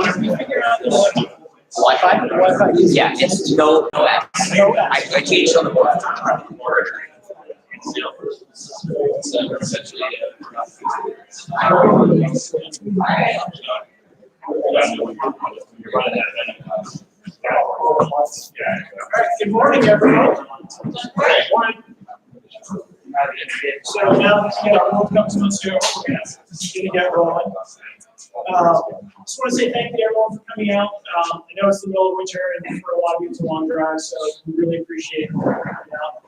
Figure out this Wi-Fi? Wi-Fi. Yeah, it's no apps. No apps. I changed on the board. So essentially, Good morning, everyone. So now let's get our World Cup Monster. We're going to get rolling. Just want to say thank you to everyone for coming out. I know it's the middle of winter and for a lot of you it's a long drive, so we really appreciate it.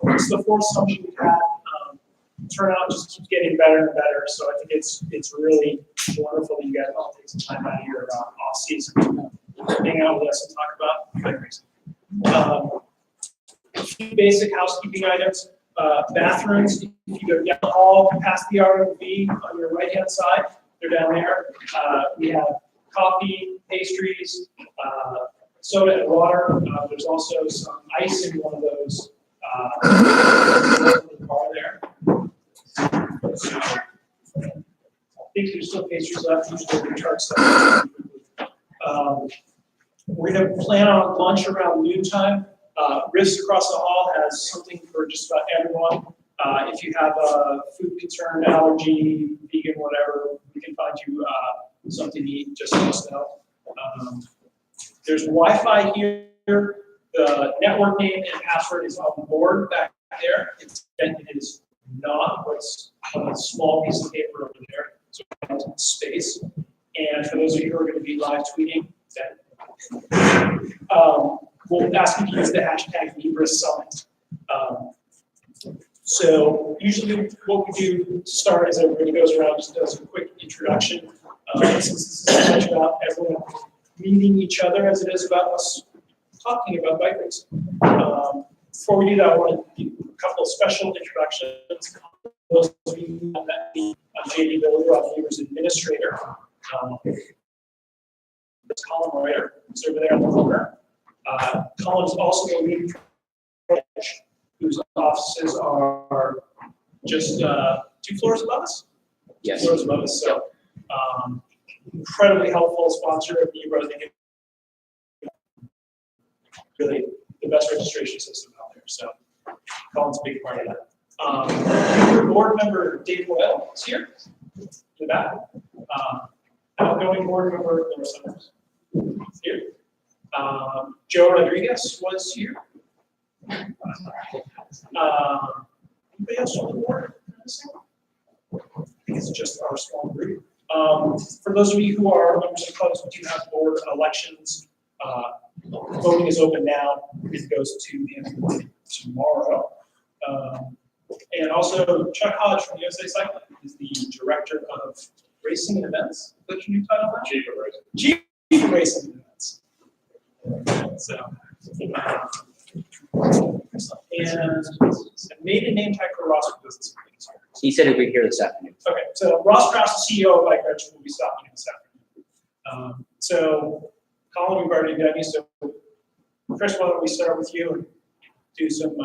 It's the fourth summer we've had. Turnout just keeps getting better and better, so I think it's really wonderful that you guys all take some time out of your off season to hang out with us and talk about fundraising. A few basic housekeeping items. Bathrooms, if you go down the hall past the RV on your right hand side, they're down there. We have coffee, pastries, soda and water. There's also some ice in one of those bar there. So, I think there's still pastries left. Usually we charge stuff. We're going to plan on lunch around noontime. Risk across the hall has something for just about everyone. If you have a food concern, allergy, vegan, whatever, we can find you something to eat. Just let us know. There's Wi-Fi here. The network name and password is on the board back there. It is not what's on a small piece of paper over there. So space. And for those of you who are going to be live tweeting, we'll ask you to use the hashtag NEBRA Summit. So usually what we do to start is everybody goes around and just does a quick introduction. Since this is as much about everyone meeting each other as it is about us talking about bike racing. Before we do that, I want to do a couple of special introductions. Those of you who have met me, I'm JD Builder, I'm NEBRA's administrator. This Colin Reuter, who's over there in the corner. Colin's also the lead whose offices are just 2 floors above us? Yes. 2 floors above us. So, incredibly helpful sponsor of NEBRA. I think it's really the best registration system out there. So, Colin's a big part of that. Your board member, Dave Loyal, is here in the back. Outgoing board member, Laura Summers, here. Joe Rodriguez was here. Anybody else on the board? I think it's just our small group. For those of you who are members of clubs, we do have board elections. Voting is open now. It goes to the end of the day tomorrow. And also, Chuck Hodge from USA Cycling is the director of racing and events. Is that your new title now? Chief of Racing. Chief of Racing and Events. So, and maiden name tag for Ross business. He said he'll be here this afternoon. Okay, so Ross Krause, the CEO of Bike Rich, will be stopping in this afternoon. So, Colin, we've already done you. So, Chris, why don't we start with you and do some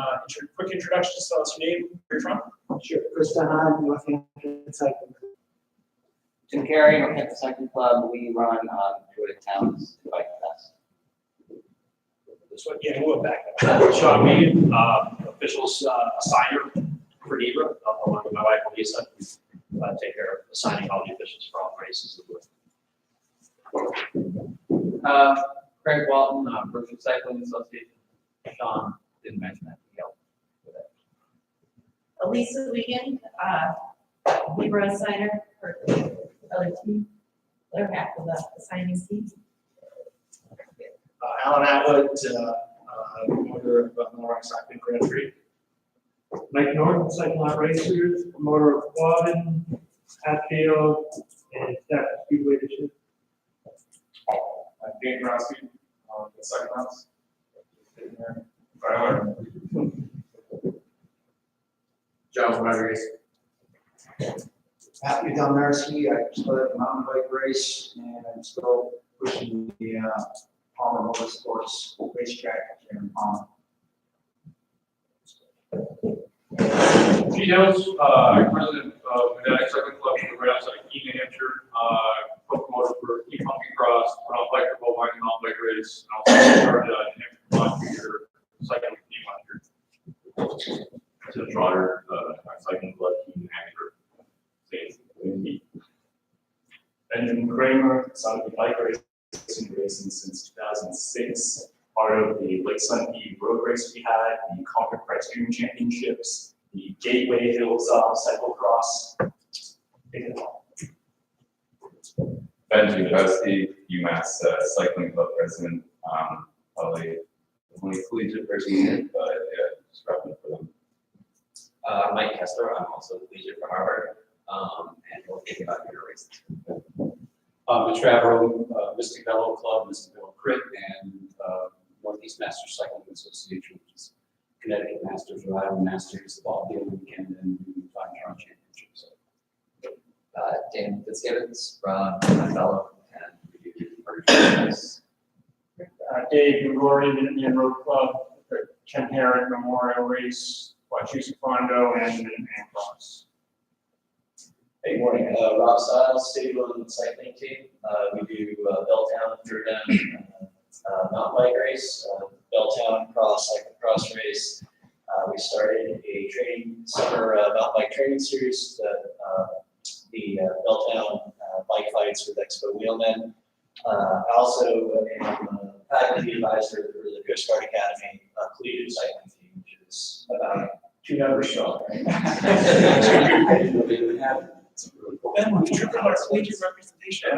quick introductions? Tell us your name, where you're from. Sure. Chris Dunham, Northampton Cycling. Tim Carey, Northampton Cycling Club. We run Druid Towns Bike Fest. This one, yeah, we'll go back. Sean Megan, officials assigner for NEBRA, along with my wife Lisa, take care of assigning all the officials for all the races. Craig Walton, Virtual Cycling Association. Sean didn't mention that. Elisa Wiegand, NEBRA assigner for the other team, other half of the assigning team. Alan Atwood, promoter of Norwalk Cycling Grand Prix. Mike Norton, Cycling Racers, promoter of Quaddin, Hatfield, and Staff Speedway this year. Dan Grosky, the Cycling House. John Rodriguez. Happy Don Marsky, I started the mountain bike race and I'm still pushing the Palmer Motorsports racetrack here in Palmer. Details, president of the Cycling Club for the right outside of Key, New Hampshire, co-promoter for Key Pumpkin Cross, mountain bike for Bovine mountain bike race, and also started New Hampshire last year, cycling team last year. So Trotter, Cycling Club, Key, New Hampshire. Benjamin Kramer, Southern Bike Racing since 2006, part of the Lake Sunapee road race we had, the Concord Criterium Championships, the Gateway Hills Cyclocross. Ben Jukowski, UMass Cycling Club president, probably the only collegiate person here, but yeah, just repping for them. Mike Kessler, I'm also the collegiate from Harvard, and we'll think about your races. Mitch Favreau, Mystic Velo Club, Mystic Velo Crit, and Northeast Masters Cycling Association, which is Connecticut Masters, Rhode Island Masters, the ball field weekend, and the Time Trial Championships. Dan Fitzgibbons from Fellow and we do partnerships. Dave Gregorian, Indian Road Club, the Ken Herrick Memorial Race, Wachusett Fondo, and Cross. Hey, morning. Rob Stiles, City Road Cycling Team. We do Belltown, Jordan, mountain bike race, Belltown cyclocross race. We started a summer mountain bike training series, the Belltown bike fights with Expo Wheelmen. I also am faculty advisor for the Coast Guard Academy collegiate cycling team, which is about 2 numbers strong, right? Ben, we tripled our collegiate representation.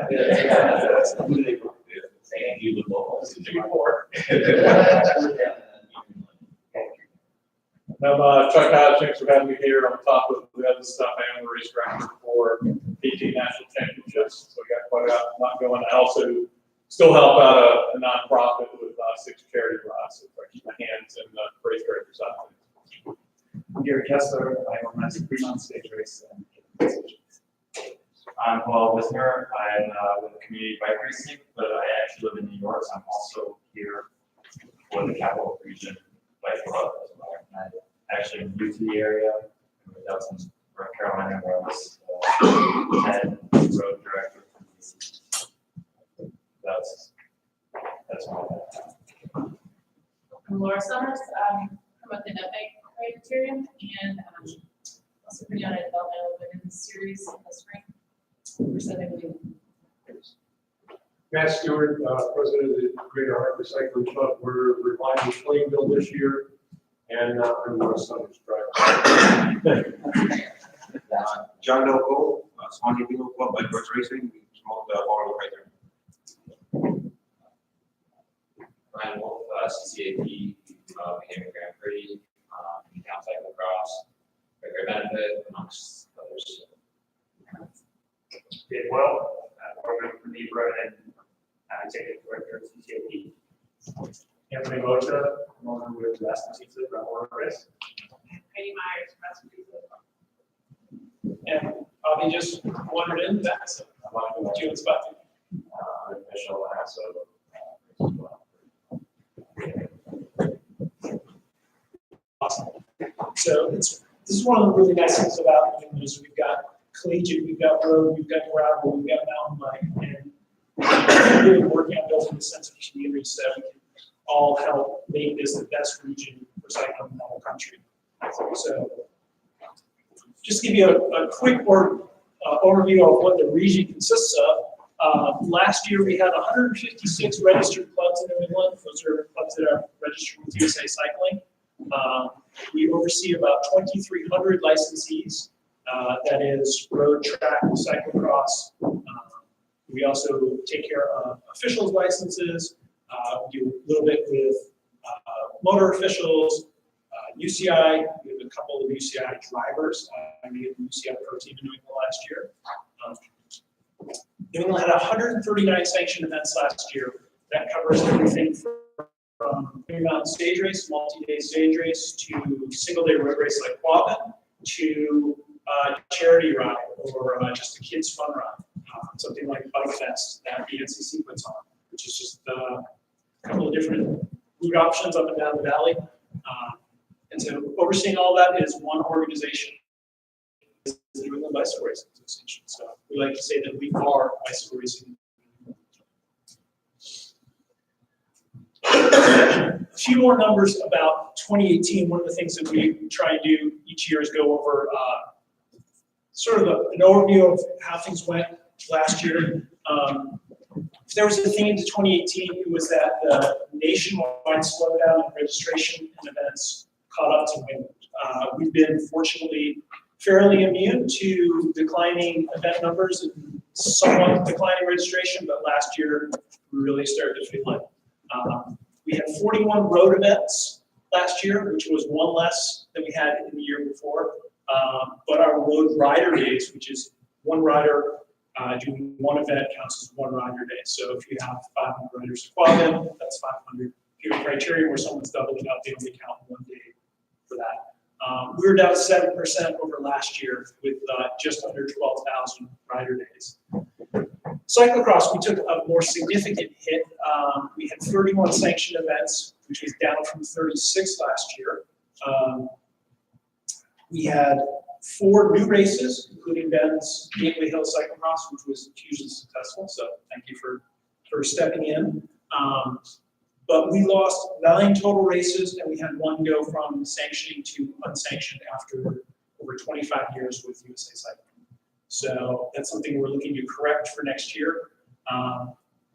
Thank you, the balls. I'm Chuck Hodge, thanks for having me here on top of the other stuff. I am the race director for PT National Championships, so we got quite a lot going. I also still help out a nonprofit with 6 charity rides, so I keep my hands in the race director side of things. I'm Gary Kessler, I organize a Fremont stage race. I'm Paul Wisner, I'm with the community bike racing, but I actually live in New York, so I'm also here for the Capital Region Bike Club as well. I actually moved to the area, I moved out to North Carolina where I was head road director. That's my background. I'm Laura Summers, I'm with the NEBRA Criterium, and also putting on a developmental women's series in the spring. For 7 weeks. Matt Stewart, president of the Greater Hartford Cycling Club. We're reviving Plainville this year, and I'm Laura Summers driver. John Del Cole, Swanee Beagle Club, Bike Horse Racing, we promote the Laurel right there. Ryan Wolf, CCAP, Hammond Grand Prix, Town Cyclocross, Great Benefit, amongst others. Did well, program for NEBRA and executive director of CCAP. Anthony Locha, promoter with Massachusetts Gravel Race. Katie Myers, Massachusetts. And Bobby just wandered in that, so what you expect? Official ASO. Awesome. So this is one of the really nice things about it is we've got collegiate, we've got road, we've got gravel, we've got mountain bike, and we're really working on building a sense of community so we can all help make this the best region for cycling in the whole country. So just to give you a quick overview of what the region consists of. Last year we had 156 registered clubs in New England. Those are clubs that are registered with USA Cycling. We oversee about 2,300 licensees. That is road, track, cyclocross. We also take care of officials' licenses. We do a little bit with motor officials, UCI. We have a couple of UCI drivers. We had the UCI Pro Team in New England last year. New England had 139 sanctioned events last year. That covers everything from Fremont stage race, multi-day stage race, to single-day road race like Quabbin, to charity ride or just a kids fun ride, something like Bike Fest that the NCC puts on, which is just a couple of different route options up and down the valley. And so overseeing all that is one organization, is the New England Bicycle Racing Association. So we like to say that we are bicycle racing. A few more numbers about 2018. One of the things that we try and do each year is go over sort of an overview of how things went last year. If there was a theme to 2018, it was that the nationwide slowdown in registration and events caught up to New England. We've been fortunately fairly immune to declining event numbers and somewhat declining registration, but last year we really started to feel it. We had 41 road events last year, which was one less than we had in the year before. But our road rider days, which is one rider doing one event, counts as one rider day. So if you have 500 riders to quad in, that's 500. If you have a criteria where someone's doubling up, they only count one day for that. We were down 7% over last year with just under 12,000 rider days. Cyclocross, we took a more significant hit. We had 31 sanctioned events, which was down from 36 last year. We had 4 new races, including Ben's Gateway Hill Cyclocross, which was hugely successful. So thank you for stepping in. But we lost 9 total races, and we had 1 go from sanctioning to unsanctioned after over 25 years with USA Cycling. So that's something we're looking to correct for next year.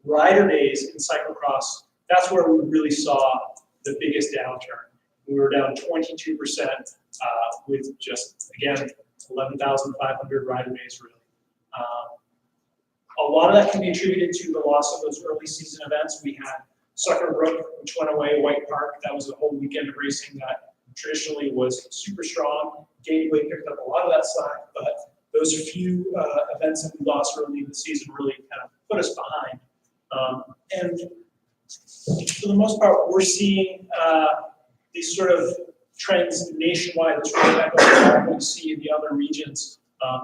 Rider days in cyclocross, that's where we really saw the biggest downturn. We were down 22% with just, again, 11,500 rider days, really. A lot of that can be attributed to the loss of those early season events. We had Sucker Brook, which went away, White Park. That was a whole weekend of racing that traditionally was super strong. Gateway picked up a lot of that slack, but those few events that we lost early in the season really kind of put us behind. And for the most part, we're seeing these sort of trends nationwide. That's really back what we see in the other regions.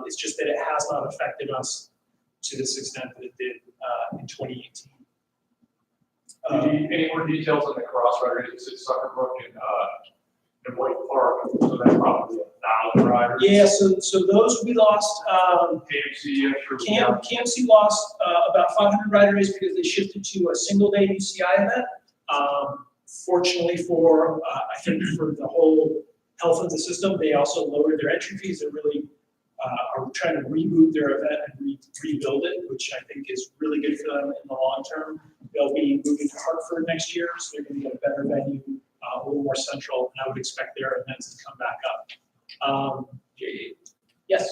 It's just that it has not affected us to this extent that it did in 2018. Any more details on the cross riders? It's at Sucker Brook in White Park, so that's probably 1,000 riders. Yeah, so those we lost. KMC, KMC lost about 500 rider days because they shifted to a single day UCI event. Fortunately for, I think for the whole health of the system, they also lowered their entry fees. They really are trying to reboot their event and rebuild it, which I think is really good for them in the long term. They'll be moving to Hartford next year, so they're going to get a better venue, a little more central, and I would expect their events to come back up. Yes?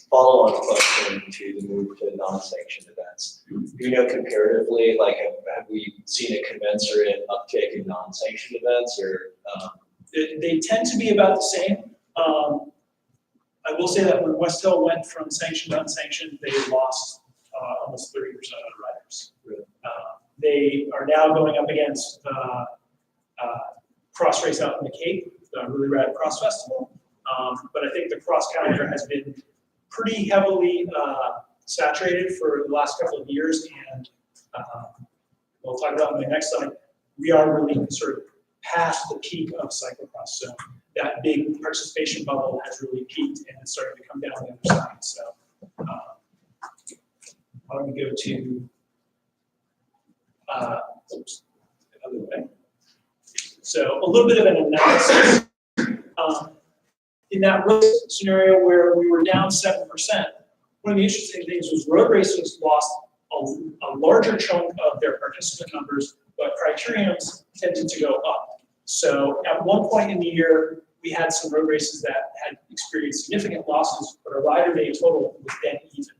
Follow-on question to the move to non-sanctioned events. Do you know comparatively, like have we seen a commensurate uptick in non-sanctioned events, or? They tend to be about the same. I will say that when West Hill went from sanctioned to unsanctioned, they lost almost 30% of the riders. Really? They are now going up against cross race out in the Cape, the Really Rad Cross Festival. But I think the cross calendar has been pretty heavily saturated for the last couple of years, and we'll talk about in the next slide. We are really sort of past the peak of cyclocross, so that big participation bubble has really peaked and it's starting to come down the other side. So why don't we go to oops, the other way. So a little bit of an analysis. In that risk scenario where we were down 7%, one of the interesting things was road racers lost a larger chunk of their participant numbers, but criteriums tended to go up. So at one point in the year, we had some road races that had experienced significant losses, but our rider day total was dead even.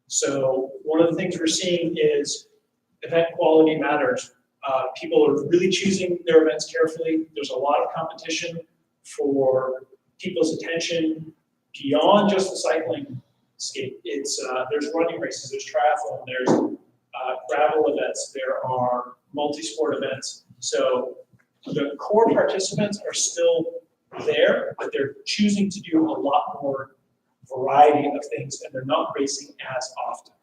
So one of the things we're seeing is event quality matters. People are really choosing their events carefully. There's a lot of competition for people's attention beyond just the cycling scape. It's there's running races, there's triathlon, there's gravel events, there are multi-sport events. So the core participants are still there, but they're choosing to do a lot more variety of things, and they're not racing as often.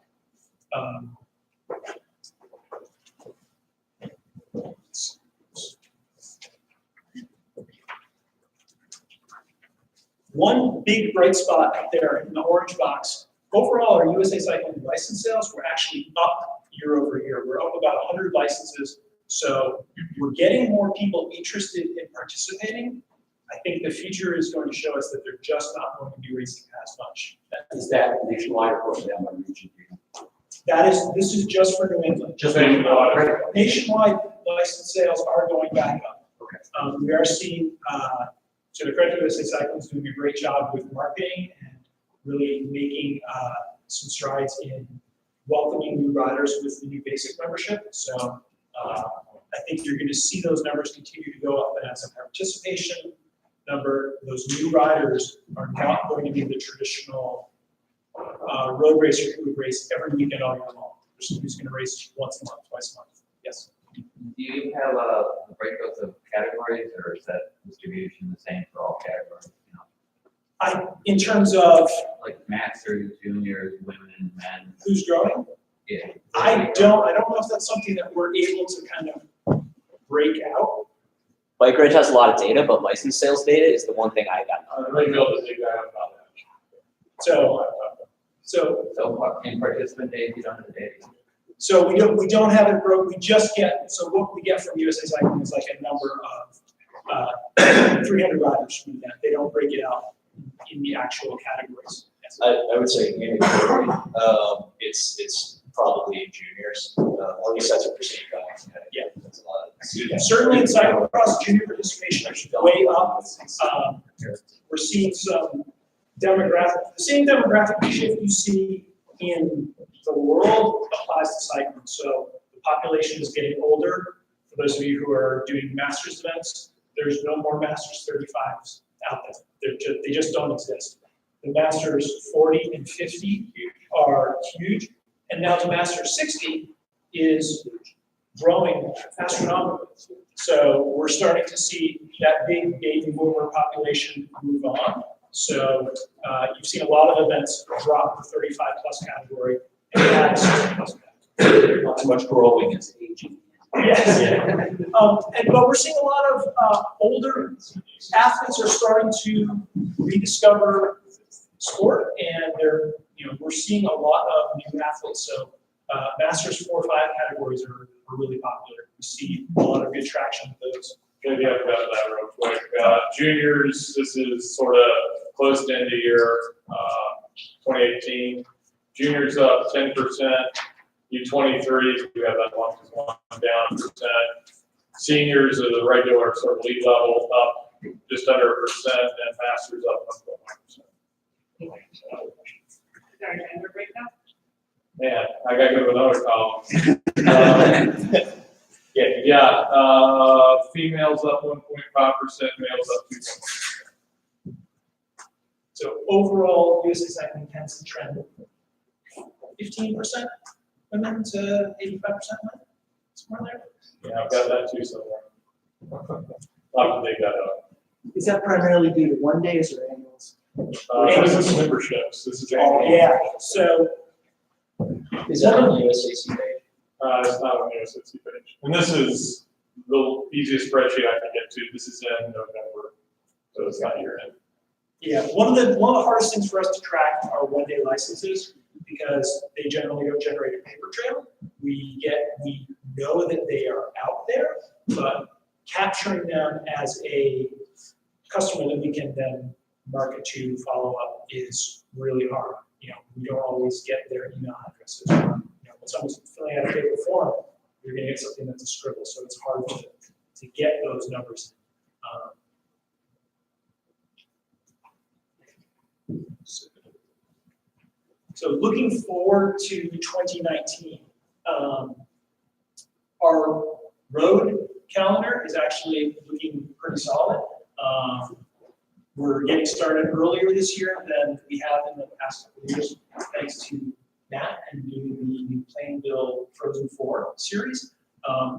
One big bright spot up there in the orange box, overall, our USA Cycling license sales were actually up year over year. We're up about 100 licenses. So we're getting more people interested in participating. I think the future is going to show us that they're just not going to be racing as much. Is that nationwide or broken down by region? This is just for New England. Just Nationwide license sales are going back up. Okay. We are seeing, to the credit of USA Cycling is doing a great job with marketing and really making some strides in welcoming new riders with the new basic membership. So I think you're going to see those numbers continue to go up, and as a participation number, those new riders are not going to be the traditional road racer who would race every weekend all year long. There's somebody who's going to race once a month, twice a month. Yes. Do you have a breakouts of categories, or is that distribution the same for all categories? You know, In terms of like masters, juniors, women, men. who's growing, Yeah. I don't know if that's something that we're able to kind of break out. Bike Ridge has a lot of data, but license sales data is the one thing I got. I really feel the big guy about that. So So in participant days, you don't have the data. So we don't have it broke. We just get, so what we get from USA Cycling is like a number of 300 riders from the event. They don't break it out in the actual categories. I would say it's probably juniors. At least that's what perceived. Yeah. That's a lot of. Certainly in cyclocross, junior participation is way up. We're seeing some demographic, the same demographic shift you see in the world applies to cycling. So the population is getting older. For those of you who are doing masters events, there's no more masters 35s out there. They just don't exist. The masters 40 and 50 are huge. And now the masters 60 is growing astronomically. So we're starting to see that big baby boomer population move on. So you've seen a lot of events drop the 35 plus category and add 60 plus category. Not too much growing, it's aging. Yes. But we're seeing a lot of older athletes are starting to rediscover sport, and we're seeing a lot of new athletes. So Masters 4 or 5 categories are really popular. We see a lot of good traction with those. Maybe I've got that real quick. Juniors, this is sort of close to end of year, 2018. Juniors up 10%. U23s, we have that one down 1%. Seniors are the regular sort of league level up just under 1%, and masters up 1.1%. Man, I gotta go to another column. Females up 1.5%, males up 2.1%. So overall, USA Cycling tends to trend 15% women to 85% men, somewhere there. Yeah, I've got that too somewhere. I'll have to dig that up. Is that primarily due to one days or annuals? This is memberships. This is Oh, yeah. So Is that on the USAC page? it's not on the USC page. And this is the easiest spreadsheet I can get to. This is in November, so it's not year end. yeah, one of the hardest things for us to track are one-day licenses because they generally don't generate a paper trail. We know that they are out there, but capturing them as a customer that we can then market to, follow up is really hard. We don't always get their email addresses. When someone's filling out a paper form, you're going to get something that's a scribble, so it's hard to get those numbers. So looking forward to 2019, our road calendar is actually looking pretty solid. We're getting started earlier this year than we have in the past couple of years, thanks to Matt and doing the new Plainville Frozen 4 series.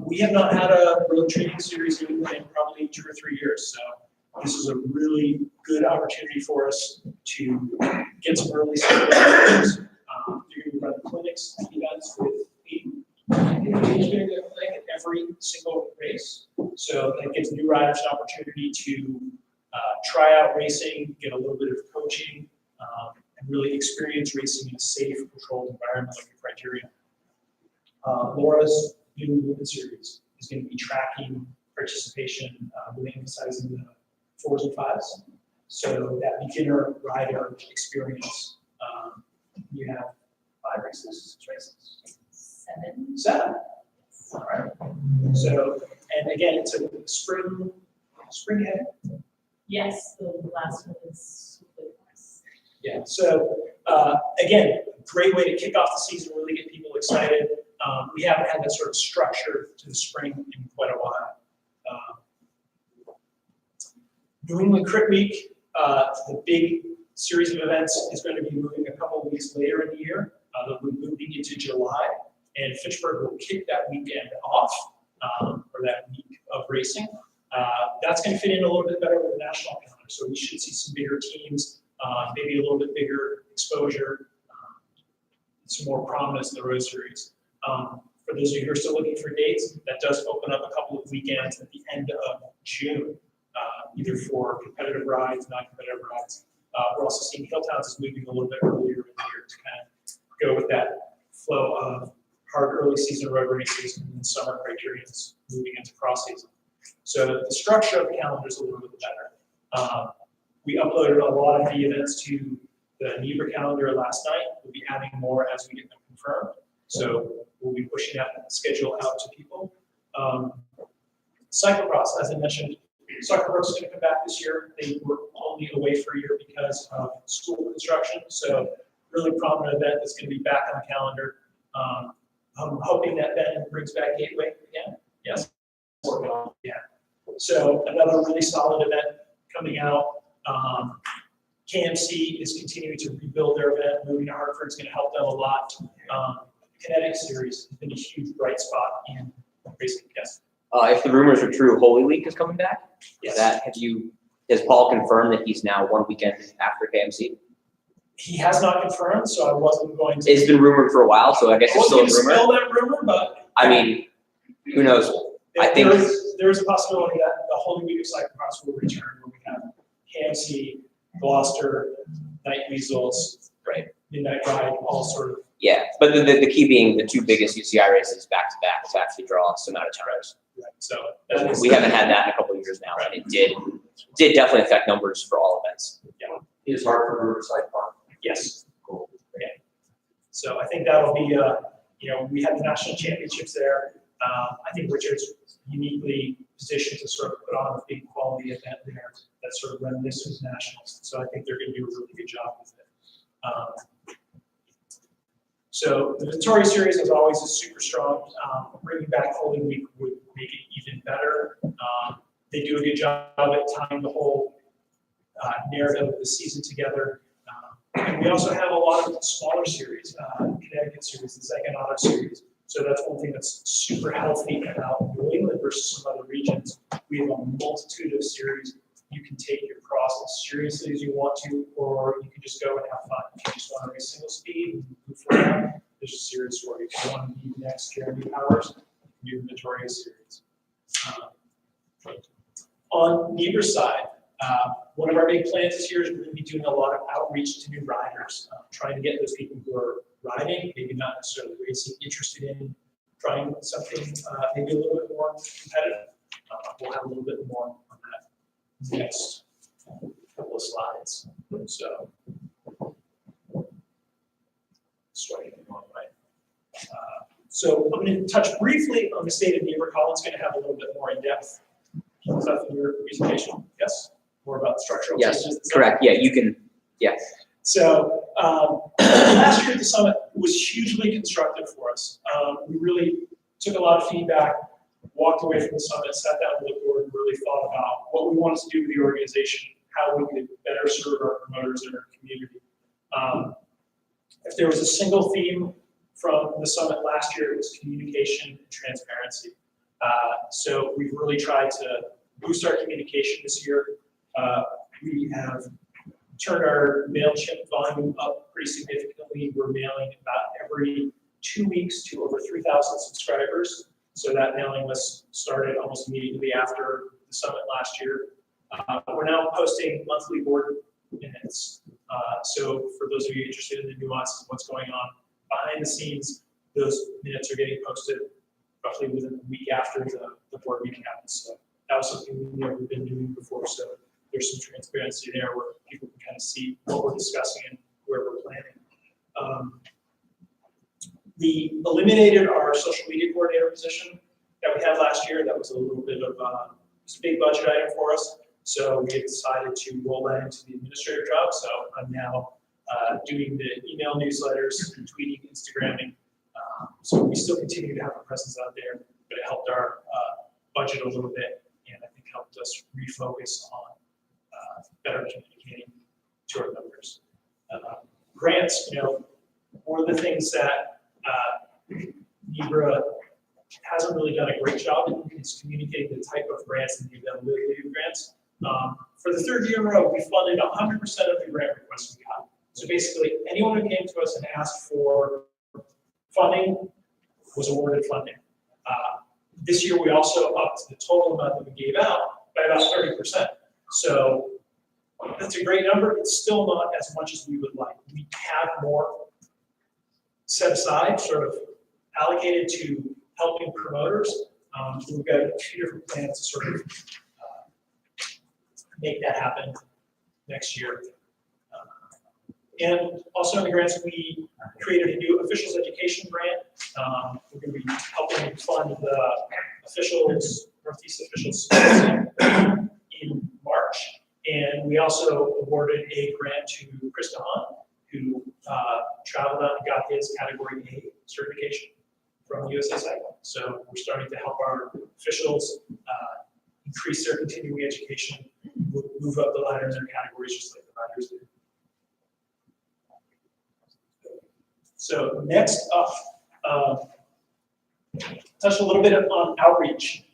We have not had a road training series in probably 2 or 3 years, so this is a really good opportunity for us to get some early success. You're going to run clinics, events with 8 at every single race, so that gives new riders an opportunity to try out racing, get a little bit of coaching, and really experience racing in a safe, controlled environment like the Criterion. Laura's new movement series is going to be tracking participation, really emphasizing the 4s and 5s. So that beginner rider experience, you have 5 races, 6 races. 7. 7. All right. So, and again, it's a spring head. Yes, the last one is super nice. Yeah. So again, great way to kick off the season, really get people excited. We haven't had that sort of structure to the spring in quite a while. New England Crit Week, the big series of events is going to be moving a couple of weeks later in the year. They'll be moving into July, and Fitchburg will kick that weekend off, or that week of racing. That's going to fit in a little bit better with the national calendar, so we should see some bigger teams, maybe a little bit bigger exposure, some more prominence in the road series. For those of you who are still looking for dates, that does open up a couple of weekends at the end of June, either for competitive rides, non-competitive rides. We're also seeing Hilltowns is moving a little bit earlier in the year to kind of go with that flow of hard early season road races and then summer Criterions moving into cross season. So the structure of the calendar is a little bit better. We uploaded a lot of the events to the NEBRA calendar last night. We'll be adding more as we get them confirmed. So we'll be pushing that schedule out to people. Cyclocross, as I mentioned, Cyclocross is going to come back this year. They were only away for a year because of school construction. So really prominent event that's going to be back on the calendar. I'm hoping that Ben brings back Gateway again. Yes. Yeah. So another really solid event coming out. KMC is continuing to rebuild their event. Moving to Hartford is going to help them a lot. Kinetic Series has been a huge bright spot in racing. Yes. If the rumors are true, Holy Week is coming back. Yes. Has Paul confirmed that he's now one weekend after KMC? He has not confirmed, so I wasn't going to. It's been rumored for a while, so I guess it's still a rumor. Spell that rumor, but I mean, who knows? I think there is a possibility that the Holy Week of Cyclocross will return, where we have KMC, Gloucester, Night Weasels, right, Midnight Ride, all sort of. Yeah, but the key being the 2 biggest UCI races back to back to actually draw some out of towners. Right. So that is we haven't had that in a couple of years now, and it did definitely affect numbers for all events. Yeah. Is Hartford Riverside Park? Yes. Cool. Yeah. So I think that'll be, we had the national championships there. I think Richard's uniquely positioned to sort of put on a big quality event there that sort of reminisces nationals. So I think they're going to do a really good job with it. So the Victoria Series, as always, is super strong. Bringing back Holy Week would make it even better. They do a good job at tying the whole narrative of the season together. And we also have a lot of smaller series, Connecticut Series, the Zaganotto Series. So that's one thing that's super healthy about New England versus some other regions. We have a multitude of series. You can take your cross as seriously as you want to, or you can just go and have fun. If you just want to race single speed and move forward, there's a series for you. If you want to be next Jeremy Powers, you can do the Victoria Series. On NEBRA's side, one of our big plans this year is we're going to be doing a lot of outreach to new riders, trying to get those people who are riding, maybe not necessarily racing, interested in trying something maybe a little bit more competitive. We'll have a little bit more on that next couple of slides. So, so I'm going to touch briefly on the state of NEBRA. Colin's going to have a little bit more in-depth stuff in your presentation. Yes? More about structural changes. Yes, correct. Yeah, you can. Yeah. So last year at the summit was hugely constructive for us. We really took a lot of feedback, walked away from the summit, sat down with the board, and really thought about what we wanted to do with the organization, how we could better serve our promoters and our community. If there was a single theme from the summit last year, it was communication and transparency. So we've really tried to boost our communication this year. We have turned our MailChimp volume up pretty significantly. We're mailing about every 2 weeks to over 3,000 subscribers. So that mailing list started almost immediately after the summit last year. We're now posting monthly board minutes. So for those of you interested in the nuances of what's going on behind the scenes, those minutes are getting posted roughly within a week after the board meeting happens. So that was something we've never been doing before. So there's some transparency there where people can kind of see what we're discussing and where we're planning. We eliminated our social media coordinator position that we had last year. That was a little bit of it's a big budget item for us. So we have decided to roll that into the administrator job. So I'm now doing the email newsletters, tweeting, Instagramming. So we still continue to have a presence out there, but it helped our budget a little bit, and I think helped us refocus on better communicating to our members. Grants, one of the things that NEBRA hasn't really done a great job in is communicating the type of grants and the availability of grants. For the third year in a row, we funded 100% of the grant requests we got. So basically, anyone who came to us and asked for funding was awarded funding. This year, we also upped the total amount that we gave out by about 30%. So that's a great number. It's still not as much as we would like. We have more set aside, sort of allocated to helping promoters. We've got 2 different plans to sort of make that happen next year. And also in the grants, we created a new officials education grant. We're going to be helping fund the officials, Northeast Officials in March. And we also awarded a grant to Krista Hahn, who traveled out and got his Category A certification from USA Cycling. So we're starting to help our officials increase their continuing education, move up the ladder in their categories, just like the riders do. So next up, touch a little bit on outreach.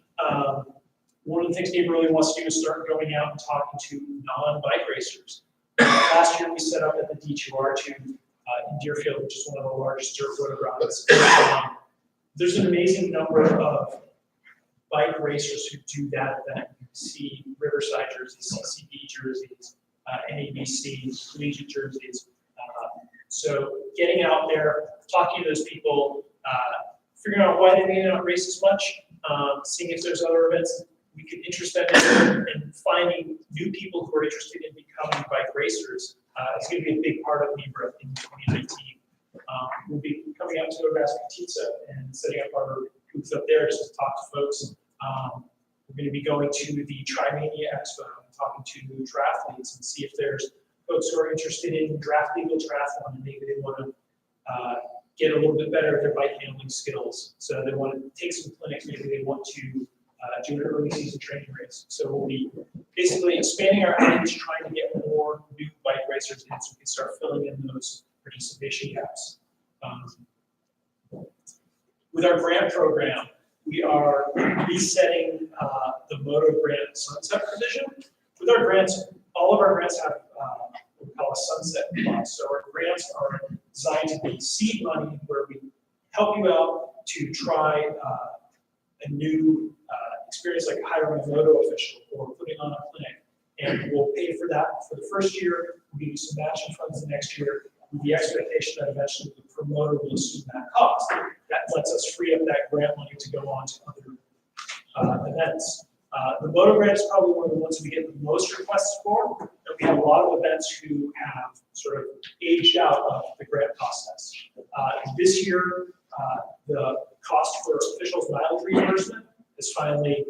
One of the things NEBRA really wants to do is start going out and talking to non-bike racers. Last year we set up at the D2R2 in Deerfield, which is one of the largest dirt road routes. There's an amazing number of bike racers who do that event. You see Riverside jerseys, CCB jerseys, NABC, collegiate jerseys. So getting out there, talking to those people, figuring out why they may not race as much, seeing if there's other events we could interest them in, and finding new people who are interested in becoming bike racers. It's going to be a big part of NEBRA in 2019. We'll be coming out to Nebraska Pizza and setting up our booth up there just to talk to folks. We're going to be going to the Trimania Expo and talking to triathletes and see if there's folks who are interested in draft legal triathlon and maybe they want to get a little bit better at their bike handling skills. So they want to take some clinics, maybe they want to do an early season training race. So we'll be basically expanding our outreach, trying to get more new bike racers in so we can start filling in those participation gaps. With our grant program, we are resetting the moto grant sunset provision. With our grants, all of our grants have what we call a sunset clause. So our grants are designed to be seed money where we help you out to try a new experience like hiring a moto official or putting on a clinic. And we'll pay for that for the first year. We'll give you some matching funds the next year with the expectation that eventually the promoter will assume that cost. That lets us free up that grant money to go on to other events. The moto grant is probably one of the ones we get the most requests for. And we have a lot of events who have sort of aged out of the grant process. This year, the cost for officials mileage reimbursement is finally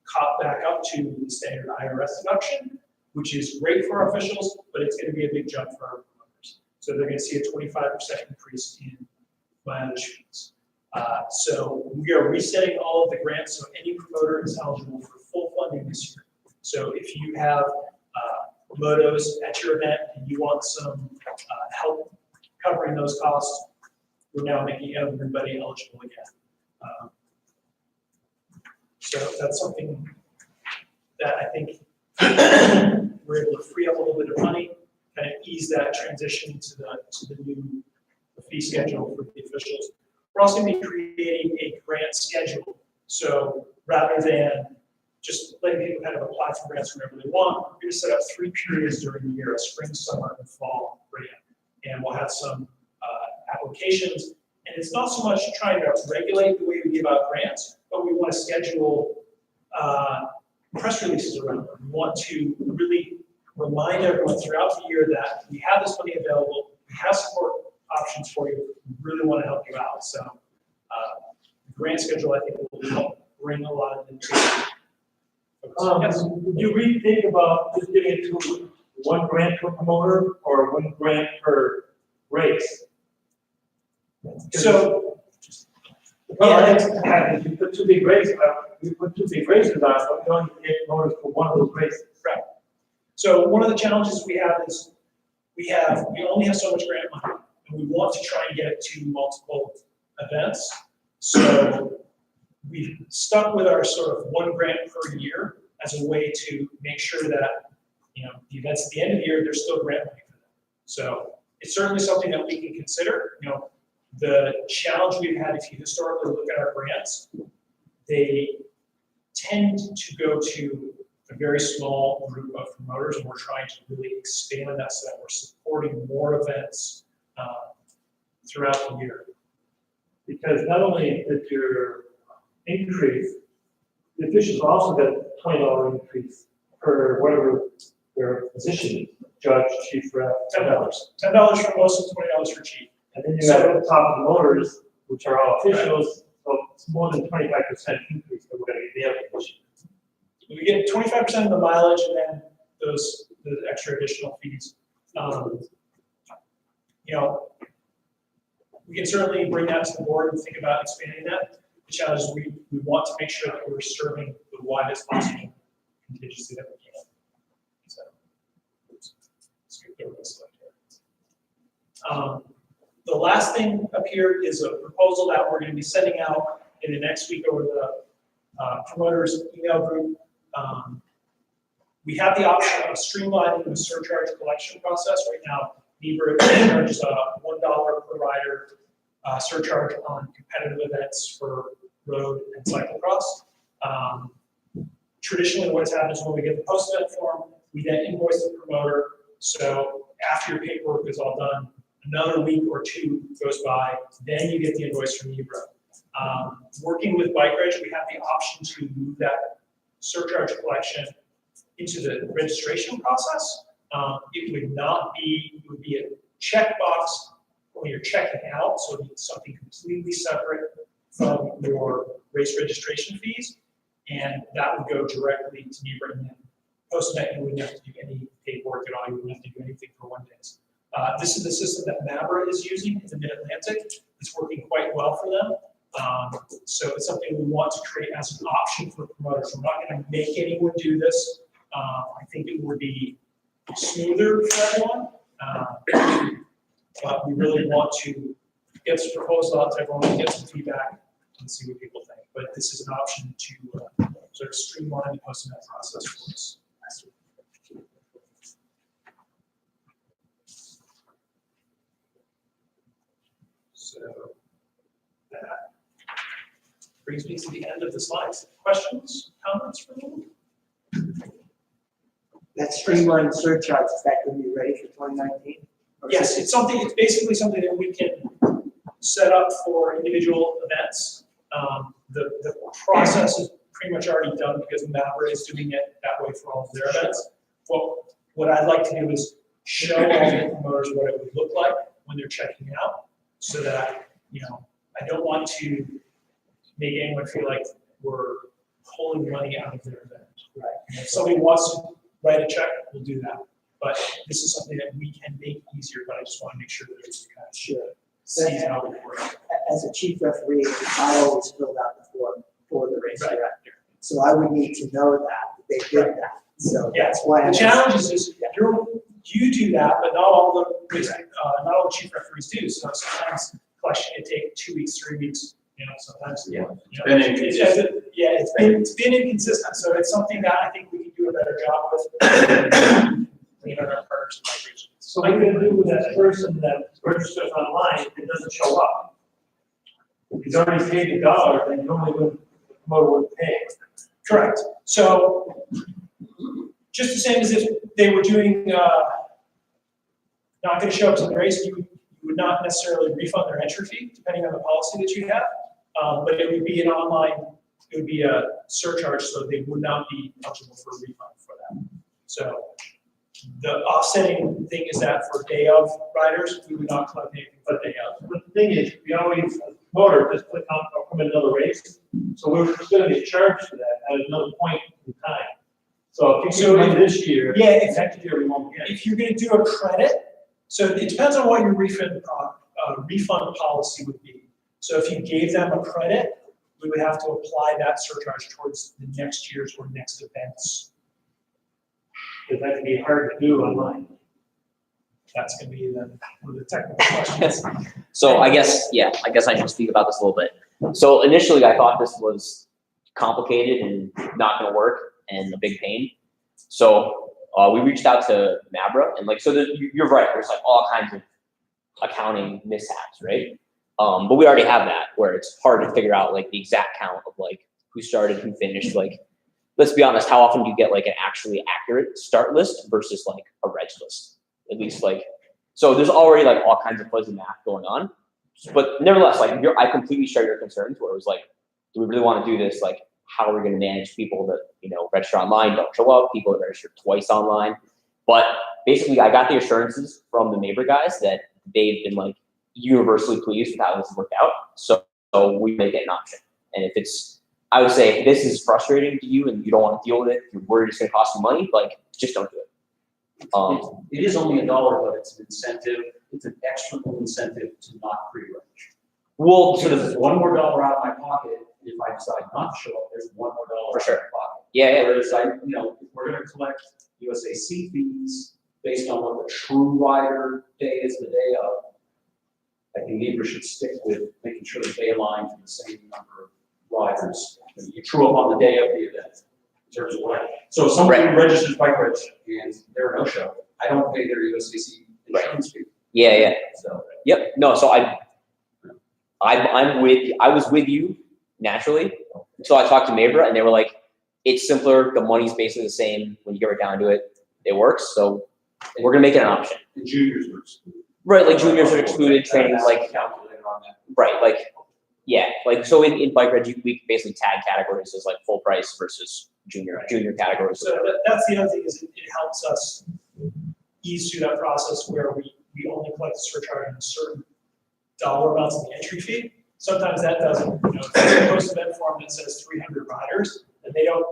caught back up to the standard IRS deduction, which is great for our officials, but it's going to be a big jump for our promoters. So they're going to see a 25% increase in mileage fees. So we are resetting all of the grants, so any promoter is eligible for full funding this year. So if you have motos at your event and you want some help covering those costs, we're now making everybody eligible again. So that's something that I think we're able to free up a little bit of money, kind of ease that transition to the new fee schedule for the officials. We're also going to be creating a grant schedule. So rather than just letting people kind of apply for grants whenever they want. We're going to set up 3 periods during the year: a spring, summer, and fall grant. And we'll have some applications. And it's not so much trying to regulate the way we give out grants, but we want to schedule press releases around them. We want to really remind everyone throughout the year that we have this money available, we have support options for you, we really want to help you out. So the grant schedule, I think, will help bring a lot of them to. Yes. Would you rethink about just giving it to one grant per promoter or one grant per race? So, if you put 2 big races, you put 2 big races on, but you only get promoters for one of those races. right. So one of the challenges we have is we only have so much grant money, and we want to try and get it to multiple events. So we've stuck with our sort of 1 grant per year as a way to make sure that, you know, the events at the end of the year, there's still grant money for them. So it's certainly something that we can consider. You know, the challenge we've had, if you historically look at our grants, they tend to go to a very small group of promoters, and we're trying to really expand that so that we're supporting more events throughout the year. Because not only did your increase, the officials also got a $20 increase per whatever their position is, judge, chief rep, $10. $10 for most and $20 for chief. And then you have the top promoters, which are all officials, so it's more than 25% increase that we're gonna get the other position. We get 25% of the mileage and then the extra additional fees. You know, we can certainly bring that to the board and think about expanding that. The challenge is we want to make sure that we're serving the widest possible contingency that we can. So, let's skip over this slide here. The last thing up here is a proposal that we're going to be sending out in the next week over the promoters email group. We have the option of streamlining the surcharge collection process. Right now, NEBRA charges a $1 per rider surcharge on competitive events for road and cyclocross. Traditionally, what has happened is when we get the post-event form, we then invoice the promoter. So after your paperwork is all done, another week or 2 goes by, then you get the invoice from NEBRA. Working with Bike Ridge, we have the option to move that surcharge collection into the registration process. It would be a checkbox when you're checking out, so it'd be something completely separate from your race registration fees, and that would go directly to NEBRA. And then post-event, you wouldn't have to do any paperwork at all. You wouldn't have to do anything for 1 day. This is the system that NEBRA is using in the Mid-Atlantic. It's working quite well for them. So it's something we want to create as an option for promoters. We're not going to make anyone do this. I think it would be smoother for everyone. But we really want to get this proposal out to everyone, get some feedback, and see what people think. But this is an option to sort of streamline the post-event process for us. So that brings me to the end of the slides. Questions, comments from you? That streamlined surcharge, is that going to be ready for 2019? Yes, it's basically something that we can set up for individual events. The process is pretty much already done because NEBRA is doing it that way for all of their events. What I'd like to do is show all the promoters what it would look like when they're checking out, so that, you know, I don't want to make anyone feel like we're pulling money out of their event. Right. And if somebody wants to write a check, we'll do that. But this is something that we can make easier, but I just want to make sure that it's kind of sees how it works. As a chief referee, I always filled out the form for the race Right. director. So I would need to know that they did that. So Yeah, that's why the challenge is you do that, but not all the chief referees do. So sometimes collection can take 2 weeks, 3 weeks. You know, sometimes. Yeah. You know, Been inconsistent. it's been inconsistent. So it's something that I think we can do a better job with. Clean out our partners. So what are you gonna do with that person that registers online and doesn't show up? If he's already paid $1, then normally the promoter wouldn't pay. Correct. So just the same as if they were doing, not going to show up to the race, you would not necessarily refund their entry fee, depending on the policy that you have. But it would be an online, it would be a surcharge, so they would not be eligible for a refund for that. So the offsetting thing is that for day of riders, we would not collect anything for day of. But the thing is, we always, as a promoter, just click on or come in another race. So we're going to get charged for that at another point in time. So if you do this year, yeah, if, next year we won't get it. if you're going to do a credit, so it depends on what your refund policy would be. So if you gave them a credit, we would have to apply that surcharge towards the next year's or next events. Because that can be hard to do online. That's going to be one of the technical questions. So I guess I should speak about this a little bit. So initially I thought this was complicated and not gonna work and a big pain. So we reached out to NEBRA and like, so you're right, there's like all kinds of accounting mishaps, right? But we already have that where it's hard to figure out like the exact count of like who started, who finished. Like, let's be honest, how often do you get like an actually accurate start list versus like a reg list? At least like, so there's already like all kinds of fuzzy math going on. But nevertheless, like I completely share your concerns where it was like, do we really want to do this? Like, how are we going to manage people that, you know, register online, don't show up, people that register twice online? But basically I got the assurances from the NEBRA guys that they've been like universally pleased with how this has worked out. So we make it an option. And if it's, I would say if this is frustrating to you and you don't want to deal with it, you're worried it's going to cost you money, like just don't do it. It is only $1, but it's an incentive. It's an extra incentive to not pre-reg. Well, so there's one more dollar out of my pocket if I decide not to show up. There's one more dollar for sure out of my pocket. Yeah. Whereas if we're going to collect USAC fees based on what the true rider day is the day of, I think NEBRA should stick with making sure that they align to the same number of riders. You true up on the day of the event in terms of what. So if somebody registers bike reg and they're a no-show, I don't pay their USAC insurance fee. Yeah. So. Yep. No. So I was with you naturally. So I talked to NEBRA and they were like, it's simpler. The money's basically the same. When you get right down to it, it works. So we're gonna make it an option. The juniors were excluded. Right. Like juniors are excluded. Trainings like calculated on that. right. Like yeah. Like so in bike reg, we basically tag categories as like full price versus junior categories. So that's the other thing is it helps us ease through that process where we only collect the surcharge in a certain dollar amounts of the entry fee. Sometimes that doesn't, if there's a post-event form that says 300 riders and they don't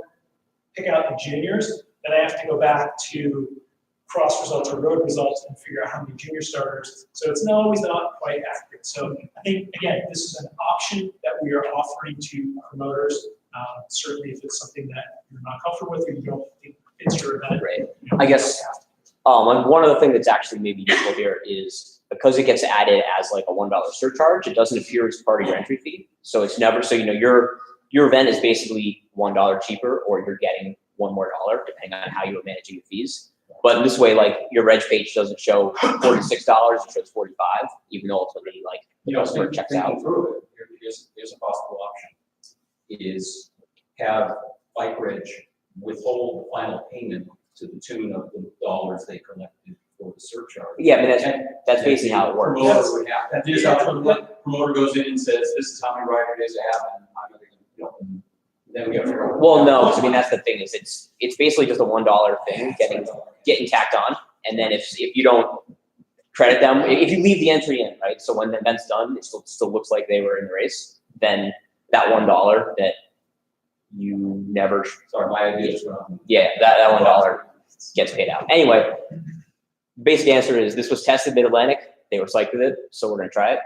pick out the juniors, then I have to go back to cross results or road results and figure out how many junior starters. So it's always not quite accurate. So I think, again, this is an option that we are offering to promoters. Certainly if it's something that you're not comfortable with or you don't think fits your event. Right. I guess one other thing that's actually maybe useful here is because it gets added as like a $1 surcharge, it doesn't appear as part of your entry fee. So it's never, so your event is basically $1 cheaper or you're getting $1 more depending on how you are managing the fees. But in this way, like your reg page doesn't show $46, it shows $45, even though ultimately like the customer checks out. Through it, here's a possible option. Is have bike reg withhold the final payment to the tune of the dollars they collected for the surcharge. Yeah, I mean that's basically how it works. Promoter would have, that is how the promoter goes in and says, this is how many rider days I have, and I'm gonna, then we have to figure out. Well, no, because I mean that's the thing is it's basically just a $1 thing getting tacked on, and then if you don't credit them, if you leave the entry in, right? So when the event's done, it still looks like they were in the race. Then that $1 that you never. Sorry, my idea is wrong. Yeah, that $1 gets paid out. Anyway, basic answer is this was tested Mid-Atlantic. They were psyched with it, so we're gonna try it.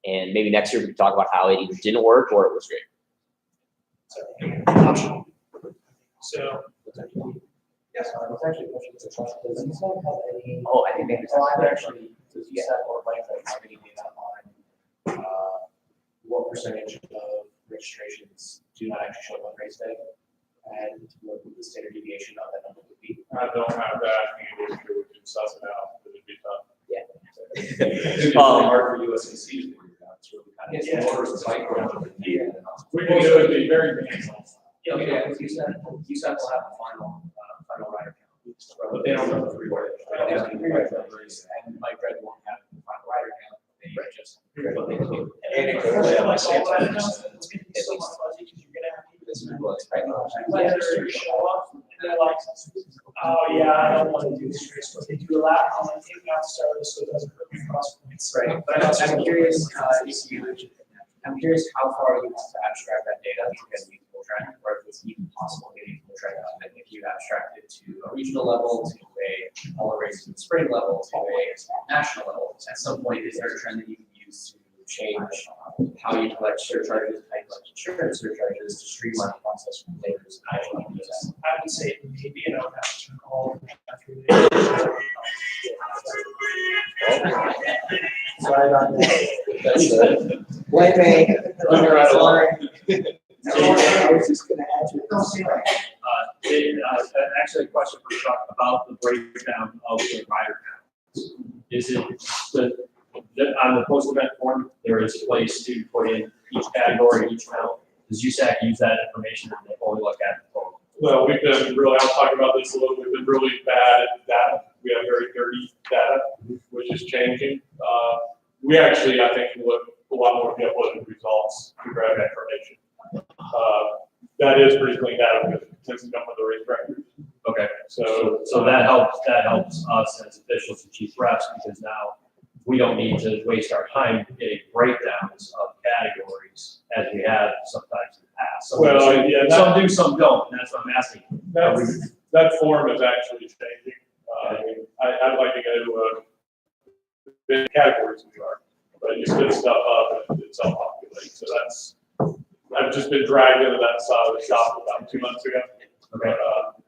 And maybe next year we can talk about how it either didn't work or it was great. Optional. So. Yes, I was actually pushing the question. Does this one have any? Oh, I think maybe it's actually, does you set or like have any data on what percentage of registrations do not actually show up on race day? And what would the standard deviation of that number would be? I don't have that handy, we can suss it out, but it'd be tough. Yeah. It's hard for USAC to figure it out. It's really kind of. Yeah. Orders the bike reg. We can do it, be very hands-on. Yeah, USAC will have the final rider count, but they don't know the three riders. And Mike Red won't have the final rider count, they just. Unfortunately, like all that accounts, it's gonna be so much fuzzy because you're gonna have people that's show up and they're like, oh yeah, I don't want to do this race, but they do a lap, I'm like, take me out to start this, so it doesn't hurt me cross points. Right, but I'm curious, I'm curious how far you have to abstract that data to get a usable trend, or if it's even possible to get a usable trend. And if you abstract it to a regional level, to a all race in the spring level, to a national level, at some point, is there a trend that you can use to change how you collect surcharges, how you collect insurance surcharges to streamline the process from players? I would say maybe, and I would have to call after. Sorry about that. Blame me. Sorry. I was just gonna add to it. Actually, a question for Chuck about the breakdown of the rider counts. Is it on the post-event form, there is a place to put in each category, each count? Does USAC use that information and they only look at the total? Well, we've been really, I'll talk about this a little, we've been really bad at data. We have very dirty data, which is changing. We actually, I think, look a lot more at the uploaded results to grab information. That is pretty clean data because it tends to come with the race records. Okay, so that helps us as officials and chief refs, because now we don't need to waste our time getting breakdowns of categories as we have sometimes in the past. Some do, some don't, and that's what I'm asking. That form is actually changing. I'd like to go to big categories we are, but you split stuff up and it self-populates. So I've just been dragged into that side of the shop about 2 months ago. Okay.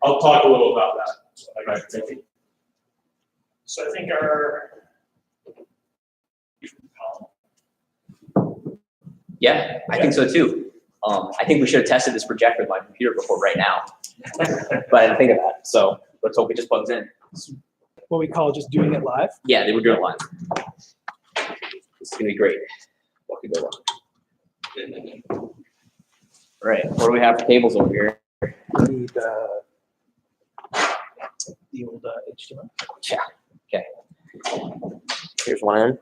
I'll talk a little about that. So I think our. Yeah, I think so too. I think we should have tested this projector with my computer before right now. But I didn't think of that, so let's hope it just plugs in. What we call just doing it live? Yeah, they were doing it live. This is gonna be great. What could go wrong? Right, what do we have for tables over here? Need the old HTML. Yeah, okay. Here's one end.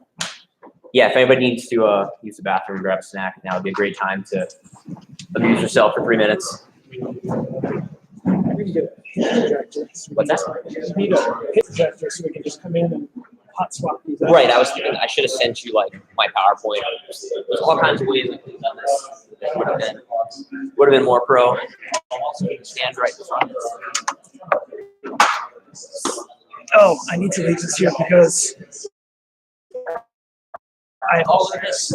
Yeah, if anybody needs to use the bathroom, grab a snack, now would be a great time to amuse yourself for 3 minutes. We need a hit projector. What's that? We need a hit projector so we can just come in and hot swap these out. Right, I was thinking I should have sent you like my PowerPoint. There's all kinds of ways I could have done this. That would have been more pro. I'm also going to stand right in front. Oh, I need to leave this here because I have all of this.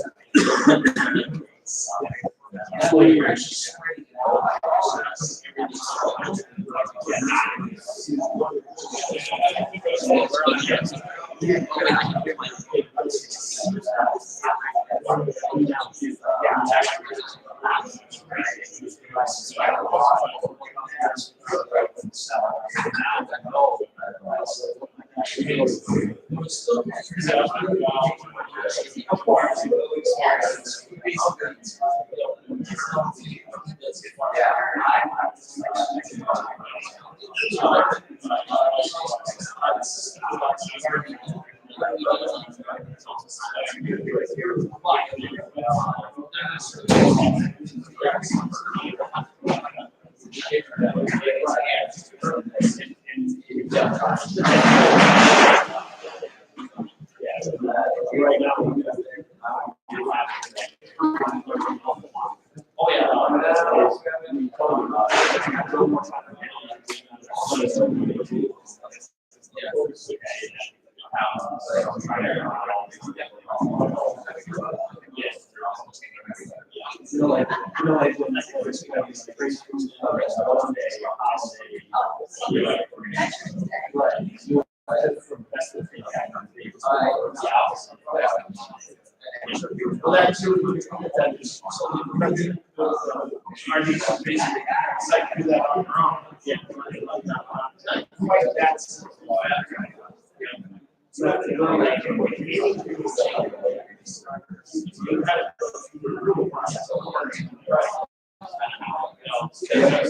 Yeah, I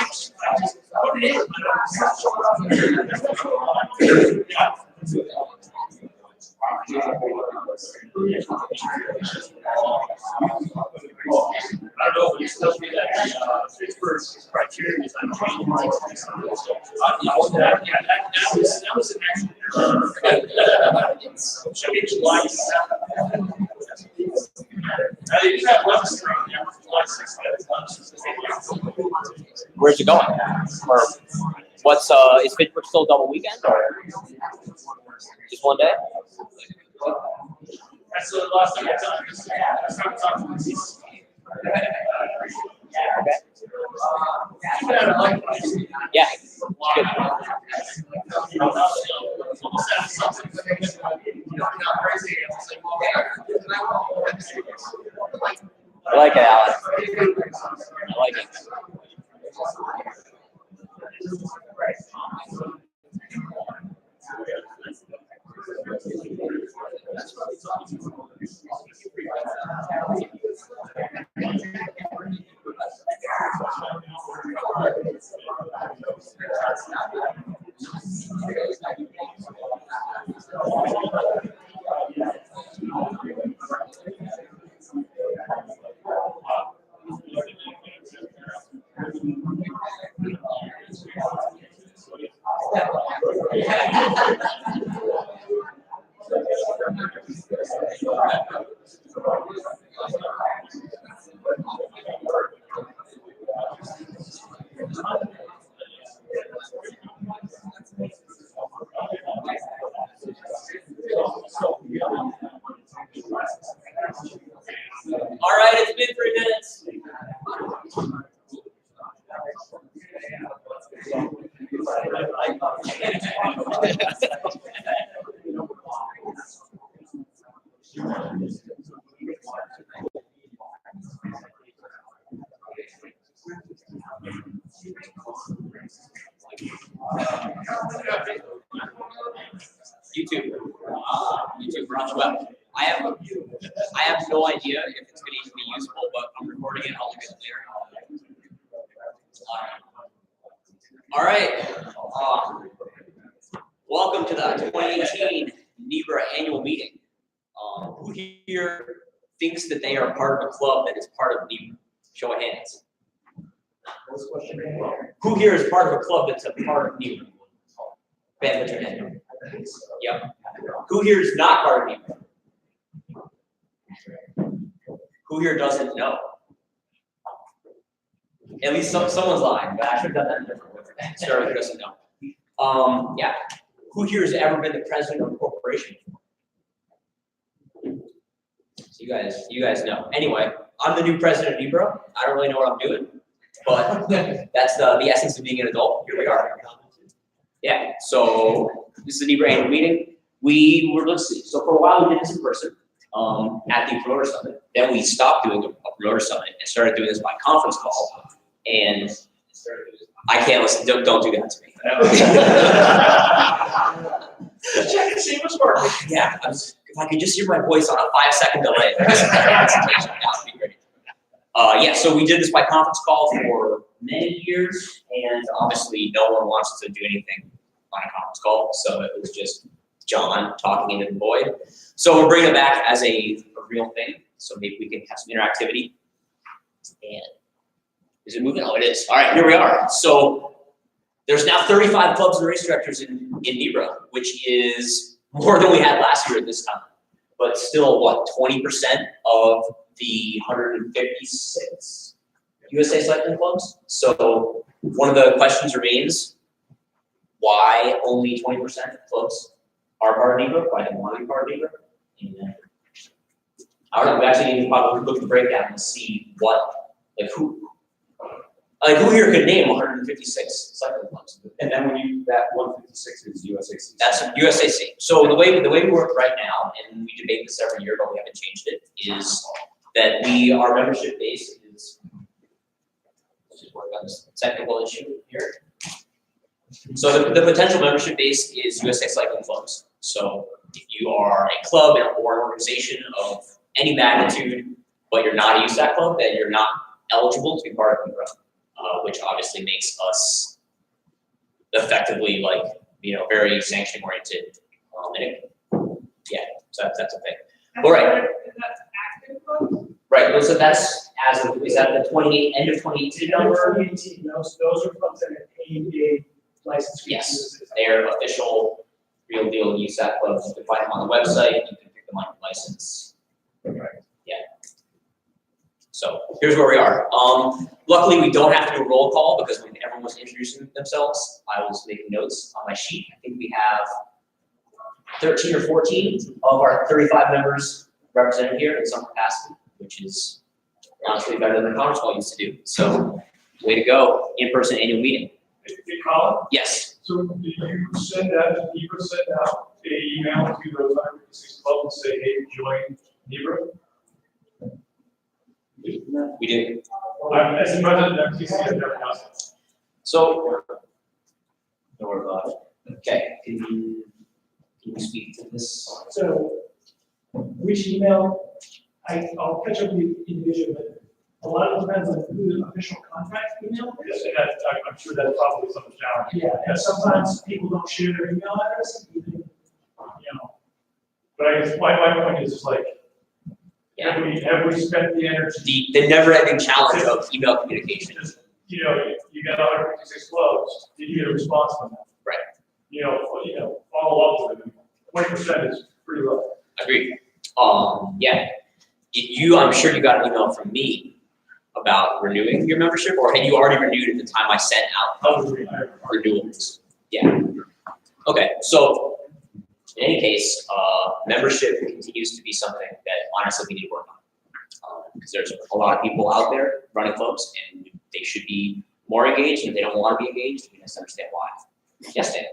just put it I don't know if it's tells me that Pittsburgh's criteria is not changing. That was an actual. Should be July 7th. They do have levels around there for July 6th. Where's it going? Or what's, is Pittsburgh still double weekend or just one day? That's the last thing I done. That's how it's on. Yeah. I like it, Alan. I like it. All right, it's been 3 minutes. YouTube. YouTube runs well. I have no idea if it's going to even be useful, but I'm recording it. I'll look at it later. All right. Welcome to the 2018 NEBRA annual meeting. Who here thinks that they are part of a club that is part of NEBRA? Show of hands. Who here is part of a club that's a part of NEBRA? Ben, put your hand up. Yep. Who here is not part of NEBRA? Who here doesn't know? At least someone's lying, but I should have done that differently. Start with who doesn't know. Yeah. Who here has ever been the president of a corporation? So you guys know. Anyway, I'm the new president of NEBRA. I don't really know what I'm doing, but that's the essence of being an adult. Here we are. Yeah. So this is the NEBRA annual meeting. Let's see. So for a while we did this in person at the Promoter Summit. Then we stopped doing a Promoter Summit and started doing this by conference call. And I can't listen. Don't do that to me. Just check and see if it's working. Yeah, if I could just hear my voice on a 5-second delay, that would be great. Yeah, so we did this by conference call for many years, and obviously no one wants to do anything on a conference call, so it was just John talking into the void. So we're bringing it back as a real thing, so maybe we can have some interactivity. And is it moving? Oh, it is. All right, here we are. So there's now 35 clubs and race directors in NEBRA, which is more than we had last year at this time. But still, what, 20% of the 156 USA cycling clubs? So one of the questions remains, why only 20% of clubs are part of NEBRA? Why don't want to be part of NEBRA? And I don't know, we actually need to probably look at the breakdown and see what Like who here could name 156 cycling clubs? And then when you, that 156 is USAC. That's USAC. So the way we work right now, and we debate this every year, but we haven't changed it, is that our membership base is, let's just work on this technical issue here. So the potential membership base is USA Cycling Clubs. So if you are a club or an organization of any magnitude, but you're not a USAC club, then you're not eligible to be part of NEBRA, which obviously makes us effectively very sanction oriented. Yeah, so that's a thing. All right. Right, so that's is that the end of 2018 number? 2018, those are clubs that have paid a license fee. Yes, they're official, real deal USAC clubs. You can find them on the website. You can pick them on your license. Yeah. So here's where we are. Luckily, we don't have to do a roll call because when everyone was introducing themselves, I was making notes on my sheet. I think we have 13 or 14 of our 35 members represented here in some capacity, which is honestly better than the conference call used to do. So, way to go, in-person annual meeting. Hey, Colin? Yes. So did you send out, NEBRA send out an email to those 156 clubs and say, hey, join NEBRA? We do. As the president of MTC, I've never done it. So, don't worry about it. Okay, can you speak to this? So, which email, I'll catch up with you individually, but a lot of it depends on who the official contact email Yes, is. and I'm sure that's probably some challenge. Yeah, and sometimes people don't share their email address, even, But I guess my point is like, have we spent the energy? The never-ending challenge of email communication. Just, you got 156 clubs, did you get a response from them? Right. Follow up with them. 20% is pretty low. Agreed. Yeah. I'm sure you got an email from me about renewing your membership, or had you already renewed at the time I sent out renewals? Yeah. Okay, so in any case, membership continues to be something that honestly we need to work on. Because there's a lot of people out there running clubs and they should be more engaged, and if they don't want to be engaged, we just understand why. Yes, Dan?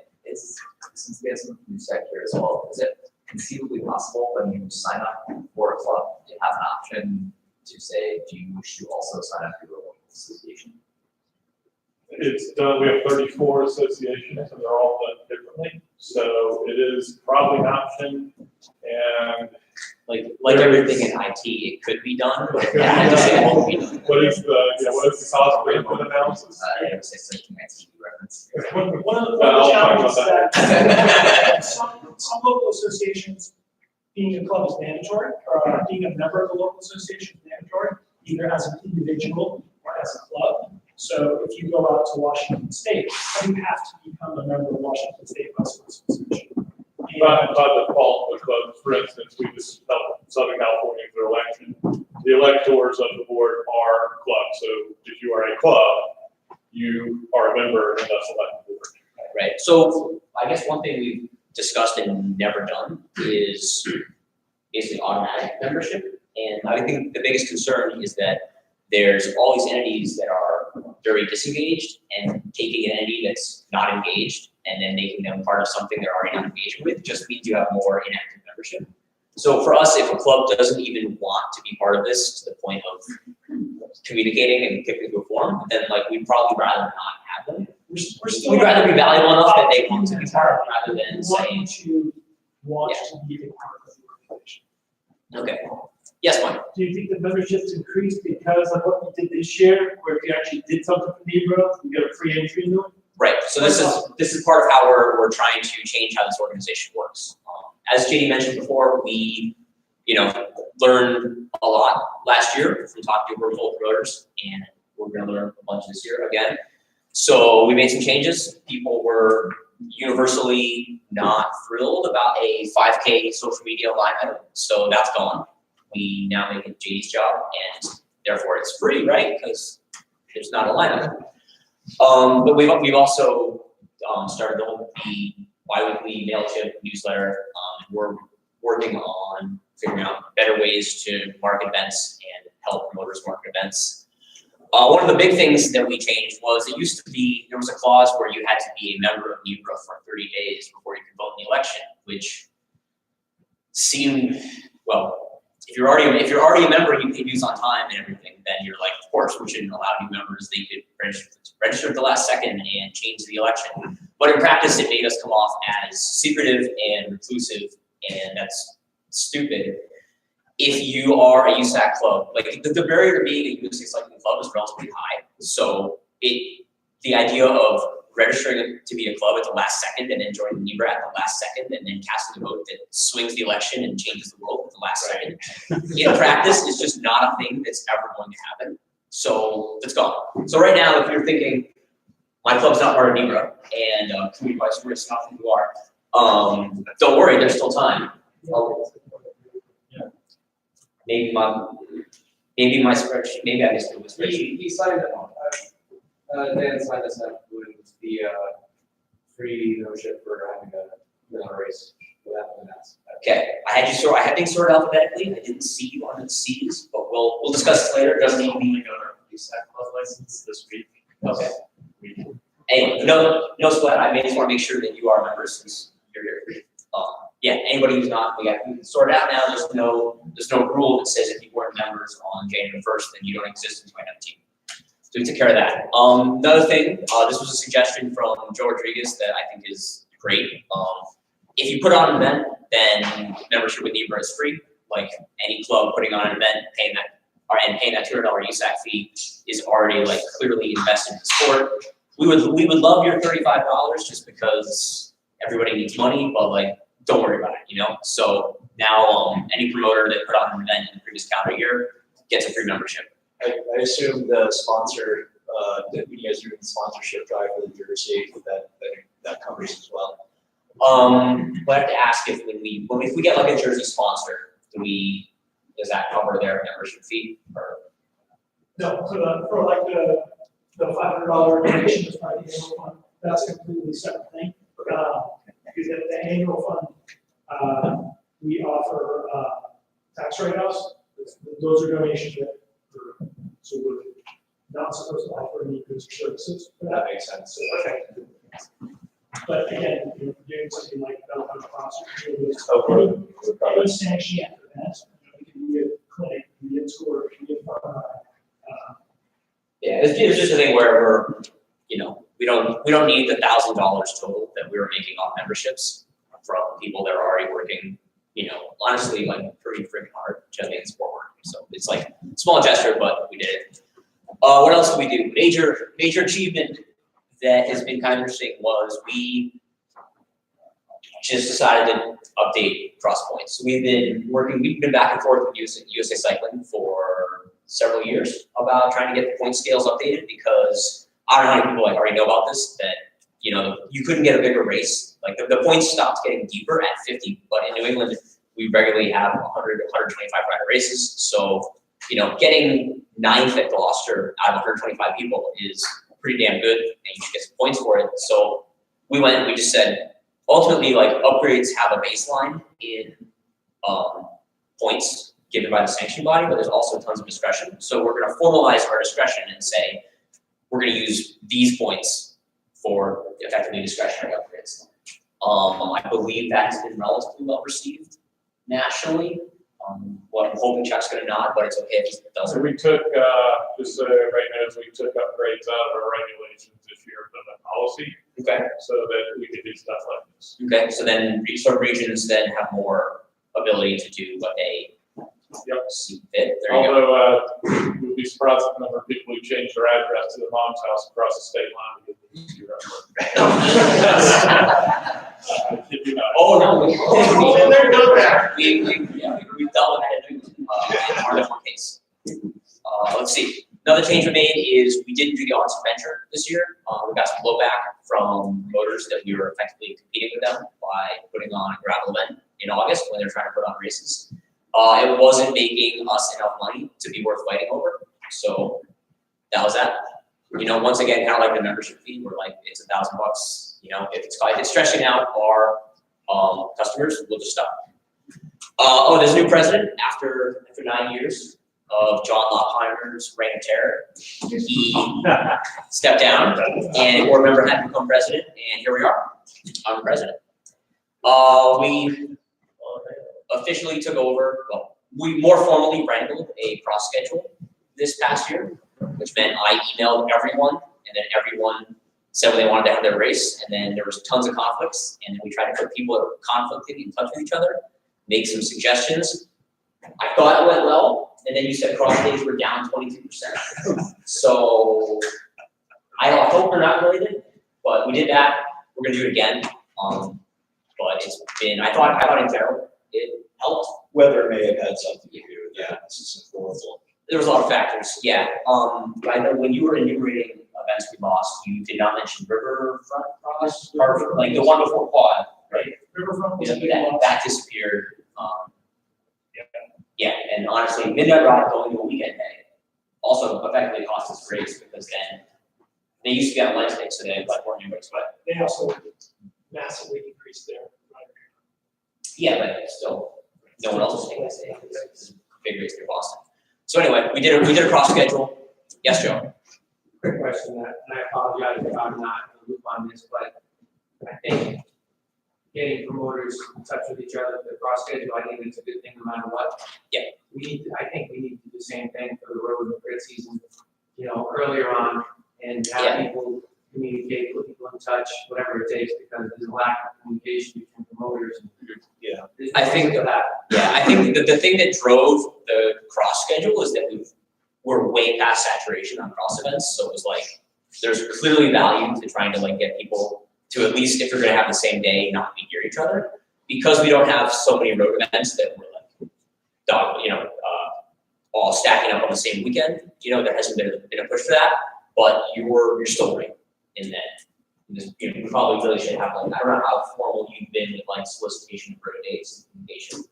Since we have some new sector as well, is it conceivably possible when you sign up for a club to have an option to say, do you wish to also sign up to a local association? It's done, we have 34 associations and they're all done differently. So it is probably an option, and like everything in IT, it could be done, but it won't be done. what is the cost benefit analysis? I would say searching IT reference. One of the challenges that some local associations, being a club is mandatory, or being a member of the local association is mandatory, either as an individual or as a club. So if you go out to Washington State, you have to become a member of Washington State Bicycle Association. By default, the clubs, for instance, we just held Southern California for election. The electors of the board are clubs. So if you are a club, you are a member and thus elected board. Right. So I guess one thing we've discussed and never done is basically automatic membership. And I think the biggest concern is that there's all these entities that are very disengaged, and taking an entity that's not engaged and then making them part of something they're already not engaged with just means you have more inactive membership. So for us, if a club doesn't even want to be part of this to the point of communicating and kicking to a form, then we'd probably rather not have them. We'd rather be valuable enough that they want to be part of it rather than saying to want to be a part of the organization. Okay. Yes, Mike. Do you think the memberships increased because of what you did this year, where if you actually did something for NEBRA, you get a free entry into it? Right. So this is part of how we're trying to change how this organization works. As JD mentioned before, we learned a lot last year from talking to virtual promoters, and we're going to learn a bunch this year again. So we made some changes. People were universally not thrilled about a 5K social media line item, so that's gone. We now make it JD's job, and therefore it's free, right? Because there's not a line item. But we've also started the bi-weekly MailChimp newsletter. We're working on figuring out better ways to market events and help promoters market events. One of the big things that we changed was it used to be, there was a clause where you had to be a member of NEBRA for 30 days before you could vote in the election, which seemed, well, if you're already a member, you pay dues on time and everything, then you're like, of course, we shouldn't allow new members. They could register at the last second and change the election. But in practice, it made us come off as secretive and reclusive, and that's stupid. If you are a USAC club, like the barrier to being a USA Cycling Club is relatively high. So the idea of registering to be a club at the last second and then joining NEBRA at the last second and then casting a vote that swings the election and changes the world at the last second, in practice is just not a thing that's ever going to happen. So it's gone. So right now, if you're thinking, my club's not part of NEBRA and community vice president's not who you are, don't worry, there's still time. Maybe my spreadsheet, maybe I missed it with spreadsheet. He signed it on. Dan signed us up with the free membership for having a race without the mask. Okay, I had things sorted alphabetically. I didn't see you under the C's, but we'll discuss this later. It doesn't need to be. Got our USAC club license this week. Okay. Anyway, no sweat. I just want to make sure that you are members since you're here. Yeah, anybody who's not, we can sort it out now. There's no rule that says if you weren't members on January 1st, then you don't exist in 2019. So we took care of that. Another thing, this was a suggestion from Joe Rodriguez that I think is great. If you put on an event, then membership with NEBRA is free. Like any club putting on an event, paying that $200 USAC fee is already like clearly invested in the sport. We would love your $35 just because everybody needs money, but like, don't worry about it, So now any promoter that put on an event in the previous calendar year gets a free membership. I assume the sponsor, that you guys are doing the sponsorship drive for the jersey, that covers as well. We'll have to ask if we get like a jersey sponsor, does that cover their membership fee? Or? No, for like the $500 donation is part of the annual fund, that's a completely separate thing. Because the annual fund, we offer tax write-offs. Those are donations so we're not supposed to offer any goods or services for that. Makes sense. So, okay. But again, you're doing something like development costs, any sanctioned event, it can be a clinic, it can be a tour, it can be a yeah, it's just a thing where we don't need the $1,000 total that we were making off memberships from people that are already working, honestly, like pretty freaking hard to make sport work. So it's like a small gesture, but we did it. What else did we do? Major achievement that has been kind of interesting was we just decided to update cross points. We've been back and forth with USA Cycling for several years about trying to get the point scales updated because I don't know how many people already know about this, that you couldn't get a bigger race. Like the points stopped getting deeper at 50, but in New England, we regularly have 100, 125 rider races. So, getting 9th at Gloucester out of 125 people is pretty damn good, and you should get some points for it. So we just said, ultimately, like upgrades have a baseline in points given by the sanction body, but there's also tons of discretion. So we're going to formalize our discretion and say, we're going to use these points for effectively discretionary upgrades. I believe that's been relatively well received nationally. What I'm hoping Chuck's going to nod, but it's okay if he doesn't. So we took, just so everybody knows, we took upgrades out of our regulations this year from the policy. Okay. So that we could do stuff like this. Okay, so then some regions then have more ability to do what they see fit. There you go. Although, you'll be surprised at the number of people who change their address to their mom's house across the state line to get the easier Oh, no. We've dealt with that in our different case. Let's see. Another change we made is we didn't do the Arts Adventure this year. We got some blowback from voters that we were effectively competing with them by putting on a gravel event in August when they're trying to put on races. It wasn't making us enough money to be worth fighting over. So that was that. Once again, kind of like the membership fee, we're like, it's $1,000. If it's stretching out our customers, we'll just stop. There's a new president after 9 years. of John Lockheimer's reign of terror. He stepped down, and a board member had to become president, and here we are. I'm the president. We officially took over, well, we more formally wrangled a cross schedule this past year, which meant I emailed everyone, and then everyone said when they wanted to have their race, and then there was tons of conflicts, and then we tried to put people that were conflicted in touch with each other, make some suggestions. I thought it went well, and then you said cross days were down 22%. So I hope they're not related, but we did that. We're gonna do it again. But it's been, I thought in general, it helped. Weather may have had something to do with that, this is horrible. There was a lot of factors, yeah. I know when you were enumerating events we lost, you did not mention Riverfront Cross, or like the one before Quad, right? Riverfront was That disappeared. Yeah, and honestly, Midnight Rock going to a weekend day also effectively cost us a race because then they used to be on Wednesday, so they had like more new race, but They also massively increased their. yeah, but still, no one else was taking that day because it's a big race near Boston. So anyway, we did a cross schedule. Yes, Joe. Quick question, and I apologize if I'm not in the loop on this, but I think getting promoters in touch with each other, the cross schedule, I think it's a good thing no matter what. Yeah. I think we need to do the same thing for the road and grid season, earlier on, and have people communicate, put people in touch, whatever it takes, because there's a lack of communication between promoters. Yeah. I think that, I think that the thing that drove the cross schedule is that we're way past saturation on cross events. So it was like, there's clearly value to trying to like get people to at least, if you're gonna have the same day, not be near each other. Because we don't have so many road events that we're like, all stacking up on the same weekend, there hasn't been a push for that, but you're still right in that. We probably really should have like, I don't know how formal you've been with like solicitation for dates and communication.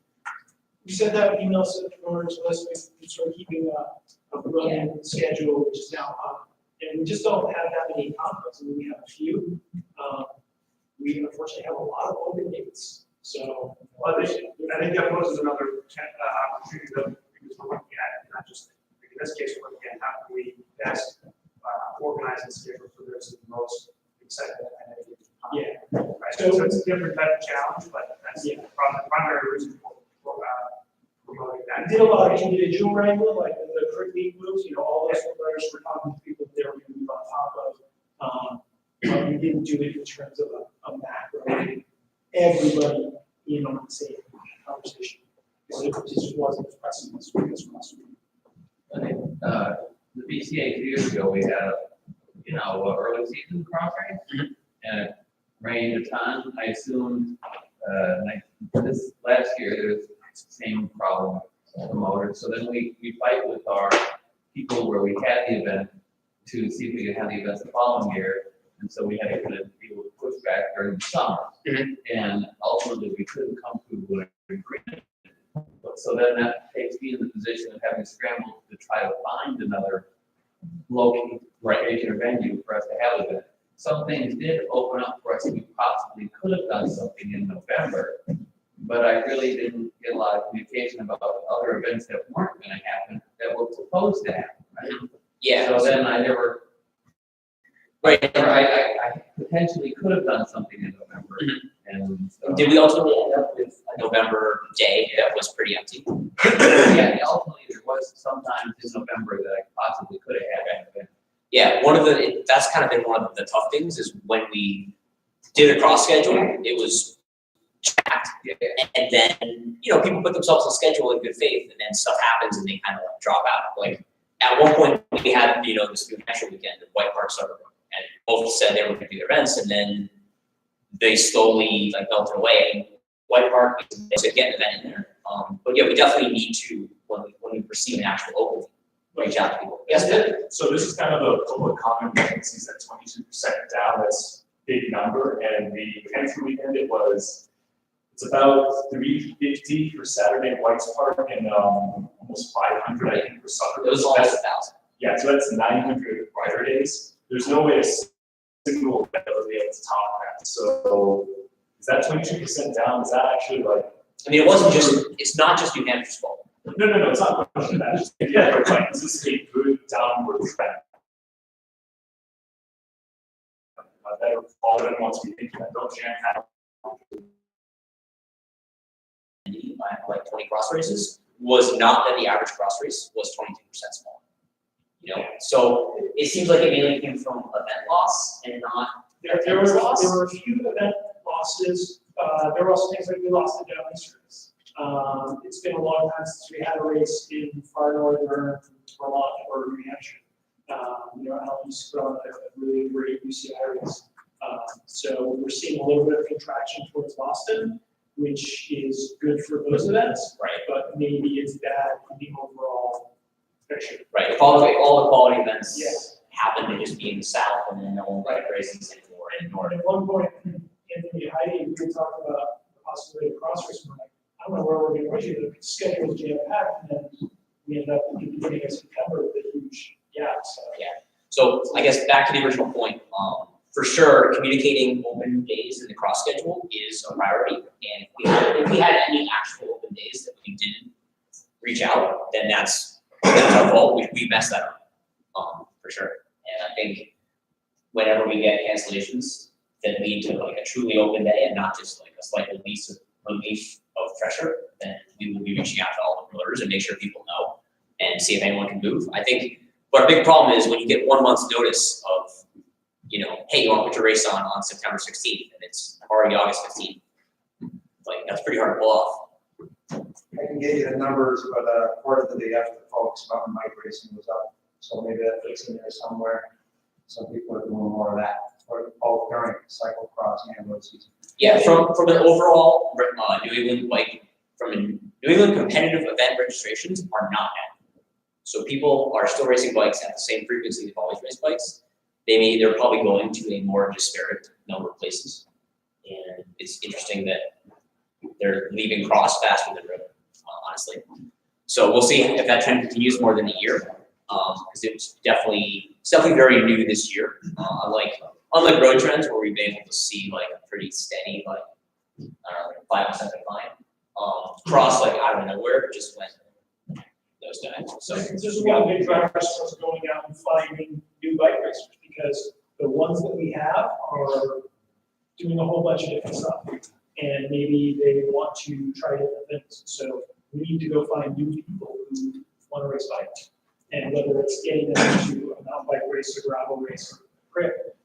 We sent out emails to the promoters list, we sort of keeping a running schedule, which is now up. And we just don't have that many conflicts. I mean, we have a few. We unfortunately have a lot of open dates. So, well, I think that poses another opportunity that we were looking at, not just in this case, but again, how can we best organize and schedule for this the most exciting at any given time? Yeah. Right. So it's a different type of challenge, but that's the primary reason for promoting that. we did a lot of individual wrangling, like the quick league moves, all those players were talking to people that they were going to move on top of. But we didn't do it in terms of a macro, everybody on the same conversation. So it just wasn't as pressing as we was last week. I think, the BCA 2 years ago, we had early season cross race, and it rained a ton. I assumed, this last year, there was the same problem with promoters. So then we fight with our people where we had the event to see if we could have the events the following year. And so we had to kind of deal with pushback during the summer. And ultimately, we couldn't come to an agreement. So then that takes me in the position of having scrambled to try to find another location or venue for us to have an event. Some things did open up for us. We possibly could have done something in November, but I really didn't get a lot of communication about other events that weren't going to happen that were proposed to happen. Right? Yeah. So then I never. Right. I potentially could have done something in November. And so, did we ultimately end up with a November day that was pretty empty? yeah, ultimately there was sometimes in November that I possibly could have had an event. Yeah, that's kind of been one of the tough things is when we did a cross schedule, it was jacked. Yeah. And then, people put themselves on schedule in good faith and then stuff happens and they kind of like drop out. Like at one point we had, this New Hampshire weekend at White Park Suburb and both said they were going to do their events and then they slowly like melted away. White Park is get an event in there. But yeah, we definitely need to, when we perceive an actual opening, reach out to people. Yes, so this is kind of a couple of common tendencies that 22% down, that's a big number. And the Hampshire weekend, it's about 350 for Saturday at White's Park and almost 500, I think, for Suburb. It was almost 1,000. Yeah, so that's 900 rider days. There's no way a single event will be able to top that. So is that 22% down? Is that actually like? I mean, it's not just New Hampshire's fault. No, it's not a question of that, just, yeah, it's like, this is a good downward trend. Better fall in once we think that, don't jam out. Like 20 cross races was not that the average cross race was 22% smaller. You know, so it seems like it mainly came from event loss and not There were a few event losses. There were also things like we lost the Downey Series. It's been a long time since we had a race in far northern Vermont or New Hampshire. You know, Alan used to run a really great UCI race. So we're seeing a little bit of contraction towards Boston, which is good for those events. Right. But maybe it's bad for the overall picture. Right. If all the quality events Yeah. happen to just be in the south and then no one like races anymore anymore. At one point, Anthony and Heidi, we were talking about the possibility of cross race. We're like, I don't know where we're going to push it. The schedule was jam packed, and then we ended up at the beginning of September with a huge gap. So. Yeah. So I guess back to the original point. For sure, communicating open days in the cross schedule is a priority. And if we had any actual open days that we didn't reach out, then that's our fault. We messed that up, for sure. And I think whenever we get cancellations that lead to like a truly open day and not just like a slight relief of pressure, then we will be reaching out to all the promoters and make sure people know and see if anyone can move. I think, but our big problem is when you get 1 month's notice of, you know, hey, you want to put your race on September 16th, and it's already August 15th. Like, that's pretty hard to pull off. I can get you the numbers, but part of the day after the folks mountain bike racing was up, so maybe that fits in there somewhere. Some people are doing more of that, or all during cyclocross and road season. Yeah, from an overall New England bike, from a New England competitive event registrations are not down. So people are still racing bikes at the same frequency they've always raced bikes. They're probably going to a more disparate number of places. And it's interesting that they're leaving cross faster than road, honestly. So we'll see if that trend continues more than a year, because it's definitely very new this year. Unlike road trends where we've been able to see like a pretty steady 5% decline. Cross like out of nowhere just went those guys. So there's a lot of big drivers going out and finding new bike racers because the ones that we have are doing a whole bunch of different stuff, and maybe they want to try different things. So we need to go find new people who want to race bikes, and whether it's getting them into a mountain bike race, a gravel race, or a crit,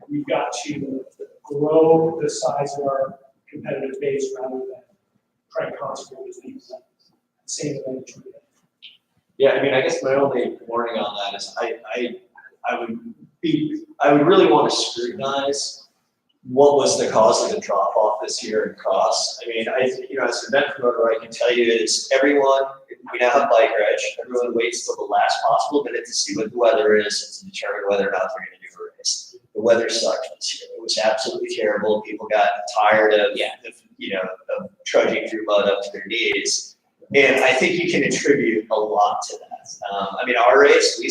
we've got to grow the size of our competitive base rather than try to concentrate with things like the same event. Yeah, I mean, I guess my only warning on that is I would really want to scrutinize what was the cause of the drop off this year in cross. I mean, as an event promoter, I can tell you is everyone, we now have bike reg, everyone waits till the last possible minute to see what the weather is to determine whether or not they're going to do a race. The weather sucked this year. It was absolutely terrible. People got tired of, of trudging through mud up to their knees. And I think you can attribute a lot to that. I mean, our race, we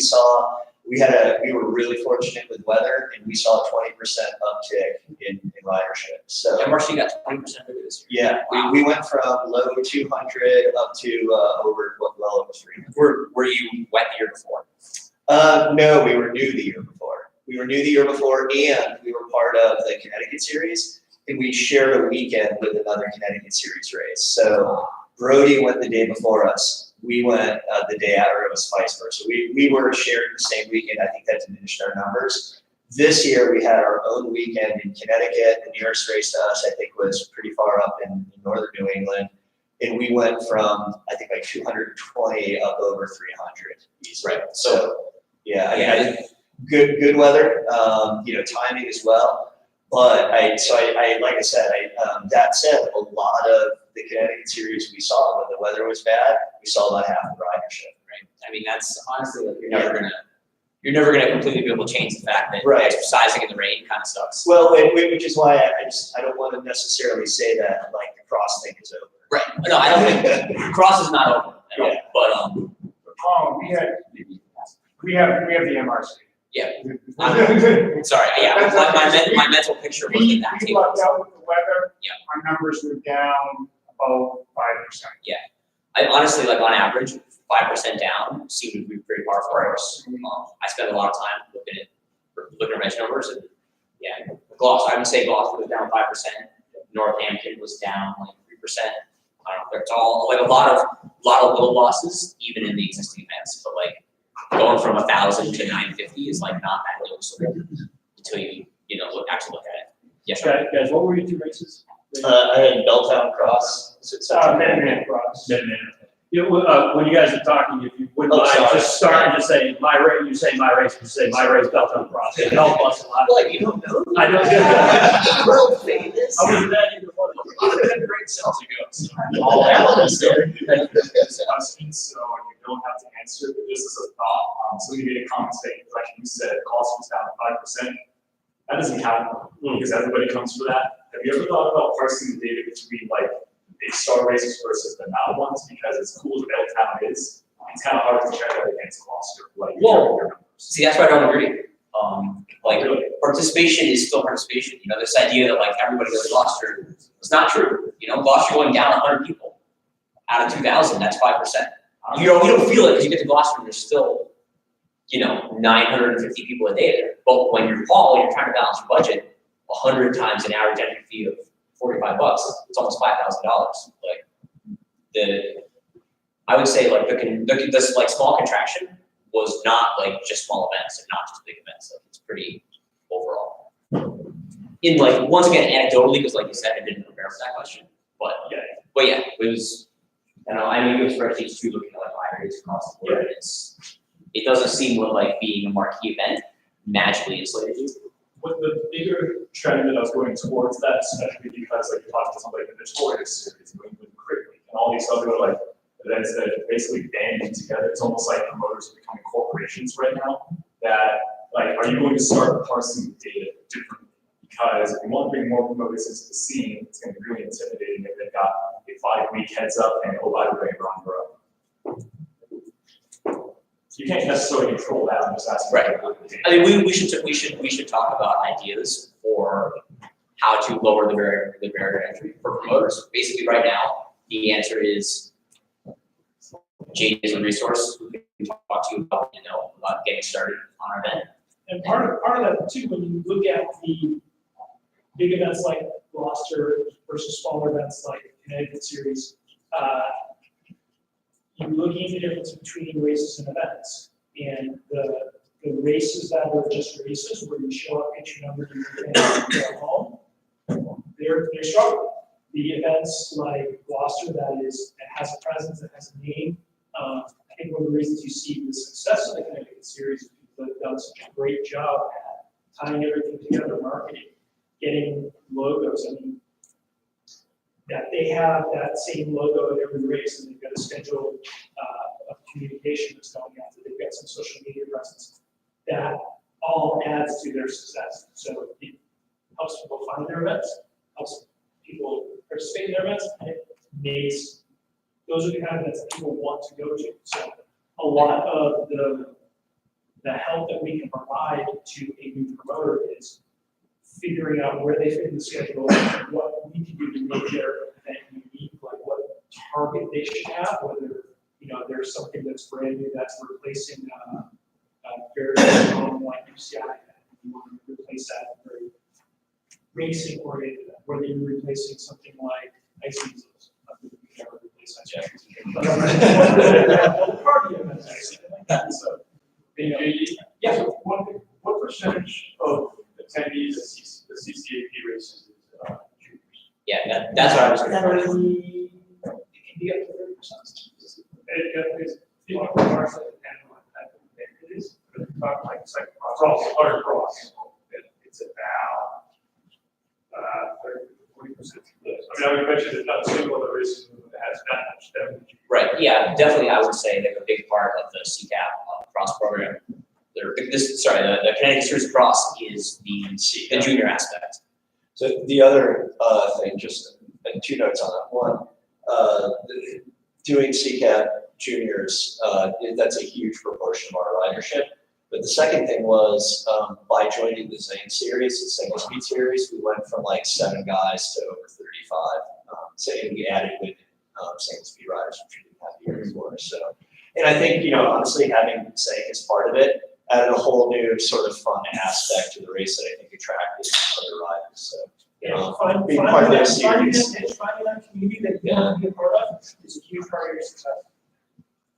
were really fortunate with weather, and we saw a 20% uptick in ridership. So MRC got 20% this year. Yeah, Wow. we went from low 200 up to well over 300. Were you wet the year before? No, we were new the year before. We were new the year before, and we were part of the Connecticut Series, and we shared a weekend with another Connecticut Series race. So Brody went the day before us. We went the day after. It was vice versa. We were sharing the same weekend. I think that diminished our numbers. This year we had our own weekend in Connecticut. The nearest race to us, I think, was pretty far up in northern New England. And we went from, I think, like 220 up over 300 easily. Right. So yeah, I mean, good weather, timing as well. But like I said, that said, a lot of the Connecticut Series we saw when the weather was bad, we saw about half the ridership. Right. I mean, that's honestly like you're never gonna completely be able to change the fact that Right. exercising in the rain kind of sucks. Well, which is why I don't want to necessarily say that like the cross thing is over. Right. No, I don't think cross is not over at all. Yeah. But We have the MRC. Yeah. I'm sorry. Yeah. My mental picture wasn't that We table. lucked out with the weather. Yeah. Our numbers were down about 5%. Yeah. I honestly, like on average, 5% down seemed to be pretty par for the course. I spent a lot of time looking at bench numbers, and yeah, Gloucester, I would say Gloucester was down 5%. Northampton was down like 3%. I don't know, it's all like a lot of little losses, even in the existing events. But like going from 1,000 to 950 is like not that noticeable until you know actually look at it. Yes, sir. Guys, what were your two races? I had Belltown Cross. Minuteman Cross. You know, when you guys are talking, if you wouldn't mind, just start and just say my race, you say my race, you say my race, Belltown Cross. It helped us a lot. Like, you don't know? I don't. World famous. I wasn't that either one of them. I had great sales ago, so. All elements there. Questions, so you don't have to answer, but this is a thought. So you made a comment saying, like you said, cost was down 5%. That doesn't count because everybody comes for that. Have you ever thought about parsing the data between like big star races versus the not ones? Because as cool as Belltown is, it's kind of hard to check that against Gloucester. Like, See, that's why I don't agree. Like participation is still participation. You know, this idea that like everybody goes to Gloucester, it's not true. You know, Gloucester going down 100 people out of 2,000, that's 5%. You don't feel it because you get to Gloucester and there's still, you know, 950 people a day there. But when you're Paul, you're trying to balance your budget 100 times an average entry fee of $45. It's almost $5,000. Like I would say like this like small contraction was not like just small events and not just big events. Like it's pretty overall. In like once again anecdotally, because like you said, I didn't prepare for that question. But yeah, it was. I don't know. I mean, you spreadsheets too, looking at like buy rates across the board. It doesn't seem like being a marquee event magically insulated you. With the bigger trend that I was going towards that, especially because like you talked about something like the Notorious series, going with quickly, and all these other like events that are basically banding together. It's almost like promoters are becoming corporations right now. That like, are you going to start parsing the data differently? Because if you want to bring more promoters into the scene, it's going to be really intimidating if they've got a 5-week heads up and oh by the way, we're on the road. You can't necessarily control that. I'm just asking. Right. I mean, we should talk about ideas for how to lower the barrier to entry for promoters. Basically, right now, the answer is Jade is a resource who can talk to you about getting started on our event. And part of that too, when you look at the big events like Gloucester versus smaller events like Connecticut Series, you're looking at the difference between races and events. And the races that are just races, where you show up, get your number, and go home, they're struggling. The events like Gloucester that has a presence, that has a name. I think one of the reasons you see the success of the Connecticut Series is because they've done such a great job at tying everything together, marketing, getting logos. I mean, that they have that same logo at every race, and they've got a schedule of communication that's going out. They've got some social media presence. That all adds to their success. So it helps people find their events, helps people participate in their events, and it makes those are the kind of events that people want to go to. So a lot of the help that we can provide to a new promoter is figuring out where they fit in the schedule, what we can do to make their event unique, like what target they should have, whether there's something that's brand new that's replacing a very strong like UCI, you want to replace that very racing oriented, whether you're replacing something like ice easels. Never replace ice easels. So, yeah. What percentage of attendees at the CCAP races is juniors? Yeah, that's what I was going to say. It can be up to 30%. You want to parse it and what type of event it is, but if you talk like cross, it's about 30–40%. I mean, I would mention there's not a single other race that has that much depth. Right, yeah, definitely I would say that a big part of the CCAP cross program, the Connecticut Series Cross is the junior aspect. So the other thing, just and 2 notes on that. One, doing CCAP juniors, that's a huge proportion of our ridership. But the second thing was by joining the Zane series, the single speed series, we went from like 7 guys to over 35. So we added women single speed riders, which we didn't year before, so. And I think, honestly, having SAIC as part of it added a whole new sort of fun aspect to the race that I think attracted other riders, so. Being part of their series. Finding that community that you want to be a part of is a huge part of your success.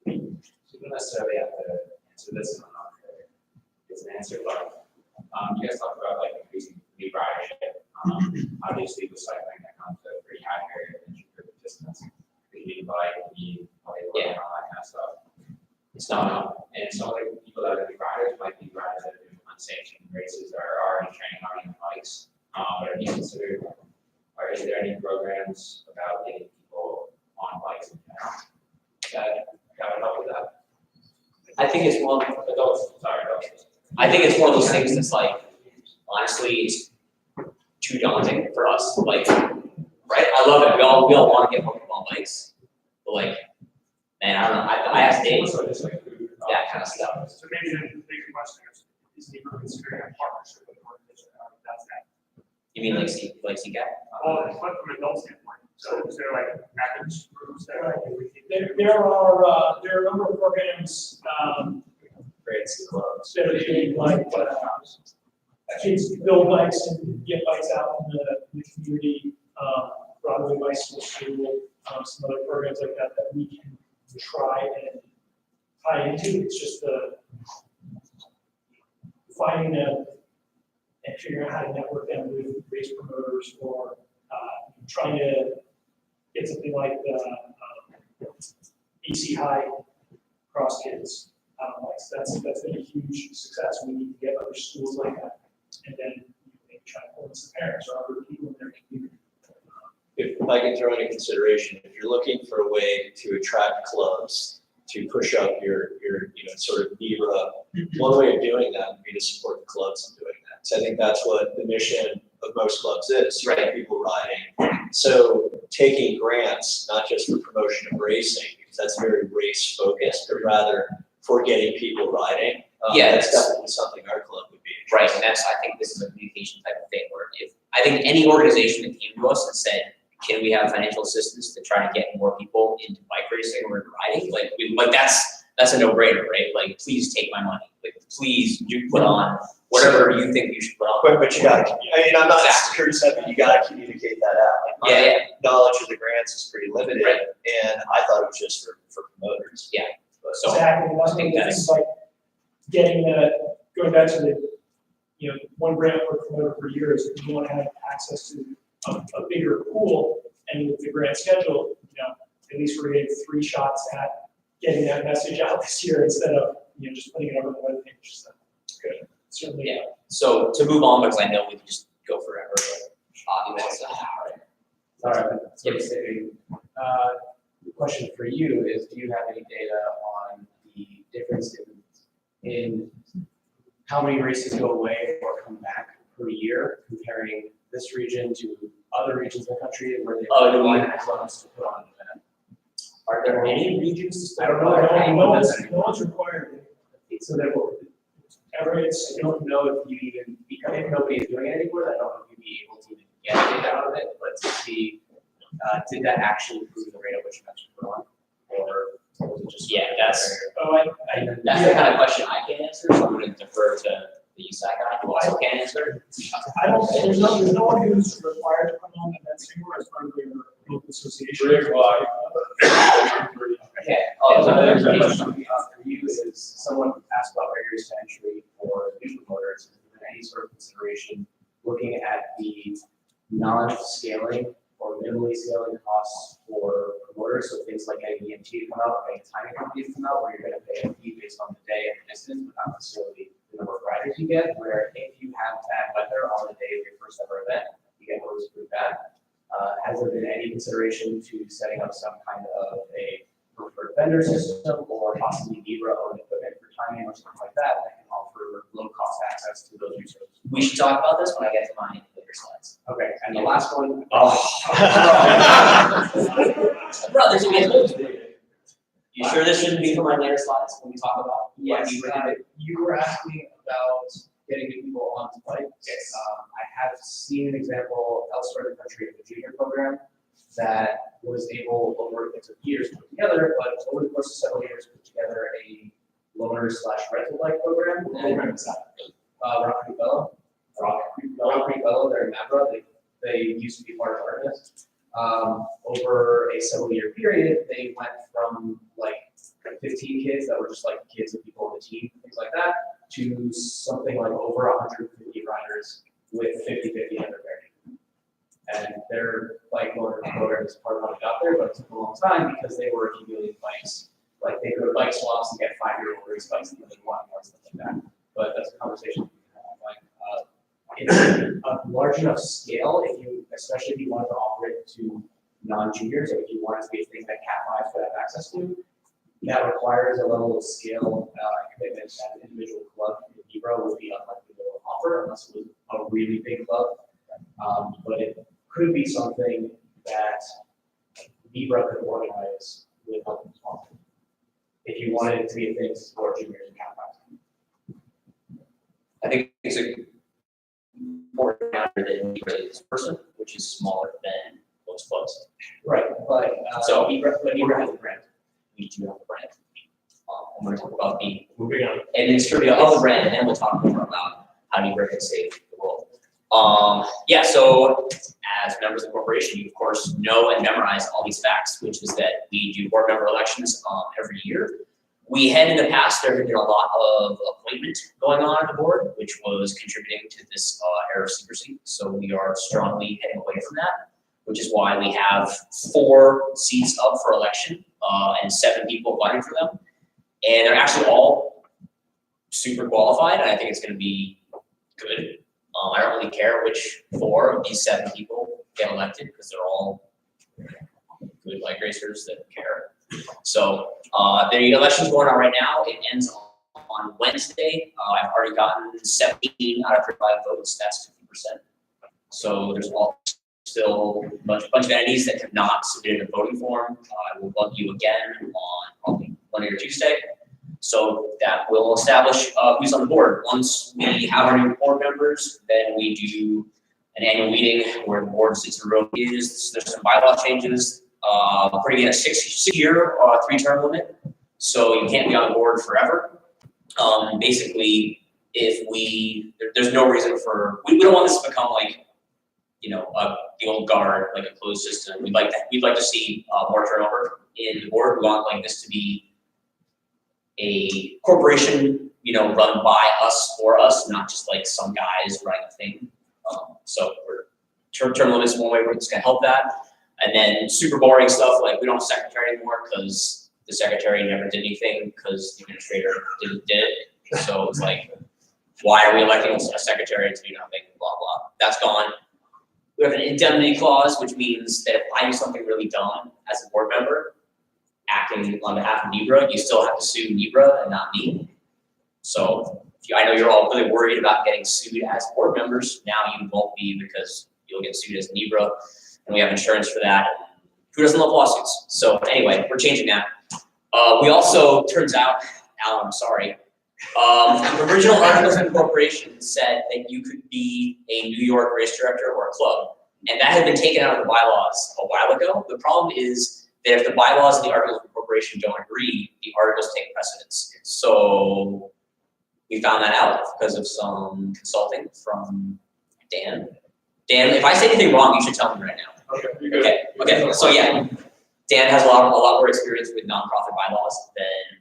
You don't necessarily have to answer this, I'm not sure it's an answer, but, you guys talked about like increasing the ridership. Obviously with cycling, that comes at a pretty high barrier to entry for participants. You need bike, you need all that kind of stuff. It's not, and some of the people that are the riders might be riders that are doing unsanctioned races or are already training on bikes. But have you considered, or is there any programs about getting people on bikes in general that would help with that? I think it's one. Adults, sorry, adults. I think it's one of those things that's like, honestly, it's too daunting for us. Like, right? I love it. We all want to get more people on bikes, but like, man, I don't know. I asked Dave. That kind of stuff. So maybe the bigger question is NEBRA considering a partnership with an organization that does that? You mean like CCAP? Well, it's not from an adult standpoint. So is there like methods groups that like There are a number of programs, Grades, clubs. that are doing like, kids build bikes and get bikes out in the community, Broadway Bicycle School, some other programs like that that we can try and tie into. It's just finding them and figuring out how to network them with race promoters or trying to get something like the BC High Cross Kids bikes. That's been a huge success. We need to get other schools like that, and then maybe try to pull in some parents or other people in their community. If I can throw into consideration, if you're looking for a way to attract clubs to push up your sort of NEBRA, one way of doing that would be to support the clubs in doing that. So I think that's what the mission of most clubs is, right? People riding. So taking grants, not just for promotion of racing, because that's very race focused, but rather for getting people riding. That's definitely something our club would be. Right, and I think this is a communication type of thing where I think any organization that came to us and said, can we have financial assistance to try to get more people into bike racing or riding? Like that's a no-brainer, right? Like, please take my money. Like, please do put on whatever you think you should put on. But you gotta, I'm not criticizing, but you gotta communicate that out. Like, my knowledge of the grants is pretty limited, and I thought it was just for promoters. Yeah. So Exactly. One of the things like getting going back to the one grant per promoter per year is you want to have access to a bigger pool, and with the grant schedule, at least we're getting 3 shots at getting that message out this year instead of just putting it over the web page. So good. Certainly. Yeah. So to move on, because I know we can just go forever. Sorry. The question for you is, do you have any data on the difference in how many races go away or come back per year, comparing this region to other regions of the country where they want clubs to put on an event? Are there any regions? I don't know. No one's required. So that I don't know if you even, because if nobody is doing it anymore, I don't know if you'd be able to even get data out of it, but to see, did that actually improve the rate at which events were put on? Or was it just? Yeah, that's that's the kind of question I can't answer, so I'm going to defer to the USAC guy who also can't answer. There's no one who's required to come on events anymore as part of their local association. Okay. Another question for you is, someone asked about barriers to entry for new promoters. Has there been any sort of consideration looking at the non-scaling or minimally scaling costs for promoters? So things like getting EMT to come out, or getting timing companies to come out, where you're going to pay a fee based on the day and the distance, but not necessarily the number of riders you get. Where if you have bad weather on the day of your first ever event, you get notice through that. Has there been any consideration to setting up some kind of a preferred vendor system, or possibly NEBRA owned equipment for timing or something like that can offer low cost access to those resources? We should talk about this when I get to my later slides. Okay, and the last one. Brothers, you sure this shouldn't be for my later slides when we talk about? Yes, you were asking about getting people onto bikes. Yes. I have seen an example elsewhere in the country of the junior program that was able over, it took years to put together, but over the course of several years, put together a loaner/rental bike program. What program is that? Rock Creek Fellow. Rock Creek Fellow, they're in NEBRA, they used to be part of Artemis. Over a several year period, they went from like 15 kids that were just like kids of people on the team, things like that, to something like over 150 riders with 50-50 under their. And their bike loaner program is part of how they got there, but it took a long time because they were accumulating bikes. Like they go to bike swaps and get 5-year-old race bikes that they want or stuff like that. But that's a conversation we can have. Like, it's a large enough scale if you, especially if you wanted to offer it to non-juniors, or if you want it to be a thing that Cat 5 could have access to, that requires a level of scale commitment that an individual club in NEBRA would be unlikely to offer unless it was a really big club. But it could be something that NEBRA could organize with help and sponsor. If you wanted it to be a thing for juniors and Cat 5. I think it's a more matter than NEBRA is person, which is smaller than most clubs. Right, but So NEBRA has a brand. We do have a brand. I'm going to talk about the Moving on. administrative of the brand, and then we'll talk more about how NEBRA can save the world. Yeah, so as members of the corporation, you of course know and memorize all these facts, which is that we do board member elections every year. We had in the past, there had been a lot of appointment going on at the board, which was contributing to this air of secrecy. So we are strongly heading away from that, which is why we have 4 seats up for election and 7 people vying for them. And they're actually all super qualified, and I think it's going to be good. I don't really care which 4 of these 7 people get elected because they're all good bike racers that care. So the election's going on right now. It ends on Wednesday. I've already gotten 17 out of 35 votes. That's 50%. So there's still a bunch of entities that have not submitted a voting form. I will bug you again on probably Monday or Tuesday. So that will establish who's on the board. Once we have our new board members, then we do an annual meeting where the board sits in a row. There's some bylaw changes. Putting in a 6-year 3-term limit, so you can't be on the board forever. Basically, there's no reason for, we don't want this to become like, you know, the old guard, like a closed system. We'd like to see more turnover in the board. We want like this to be a corporation, you know, run by us, for us, not just like some guys running a thing. So term limits one way where it's gonna help that. And then super boring stuff, like we don't have a secretary anymore because the secretary never did anything because the administrator did it. So it's like, why are we electing a secretary to do nothing, blah, blah. That's gone. We have an indemnity clause, which means that if I do something really dumb as a board member, acting on behalf of NEBRA, you still have to sue NEBRA and not me. So I know you're all really worried about getting sued as board members. Now you won't be because you'll get sued as NEBRA. And we have insurance for that. Who doesn't love lawsuits? So anyway, we're changing that. We also, turns out, Alan, I'm sorry, the original articles of incorporation said that you could be a New York race director or a club. And that had been taken out of the bylaws a while ago. The problem is that if the bylaws and the articles of incorporation don't agree, the articles take precedence. So we found that out because of some consulting from Dan. Dan, if I say anything wrong, you should tell me right now. Okay. So yeah, Dan has a lot more experience with nonprofit bylaws than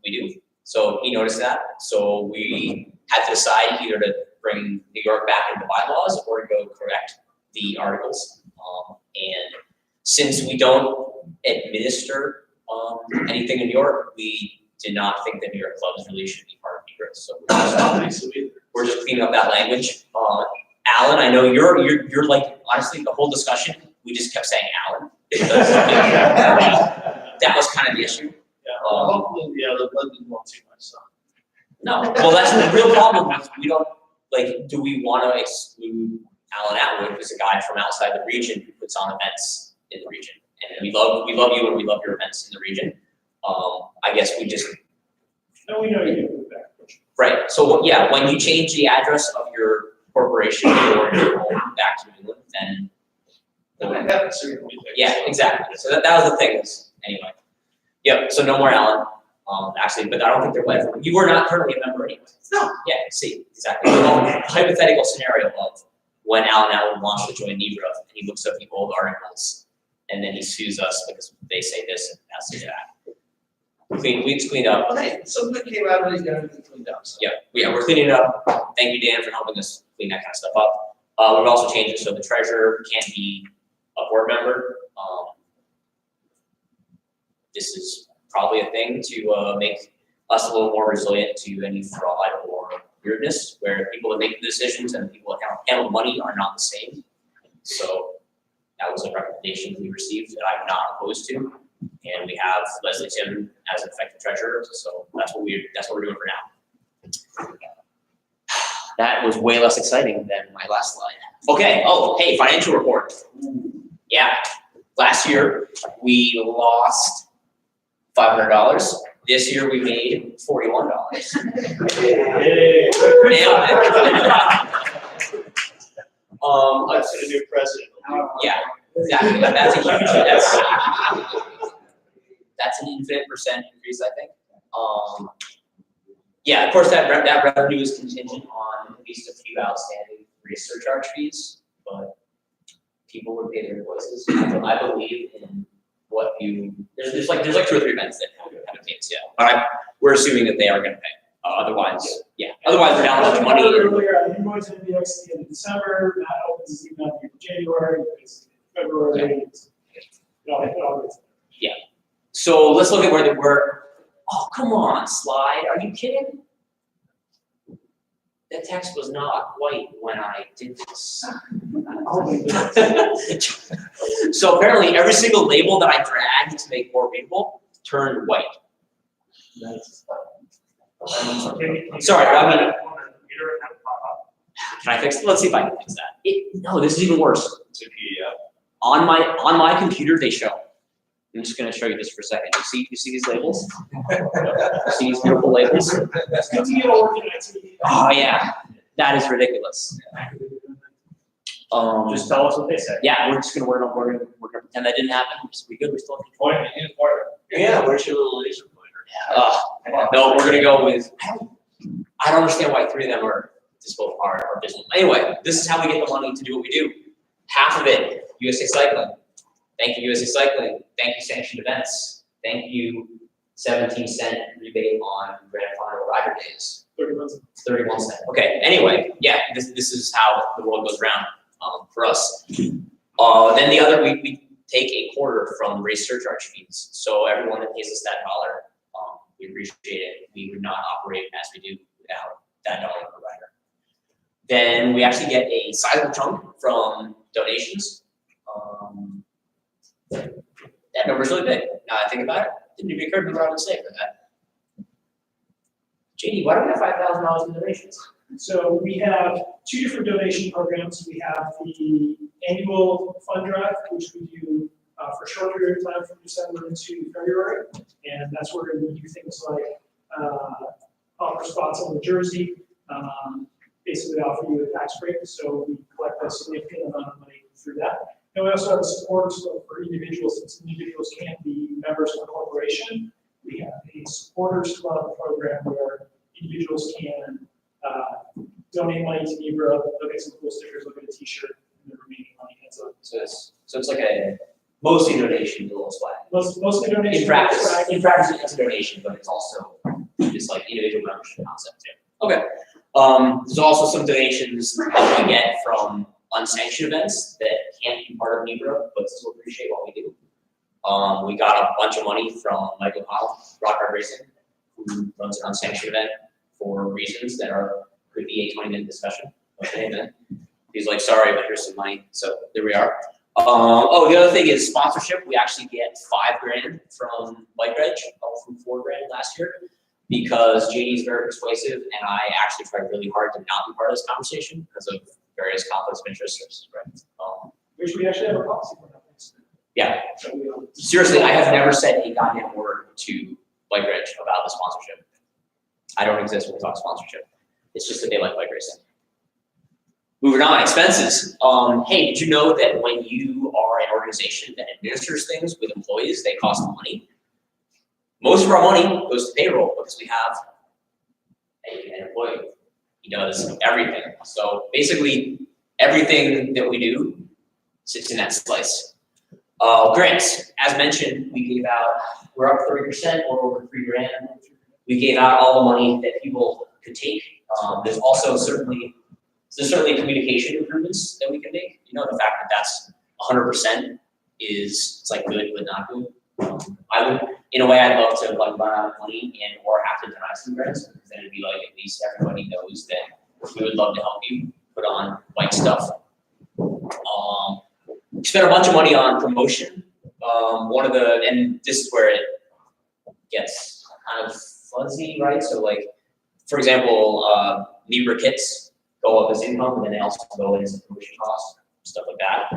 we do. So he noticed that. So we had to decide either to bring New York back into bylaws or to go correct the articles. And since we don't administer anything in New York, we did not think that New York clubs really should be part of NEBRA. So we're just cleaning up that language. Alan, I know you're like, honestly, the whole discussion, we just kept saying Alan. That was kind of the issue. Hopefully, the blood didn't want too much, so. No, well, that's the real problem. We don't, like, do we want to exclude Alan Atwood, who's a guy from outside the region who puts on events in the region? And we love you and we love your events in the region. I guess we just. No, we know you can move back. Right, so yeah, when you change the address of your corporation or your home back to New England, then Yeah, exactly. So that was the thing. Anyway. Yep. So no more Alan. Actually, but I don't think there was. You were not currently a member anyway. No. Yeah. See, exactly. So, hypothetical scenario of when Alan wants to join NEBRA and he looks up the old articles and then he sues us because they say this and has to say that. We cleaned up. Okay, something came out of it, he's gonna be cleaned up, so. Yeah, we're cleaning it up. Thank you, Dan, for helping us clean that kind of stuff up. We've also changed it so the treasurer can't be a board member. This is probably a thing to make us a little more resilient to any fraud or weirdness, where people that make the decisions and people that handle money are not the same. So that was a recommendation we received that I'm not opposed to. And we have Leslie Tim as effective treasurer, so that's what we're doing for now. That was way less exciting than my last slide. Okay, oh, hey, financial report. Yeah, last year we lost $500. This year we made $41. Nailed it. That's a new president. Yeah, exactly. That's an infinite percent increase, I think. Yeah, of course, that revenue is contingent on at least a few outstanding race surcharge fees, but people would pay their invoices. I believe in what you, there's like 2 or 3 events that haven't paid us yet, but we're assuming that they are gonna pay. Otherwise, yeah, otherwise we're down to 20. Earlier, invoice in the next the end of December, that opens even up in January, it's February, it's, Yeah. So let's look at where they were. Oh, come on, slide. Are you kidding? That text was not white when I did this. So apparently every single label that I dragged to make more readable turned white. Sorry, I mean, can I fix it? Let's see if I can fix that. No, this is even worse. It's a PDF. On my computer, they show. I'm just going to show you this for a second. You see these labels? You see these beautiful labels? It's good to get a work in IT. Oh yeah, that is ridiculous. Just tell us what they say. Yeah, we're just gonna we're gonna pretend that didn't happen. We good. We still have control. Yeah, where's your little laser pointer? No, we're gonna go with. I don't understand why 3 of them are business. Anyway, this is how we get the money to do what we do. Half of it, USA Cycling. Thank you, USA Cycling. Thank you, sanctioned events. Thank you, 17-cent rebate on Grand Final Rider Days. 31 cents. Okay. Anyway, yeah, this is how the world goes round for us. Then the other, we take a quarter from race surcharge fees. So everyone that pays us that dollar, we appreciate it. We would not operate as we do without that dollar per rider. Then we actually get a sizable chunk from donations. That number's really big. Now that I think about it, didn't even occur to me what I would say for that. JD, why do we have $5,000 in donations? So we have 2 different donation programs. We have the annual fund drive, which we do for a short period of time from December into February. And that's where we do things like offer spots on the jersey, basically offer you a tax break. So we collect a significant amount of money through that. And we also have a support for individuals, since individuals can't be members of a corporation. We have a supporters club program where individuals can donate money to NEBRA, they'll get some cool stickers, they'll get a t-shirt, and the remaining money ends up. So it's like a mostly donation, a little swag. Mostly donation. In practice, it's a donation, but it's also just like individual membership concept too. Okay. There's also some donations that we get from unsanctioned events that can't be part of NEBRA, but still appreciate what we do. We got a bunch of money from Michael Powell, Rock Hard Racing, who runs an unsanctioned event for reasons that could be a 20-minute discussion. Okay, then he's like, sorry, but here's some money. So there we are. The other thing is sponsorship. We actually get $5,000 from Bike Reg, up from $4,000 last year, because JD is very persuasive, and I actually tried really hard to not be part of this conversation because of various conflicts of interest. Right? Which we actually have a policy for that. Yeah. Seriously, I have never said a goddamn word to Bike Reg about the sponsorship. I don't exist when we talk sponsorship. It's just that they like bike racing. Moving on, expenses. Hey, did you know that when you are an organization that administers things with employees, they cost money? Most of our money goes to payroll because we have an employee. He does everything. So basically, everything that we do sits in that slice. Grants, as mentioned, we gave out, we're up 30%, we're over $3,000. We gave out all the money that people could take. There's certainly communication improvements that we can make. You know, the fact that that's 100% it's like good but not good. I would, in a way, I'd love to like run out of money and or have to deny some grants, because then it'd be like at least everybody knows that we would love to help you put on bike stuff. We spent a bunch of money on promotion. And this is where it gets kind of fuzzy, right? So like, for example, NEBRA kits go up as income, and then they also go in as promotion costs, stuff like that.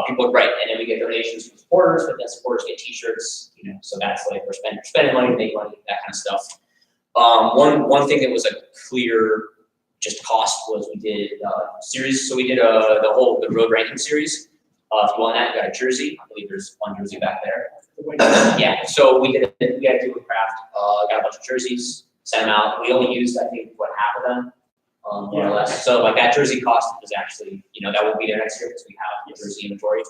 People are right, and then we get donations from supporters, but then supporters get T-shirts, you know. So that's like we're spending money to make money, that kind of stuff. One thing that was a clear just cost was we did series. So we did the road ranking series. If you want that, you got a jersey. I believe there's one jersey back there. Yeah. So we had to do a craft. Got a bunch of jerseys, sent them out. We only used, I think, half of them. More or less. So like that jersey cost was actually, you know, that won't be there next year because we have jersey inventory.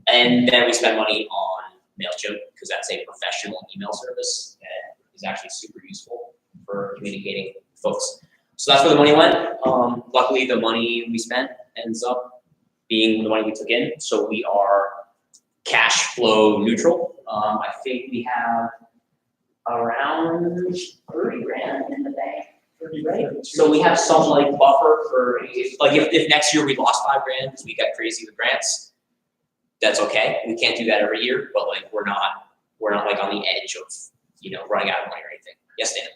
And then we spend money on MailChimp because that's a professional email service that is actually super useful for communicating with folks. So that's where the money went. Luckily, the money we spent ends up being the money we took in. So we are cash flow neutral. I think we have around $30,000 in the bank. Right. So we have some like buffer for if next year we lost $5,000 because we got crazy with grants, that's okay. We can't do that every year, but like we're not like on the edge of, you know, running out of money or anything. Yes, Dan.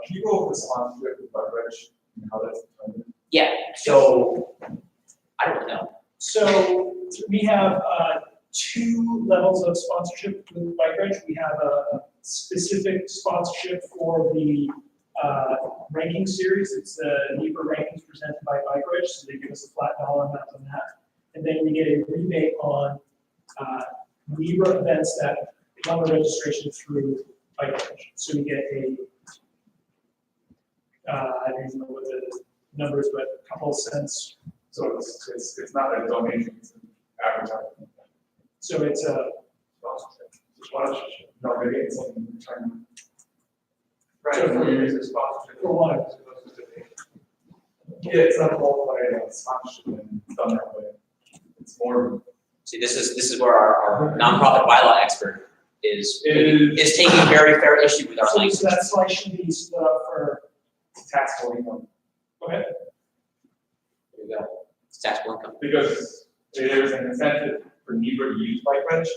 Can you go over the sponsorship with Beverage and how that's determined? Yeah. So I don't know. So we have 2 levels of sponsorship with Bike Ridge. We have a specific sponsorship for the ranking series. It's the NEBRA rankings presented by Bike Ridge, so they give us a flat dollar amount on that. And then we get a rebate on NEBRA events that run the registration through Bike Ridge. So we get I don't even know what the numbers, but a couple of cents. So it's not a donation, it's an advertising. So it's a sponsorship. No, maybe it's something in return. Right. So it's a sponsorship. For one. Yeah, it's not all by sponsorship and it's done that way. It's more. See, this is where our nonprofit bylaw expert is taking very fair issue with our language. So that slide should be split up for taxable income. Okay. There you go. It's taxable income. Because there's an incentive for NEBRA to use Bike Ridge.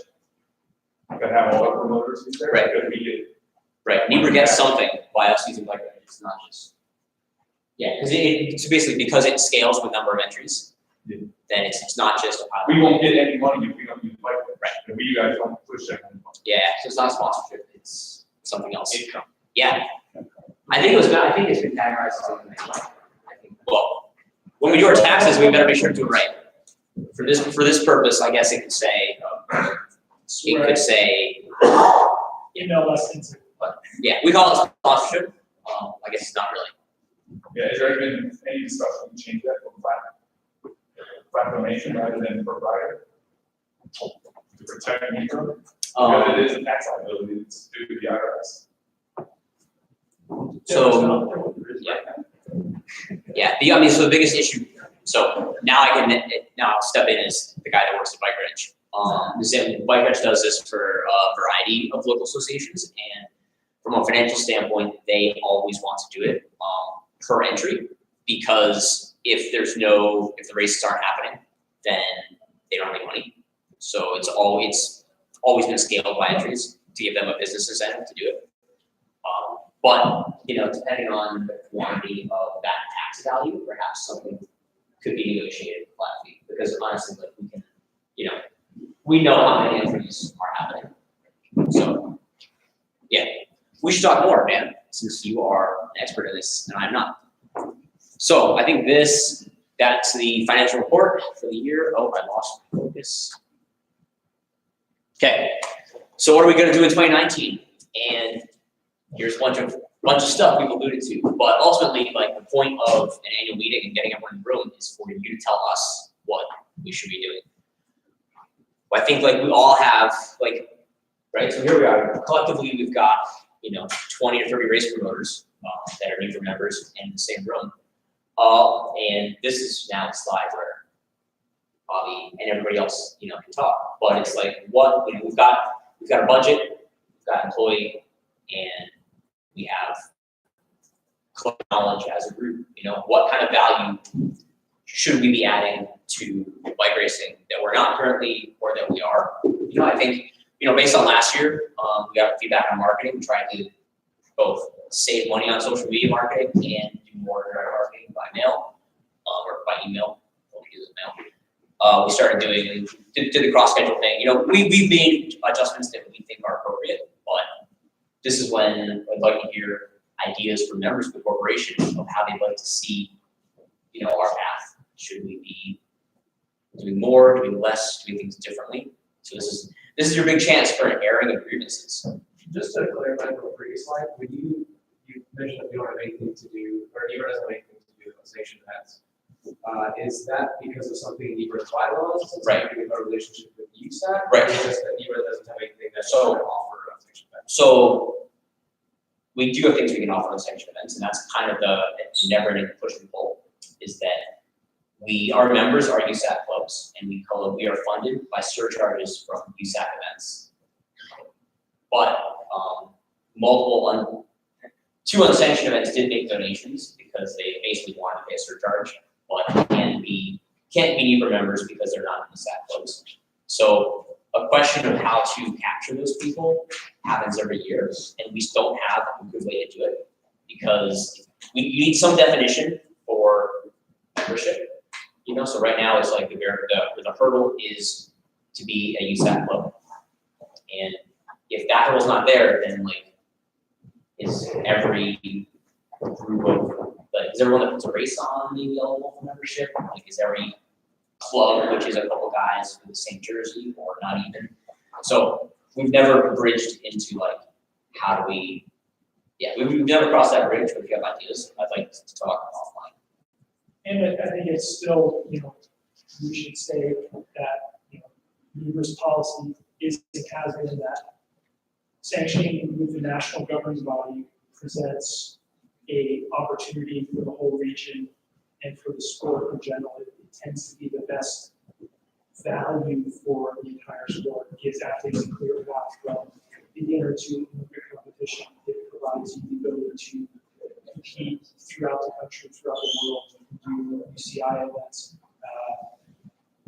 That have all the promoters use there. Right. Because we get. Right. NEBRA gets something by us using Bike Ridge. It's not just. Yeah, because it's basically because it scales with number of entries. Yeah. Then it's not just a pilot. We won't get any money if we don't use Bike Ridge. Right. And we, you guys don't push that money. Yeah, so it's not sponsorship, it's something else. Income. Yeah. I think it's been categorized as income anyway. I think, well, when we do our taxes, we better make sure to do it right. For this purpose, I guess it could say, email lessons. But yeah, we call it sponsorship. I guess it's not really. Yeah, has there been any discussion to change that from flat donation rather than provider? To protect NEBRA? Because it is a tax liability, it's due to the IRS. So, yeah. So the biggest issue. So now I'll step in as the guy that works at Bike Ridge. Bike Ridge does this for a variety of local associations, and from a financial standpoint, they always want to do it per entry, because if the races aren't happening, then they don't have any money. So it's always been scaled by entries to give them a business incentive to do it. But depending on the quantity of that tax value, perhaps something could be negotiated with flat fee. Because honestly, like we know how many entries are happening. So yeah, we should talk more, man, since you are an expert in this and I'm not. So I think this That's the financial report for the year. Oh, I lost my focus. Okay, so what are we gonna do in 2019? And here's a bunch of stuff we've alluded to, but ultimately, like, the point of an annual meeting and getting everyone in the room is for you to tell us what we should be doing. I think, like, we all have, like, right, so here we are, collectively, we've got, 20 to 30 race promoters that are NEBRA members in the same room. And this is now a slide where Bobby and everybody else, can talk, but it's like, we've got a budget, we've got employee, and we have club knowledge as a group. What kind of value should we be adding to bike racing that we're not currently, or that we are? I think, based on last year, we got feedback on marketing. We tried to both save money on social media marketing and do more direct marketing by mail, or by email. We do the mail. We started doing, did the cross schedule thing. We've made adjustments that we think are appropriate, but this is when I'd like to hear ideas from members of the corporation of how they'd like to see, our path. Should we be doing more, doing less, doing things differently? So this is your big chance for an airing of grievances. Just to clarify from the previous slide, when you mentioned that we don't have anything to do, or NEBRA doesn't have anything to do with sanctioned events, is that because of something in NEBRA's bylaws? Right. With our relationship with USAC? Right. Or is it just that NEBRA doesn't have anything that So- can offer on sanctioned events? So we do have things we can offer on sanctioned events, and that's kind of the never-ending push and pull, is that our members are USAC clubs, and we are funded by surcharges from USAC events. But two unsanctioned events did make donations because they basically wanted to pay a surcharge, but can't be NEBRA members because they're not in USAC clubs. So a question of how to capture those people happens every year, and we just don't have a good way to do it, because you need some definition for membership. So right now it's like the hurdle is to be a USAC club, and if that hurdle's not there, then is every group of is everyone that puts a race on maybe eligible for membership? Is every club, which is a couple guys with the same jersey, or not even? So we've never bridged into how do we? Yeah, we've never crossed that bridge. But if you have ideas, I'd like to talk offline. And I think it's still, we should say that, NEBRA's policy is and has been that sanctioning with the national governing body presents a opportunity for the whole region and for the sport in general. It tends to be the best value for the entire sport. It gives athletes a clear path from beginner to Olympic competition. It provides you the ability to compete throughout the country, throughout the world, do UCI events.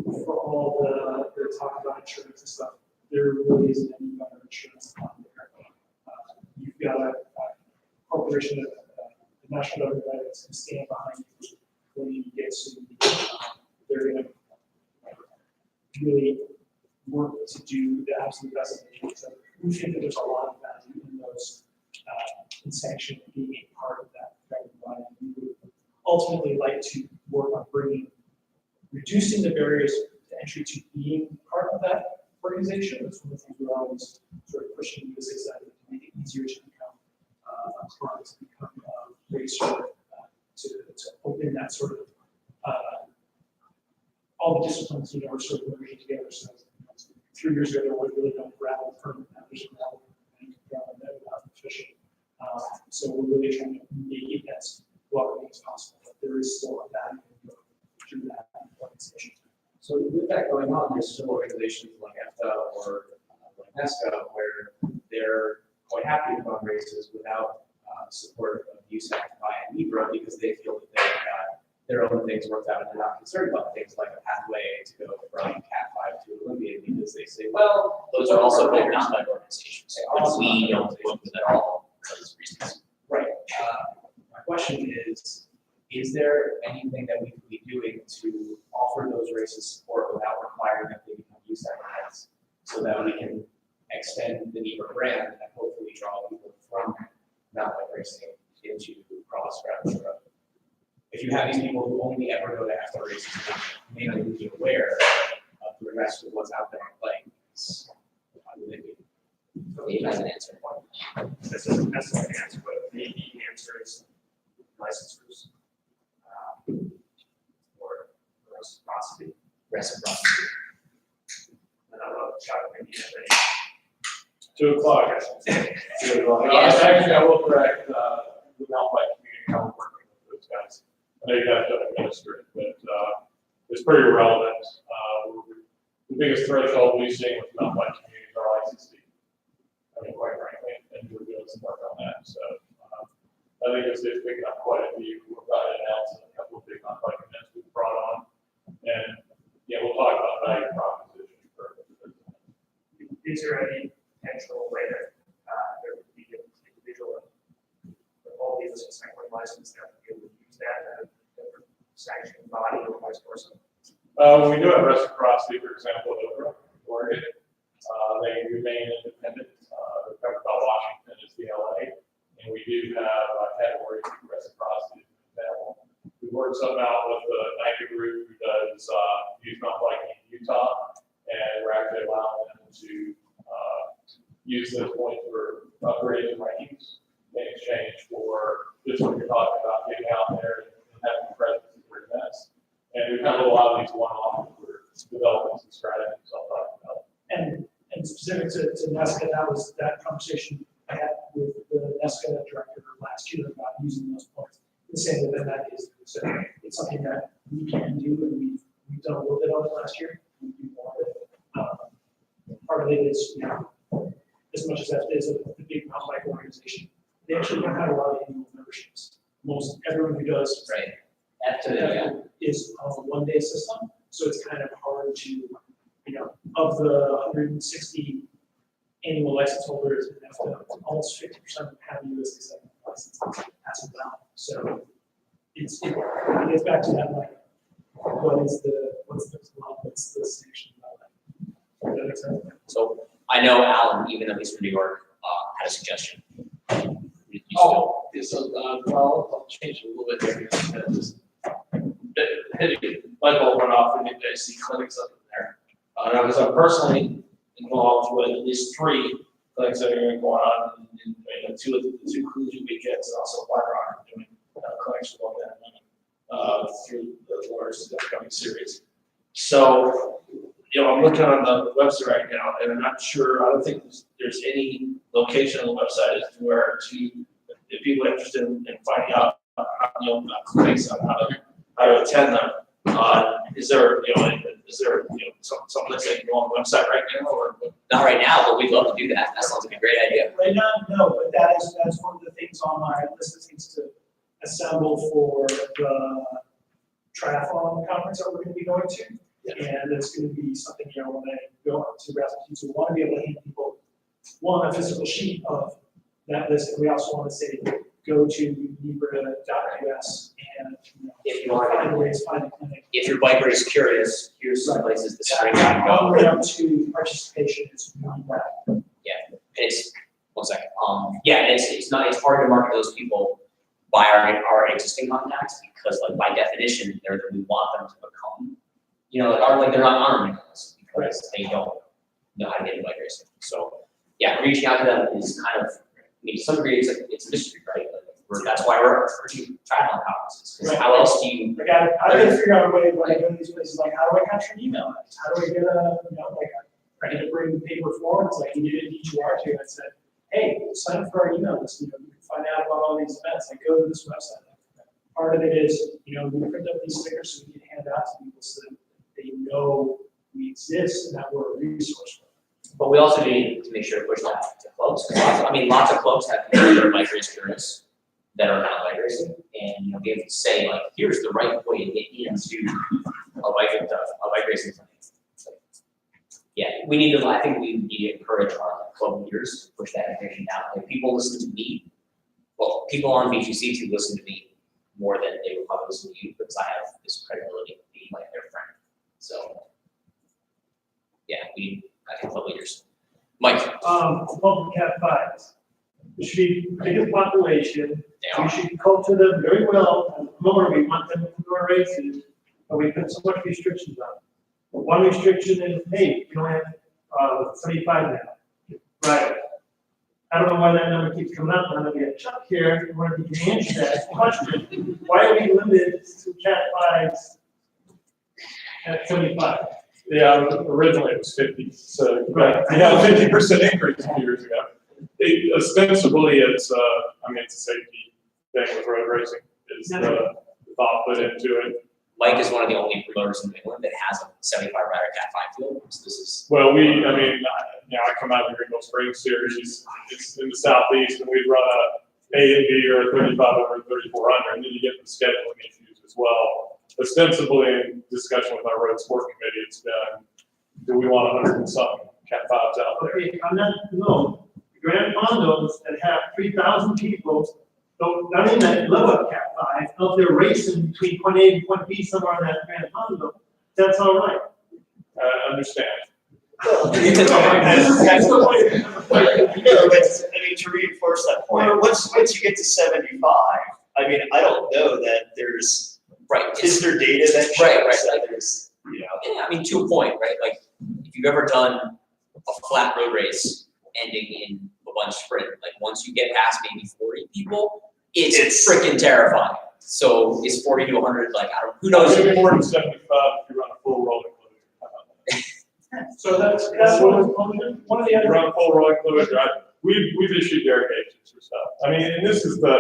For all the talk about insurance and stuff, there really isn't any better insurance out there. You've got a corporation, the national government that's going to stand behind you when you get sued. They're going to really work to do the absolute best they can. So we think that there's a lot of value in those in sanction being a part of that governing body. We would ultimately like to work on reducing the barriers to entry to being part of that organization. That's one of the things we're always sort of pushing the society to make it easier to become a club, to become a racer, to open that sort of all the disciplines, are sort of merging together. So 3 years ago, there was really no gravel permit. Now there's a gravel permit, without official. So we're really trying to make it as welcoming as possible. But there is still a value through that organization. So with that going on, there's still organizations like EFTA or like NESCA where they're quite happy to run races without support of USAC via NEBRA because they feel that they've got their own things worked out and they're not concerned about things like a pathway to go from Cat 5 to Olympiad because they say, well, Those are also non-bike organizations. We don't work with at all for those reasons. Right. My question is there anything that we could be doing to offer those races support without requiring that they become USAC events so that we can extend the NEBRA brand and hopefully draw people from mountain bike racing into cross, gravel, road? if you have these people who only ever go to after races, they may not even be aware of the rest of what's out there playing. How do they do? Dave has an answer. This isn't necessarily an answer, but the answer is licensors. Or reciprocity. Reciprocity. And I don't know, Chuck, maybe you have any. 2 o'clock. 2 o'clock. Yes. Actually, I will correct, the Mount White community, how we're working with those guys. I know you guys don't administer it, but, it's pretty relevant. The biggest threshold we've seen with Mount White community is our license fee. I mean, quite frankly, and we're doing some work on that, so, I think it's picking up quite a few. We've got it announced a couple of big Mount White events we've brought on. And, yeah, we'll talk about value proposition for. Is there any potential way that there would be an individual with all these cycling license that would be able to use that as a sanctioned body or vice versa? We do have reciprocity, for example, at NEBRA, Oregon. They remain independent. They're covered by Washington as the LA. And we do have categories of reciprocity. We worked something out with the NICA group who does youth mountain biking in Utah. And we're actually allowing them to use those points for upgrading rankings in exchange for just what you're talking about, getting out there and having presence at your events. And we've had a lot of these one-off for developing some strategies I'll talk about. And specific to NESCA, that conversation I had with the NESCA director last year about using those points. The same with that is, so it's something that we can do, and we've done a little bit of it last year. We do more of it. Part of it is, as much as that is a big mountain bike organization, they actually don't have a lot of annual memberships. Most everyone who does is on a one-day system, so it's kind of hard to, of the 160 annual license holders, almost 50% of them have a USA cycling license. That's about. So it gets back to that, like, what's the club, what's the sanction about that? Does that make sense? So I know Alan, even though he's from New York, had a suggestion. I'll change it a little bit here. Just light bulb went off when I see clinics up in there. Because I'm personally involved with at least 3 clinics that are going on, and 2 of the 2 collision weekends, and also White Rock doing clinics with all that through the Lord's upcoming series. So, I'm looking on the website right now, and I'm not sure. I don't think there's any location on the website as to where if people are interested in finding out, clinics on how to attend them. Is there some place they can go on the website right now, or? Not right now, but we'd love to do that. That sounds like a great idea. Right now, no, but that's one of the things on my list of things to assemble for the triathlon conference that we're going to be going to. And it's going to be something, when I go up to Massachusetts, we want to be able to hand people, one, a physical sheet of that list, and we also want to say, go to NEBRA.us and if you want find ways, find a clinic. If your biker is curious, here's some places to start. All the way up to participation is beyond that. Yeah, it's 1 second. It's hard to market those people by our existing contacts because, like, by definition, we want them to become, they're not on our list because they don't know how to get into bike racing. So yeah, reaching out to them is kind of, to some degree, it's a mystery, right? That's why we're approaching triathlon conferences. Because how else do you? I got to figure out a way when I go to these places, like, how do I capture an email? How do I get I need to bring paper forms like you did at D2R2. I said, hey, sign up for our email list. You can find out about all these events. Like, go to this website. Part of it is, we print up these stickers so we can hand out to people so that they know we exist and that we're a resource for them. But we also need to make sure to push that to clubs. Lots of clubs have people that are bike race curious that are not bike racing, and they say, like, here's the right way to get into a bike racing clinic. Yeah, I think we need to encourage our club leaders to push that information out. Like, people listen to me. Well, people on BGC2 listen to me more than they would probably listen to you because I have this credibility of being like their friend. So, yeah, I think club leaders. Mike. Club Cat 5. There should be biggest population, They We are. should culture them very well, as a promoter, we want them to do our races, but we put so much restrictions on them. One restriction is, hey, you don't have, 35 now. Right. I don't know why that number keeps coming up, I'm gonna be a Chuck here, I wonder if you can answer that question. Why are we limited to Cat 5s at 75? Yeah, originally it was 50, so, Right. we had a 50% increase a few years ago. Ostensibly, it's, I mean, it's a safety thing with road racing, is the thought put into it. Mike is one of the only promoters in New England that has a 75 rider Cat 5 field, so this is. Well, I mean, I come out of the Greenville Springs series, it's in the southeast, and we'd run a A and B or a 35 over 3400, and then you get the scheduling issues as well. Ostensibly, in discussion with our road sport committee, it's been, do we want 100 and something Cat 5s out there? Okay, I'm not, no, Grand Condos that have 3,000 people, don't, not in that level of Cat 5, out there racing between point A and point B somewhere in that Grand Condo, that's all right. Understand. That's the way. No, that's, I mean, to reinforce that point, once you get to 75, I mean, I don't know that there's, is there data that shows that there's, you know? Yeah, I mean, to a point, right? Like, if you've ever done a flat road race ending in a bunch sprint, like once you get past maybe 40 people, it's freaking terrifying. So is 40 to 100, like, I don't, who knows? Maybe more than 75 if you run a full rolling closure. So that's one of the other. Run full rolling closure. We've issued derogations for stuff. I mean, and this is the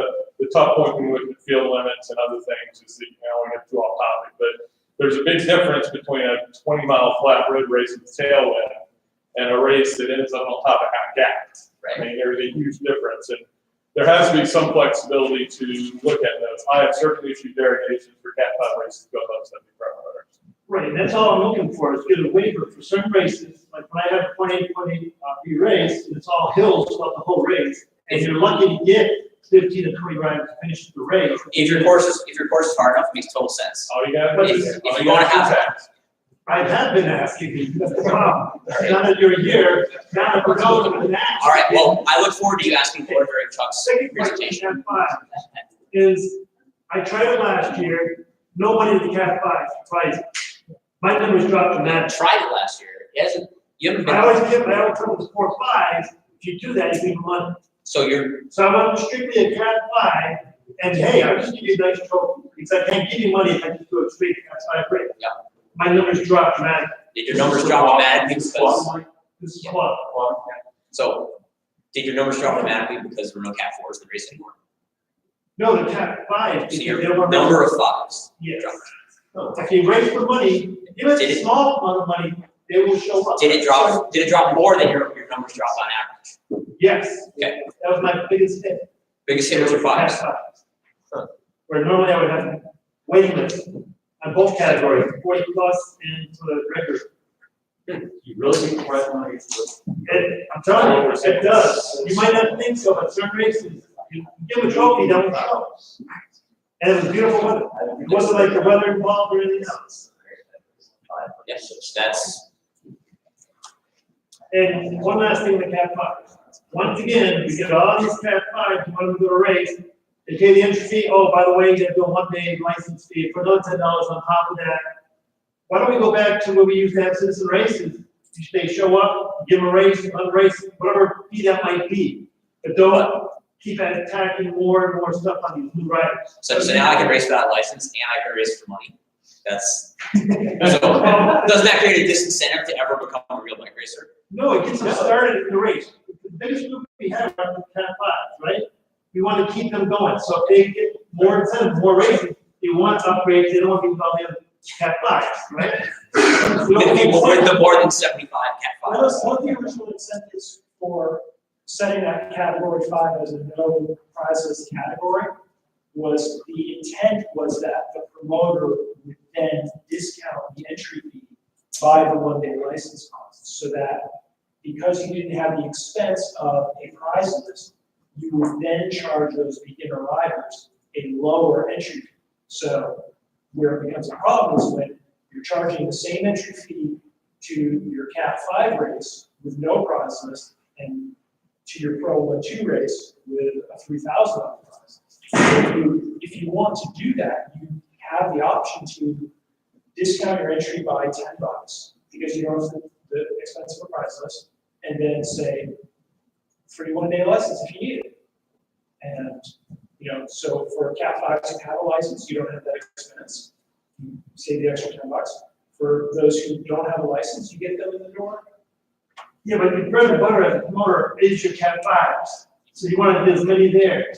tough point when we look at field limits and other things, is that, you know, we get too off topic, but there's a big difference between a 20-mile flat road race with tailwind and a race that ends up on top of half gap. I mean, there's a huge difference, and there has to be some flexibility to look at those. I have certainly issued derogations for Cat 5 races to go above 75 miles. Right, and that's all I'm looking for, is get a waiver for certain races, like when I have a 20 B race, and it's all hills throughout the whole race, and you're lucky to get 15 to 20 riders to finish the race. If your course is hard enough, it makes total sense. Oh, you got it. If you want to have that. I have been asking you, that's the problem. Now that you're here, now that we're going to ask. All right, well, I look forward to you asking for it during Chuck's Second question, presentation. Cat 5, is, I tried it last year, nobody in the Cat 5 tries it. My numbers dropped to that. Tried it last year. You haven't been. I always come with 4 5s. If you do that, you give them money. So I want strictly a Cat 5, and hey, I'll just give you a nice trophy, because I can't give you money if I just do a straight Cat 5 race. Yeah. My numbers dropped dramatically. Did your numbers drop dramatically because? This is what. So, did your numbers drop dramatically because there were no Cat 4s in the race anymore? No, the Cat 5. So your number of 5s. Yes. If you raise for money, give us a small amount of money, they will show up. Did it drop more than your numbers dropped on average? Yes. Okay. That was my biggest hit. Biggest hit was your 5s. Where normally I would have waiting lists on both categories, 40 plus and for the record. You really need prize money for. I'm telling you, it does. You might not think so, but certain races, you give a trophy, that will show. And it was beautiful weather. It wasn't like the weather involved or anything else. Yes, that's. And one last thing with Cat 5. Once again, we get all these Cat 5s, you want to do a race, they pay the entry fee. Oh, by the way, you have to do a 1-day license fee for another $10 on top of that. Why don't we go back to where we used to have citizen races? They show up, give them a race, another race, whatever fee that might be. But don't keep attacking more and more stuff on these new riders. So now I can race without a license and I can race for money. That's so doesn't that create a disincentive to ever become a real bike racer? No, it gets them started in the race. The biggest group we have are the Cat 5s, right? We want to keep them going. So if they get more incentive, more racing, they want upgrades, they don't want to be all the other Cat 5s, right? The more than 75 Cat 5s. One of the original incentives for setting that category 5 as a no prizes category was the intent was that the promoter would then discount the entry fee by the 1-day license cost, so that because you didn't have the expense of a prize list, you would then charge those beginner riders a lower entry fee. So where it becomes a problem is when you're charging the same entry fee to your Cat 5 race with no prize list and to your Pro 1-2 race with a $3,000 prize. If you want to do that, you have the option to discount your entry by $10 because you don't have the expense of a prize list, and then say free one-day license if you need it. And so for Cat 5 to have a license, you don't have that expense. You save the extra $10. For those who don't have a license, you get them in the door. Yeah, but your bread and butter as a promoter is your Cat 5s. So you want to get as many there.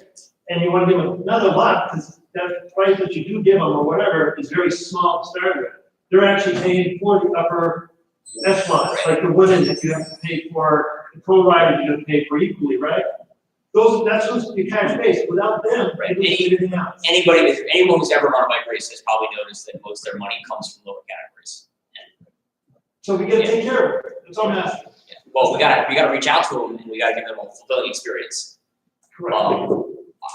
And you want to give them another lot, because that price that you do give them or whatever is very small to start with. They're actually paying for the upper echelons, like the women that you have to pay for, the pro riders you have to pay for equally, right? That's what's your cash base. Without them, Right. you don't do anything else. Anyone who's ever run a bike race has probably noticed that most of their money comes from lower categories. So we gotta take care of it. That's all I'm asking. Yeah. Well, we gotta reach out to them and we gotta give them a fulfilling experience. Correct.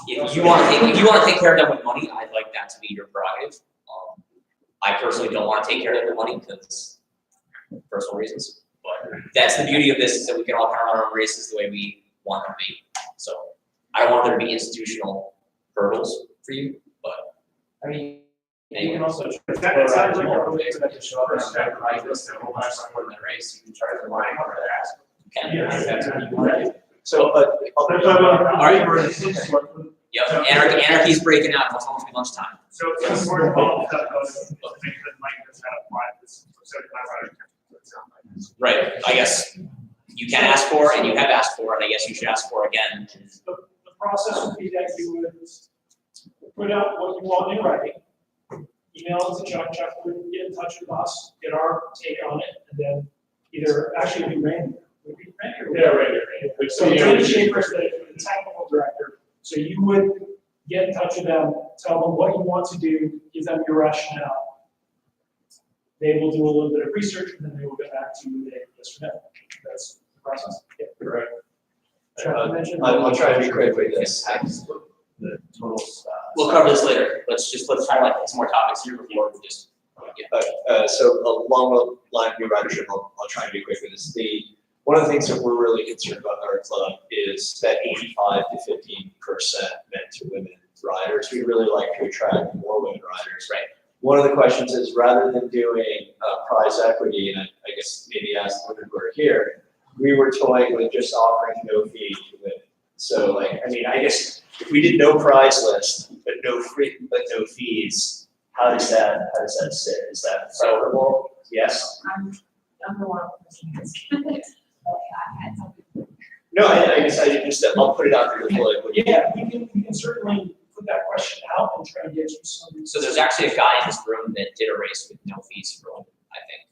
If you want to take care of them with money, I'd like that to be your prerogative. I personally don't want to take care of them with money because personal reasons. But that's the beauty of this, is that we can all kind of run our races the way we want them to be. So I don't want there to be institutional hurdles for you, but I mean, you can also. It sounds like a way to show up and have like this, and we'll have someone in the race, you can charge the line for that. okay. That's what you want. So, All right. Yep. Anarchy's breaking out. It's almost be lunchtime. So it's more involved, that goes, I think that Mike has had applied this for 75. Right. I guess you can ask for, and you have asked for, and I guess you should ask for again. The process would be that you would put out what you want in writing, email it to Chuck, Chuck would get in touch with us, get our take on it, and then either, actually it'd be Randy. Would it be Randy or? Yeah, right. So Randy Schaefer is the technical director, so you would get in touch with them, tell them what you want to do, give them your rationale. They will do a little bit of research, and then they will get back to you with a yes or no. That's the process. Yeah, correct. I'll try to be quick with this. The total. We'll cover this later. Let's highlight some more topics here before we just. So along the line of new ridership, I'll try and be quick with this. One of the things that we're really concerned about in our club is that 85 to 15% men to women riders. We really like to attract more women riders. Right. One of the questions is, rather than doing prize equity, and I guess maybe ask the women who are here, we were toying with just offering no fee to women. So I guess if we did no prize list, but no fees, how does that sit? Is that preferable? Yes? I'm the one person. No, I guess I'll put it out there to the public. Yeah, we can certainly put that question out and try to get you some. So there's actually a guy in this room that did a race with no fees for women, I think.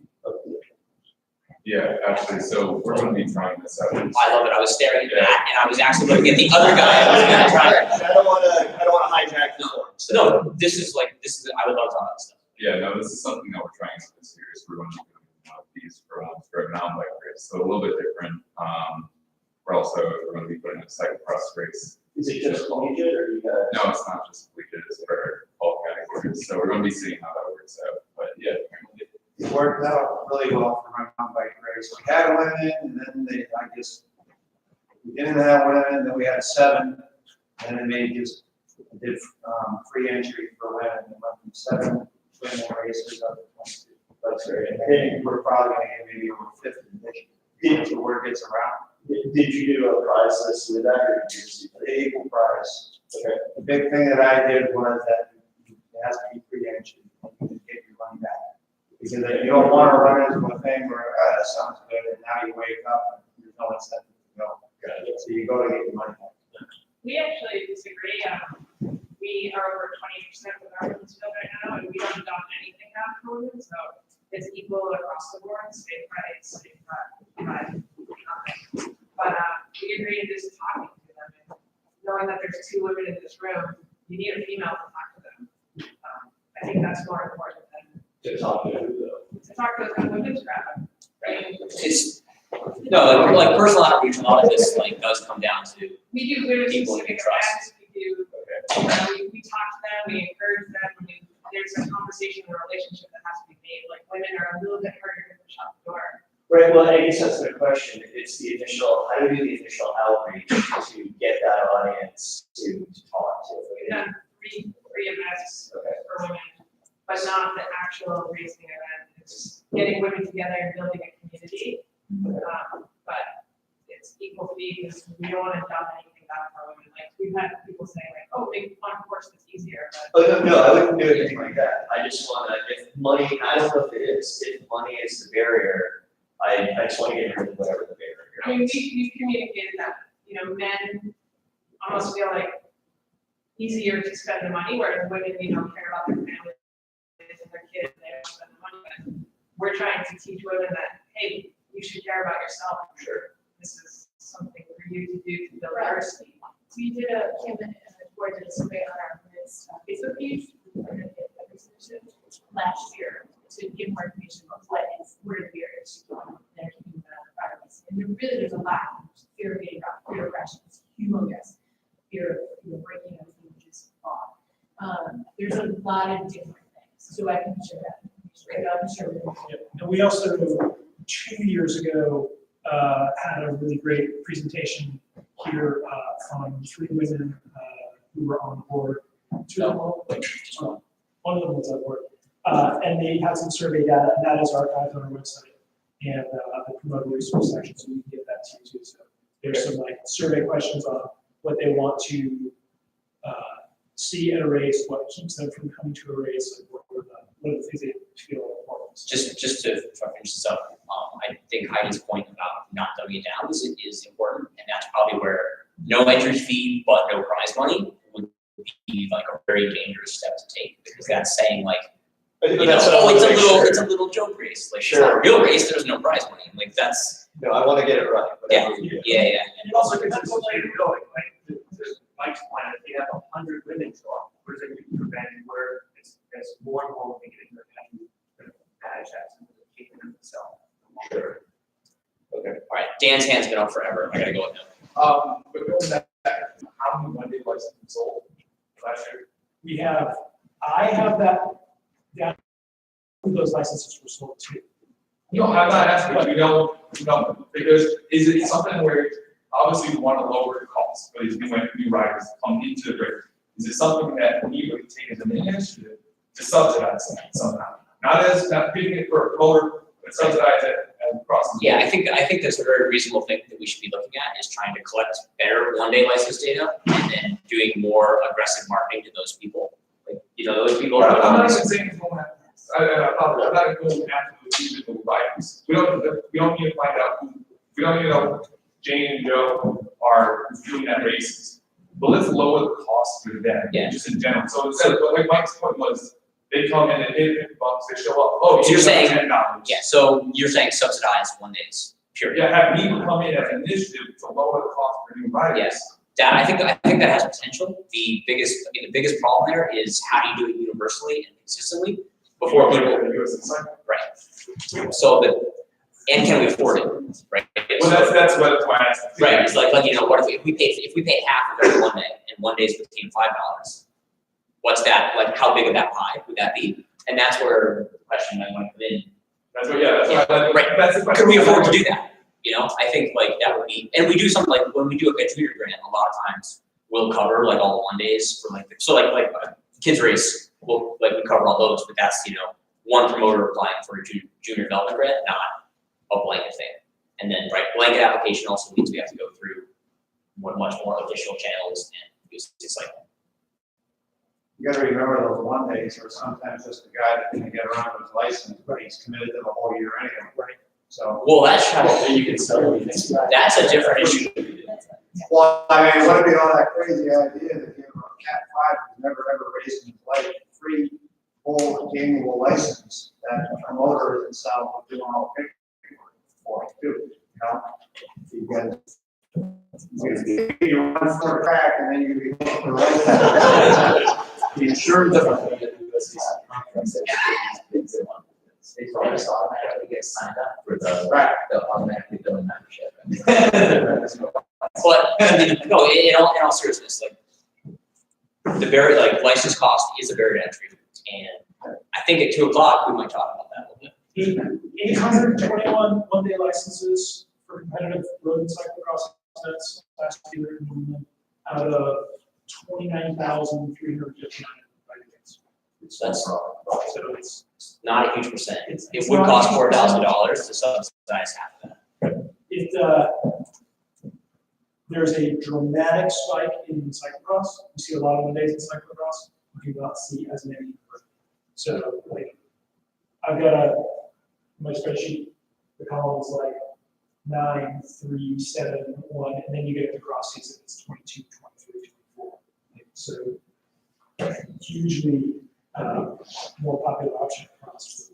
Yeah, actually, so we're gonna be trying this out. I love it. I was staring at that, and I was actually looking at the other guy. I was gonna try. I don't wanna hijack the forum. No, this is I would love to talk about stuff. Yeah, no, this is something that we're trying out this year, is we're going to be doing these for a non-bike race, so a little bit different. We're gonna be putting a cyclocross race. Is it just collegiate, or you got? No, it's not just collegiate, it's for all categories, so we're gonna be seeing how that works out, but yeah. It worked out really well for my mountain bike race. We had women, and then we didn't have women, then we had 7, and then they just did free entry for women, and went from 7 women races up to 22. That's great. I think we're probably gonna get maybe over 50 this year, word gets around. Did you do a prize list with that, or did you just? The equal prize. Okay. The big thing that I did was that it has to be free entry to get your money back. Because you don't want to run into a thing where, that sounds good, and now you wake up and there's no incentive to go. So you go to get your money back. We actually disagree. We are over 20% of our women's field right now, and we haven't done anything now for women, so it's equal across the board, same price, same price. But we agree in just talking to them, and knowing that there's 2 women in this room, you need a female to talk to them. I think that's more important than. To talk to who, though? To talk to the women's crowd, right? It's like personal outreach. A lot of this does come down to. We do women people specific you trust. events. We do. We talk to them. We encourage them. There's a conversation, a relationship that has to be made. Like women are a little bit harder to push out the door. Right, well, I guess that's the question. It's the initial, how do we do the initial outreach to get that audience to talk to? We've done three events for women, but not the actual racing event. It's getting women together and building a community. But it's equal fee because we don't want to dump anything down for women. Like we've had people saying like, oh, make fun course that's easier. But Oh, no, I wouldn't do anything like that. I just wanna, if money, I don't know if it is, if money is the barrier, I just wanna get rid of whatever the barrier. I mean, we've communicated that, you know, men almost feel like easier to spend the money, whereas women, you know, care about their families and their kids, they don't spend the money. But we're trying to teach women that, hey, you should care about yourself. Sure. This is something for you to do to build Right. diversity. We did a campaign, or did a survey on our women's Facebook page last year to give more information about what is, where the barriers to going there keeping the priorities. And there really, there's a lot, fear of getting out, fear of crashing is humongous, fear of, you know, breaking everything which is wrong. There's a lot of different things, so I can share that. I can share with you. Yeah, and we also, 2 years ago, had a really great presentation here from 3 women who were on board. 2 of them, one of them was on board. And they had some survey data, and that is archived on our website. And the promoter resource section, so we can get that to you too. So there's some like survey questions on what they want to see at a race, what keeps them from coming to a race, and what are the things they feel are important. Just to finish this up, I think Heidi's point about not dumbing it down is important, and that's probably where no entry fee but no prize money would be like a very dangerous step to take, because that's saying like, you know, oh, it's a little joke race. Like, it's not a real race. There's no prize money. Like that's. No, I want to get it right. Yeah. whatever you do. Yeah. And it also depends on where you're going, like, there's Mike's plan, if you have 100 women show up, where's it preventing where it's more and more women getting their badge checks and keeping them themselves. Sure. Okay. All right, Dan's hand's been up forever. I gotta go with him. But going back, how many Monday licenses sold last year? We have, I have that down, who those licenses were sold to. No, I'm not asking, but we don't, because is it something where, obviously we want to lower the cost, but as new riders come into the race, is it something that we would take as an initiative to subsidize that somehow? Not picking it for a promoter, but subsidize it across the board. Yeah, I think that's a very reasonable thing that we should be looking at, is trying to collect better one-day license data and then doing more aggressive marketing to those people. Like, you know, those people. I'm not even saying it's going to, I'm not going after the individual riders. We don't need to find out we don't need to know Jane and Joe are doing that races. But let's lower the cost for them, just in general. So instead of, like Mike's point was, they come in and pay $50, they show up, oh, So you're saying, $10. yeah, so you're saying subsidize one days, period. Yeah, have people come in as an initiative to lower the cost for new riders. Yes. That, I think that has potential. The biggest problem there is how do you do it universally and consistently before people. Right. So that, and can we afford it? Right. Well, that's why I asked. Right. It's like you know, what if we pay half of every one day, and one day is $15, $5? What's that? Like, how big of that pie would that be? And that's where the question might want to come in. That's what, Right. That's the question. Could we afford to do that? You know, I think like that would be, and we do something like when we do a junior grant, a lot of times we'll cover like all the one days for like, so like kids race, we'll we cover all those, but that's, you know, one promoter applying for a junior development grant, not a blanket thing. And then, right, blanket application also means we have to go through much more official channels and use things like that. You gotta remember those one days are sometimes just a guy that can get around with his license, but he's committed to the whole year anyway. Right. So. Well, that's you can sell it. That's a different issue. Well, I mean, what would be all that crazy idea that you have a Cat 5 who's never ever raced in his life, free full annual license that the promoter himself would do all paperwork for too, you know? You run for a track and then you be looking for license. The insurance. They always automatically get signed up for the automatically billing membership. But no, in all seriousness, like the barrier, like license cost is a barrier to entry, and I think at 2 o'clock we might talk about that a little bit. 821 one-day licenses for competitive road and cyclocross events last year, out of 29,359 bike lanes. That's So it's, not a huge percent. It's It would not cost a huge $4,000 to subsidize half of that. there's a dramatic spike in cyclocross. You see a lot of Mondays in cyclocross. You do not see as many. So like, I've got my spreadsheet, the column is like 9, 3, 7, 1, and then you get the cross season, it's 22, 23, 24. So hugely more popular option across.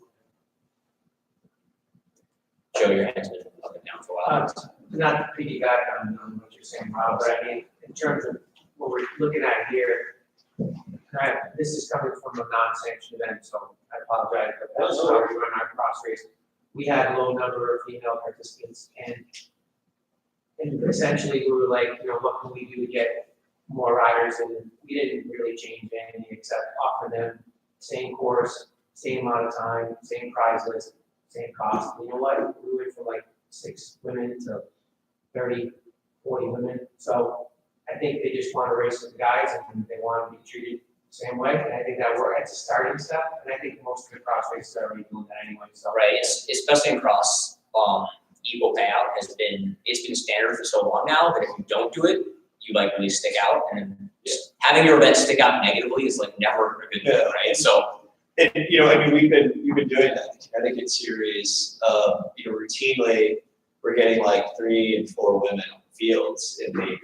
Joe, your hand's been up and down for a while. Not to piggyback on what you're saying, Rob, but I mean, in terms of what we're looking at here, this is coming from a non-sanctioned event, so I apologize, but that's how we run our cross race. We had a low number of female participants, and essentially we were like, what can we do to get more riders? And we didn't really change anything except offer them same course, same amount of time, same prize list, same cost. You know what? We went from like 6 women to 30, 40 women. So I think they just want to race with the guys and they want to be treated the same way. And I think that it's a starting step. And I think most of the cross races are already doing that anyway. So Right, especially in cross, equal payout it's been standard for so long now that if you don't do it, you like really stick out, and just having your event stick out negatively is like never a good thing, right? So. And, I mean, we've been doing that. I think in series, routinely, we're getting like 3 and 4 women on fields in the,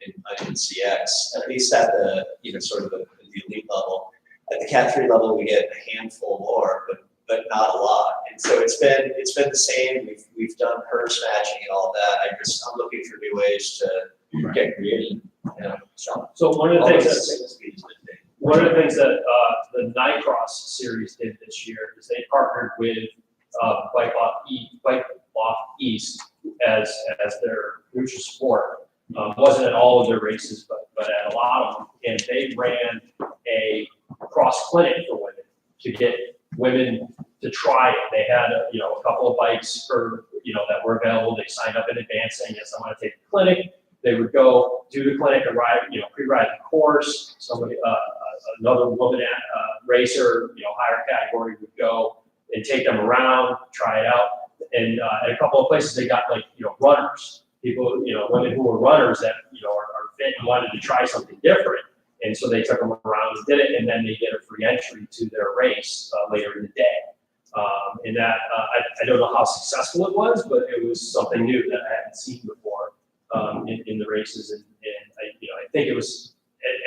in CX, at least at the, sort of the elite level. At the Cat 3 level, we get a handful more, but not a lot. And so it's been the same. We've done purse matching and all that. I'm looking for new ways to get creative. So one of the things that the Nightcross series did this year is they partnered with Bike Off East as their neutral sport. Wasn't at all of their races, but at a lot of them. And they ran a cross clinic for women to get women to try it. They had a couple of bikes that were available. They signed up in advance saying, yes, I want to take the clinic. They would go do the clinic and ride, pre-ride the course. Somebody, another woman racer, higher category would go and take them around, try it out. And at a couple of places, they got runners, people, women who were runners that, are fit and wanted to try something different. And so they took them around and did it, and then they get a free entry to their race later in the day. And that, I don't know how successful it was, but it was something new that I hadn't seen before. In the races, and I think it was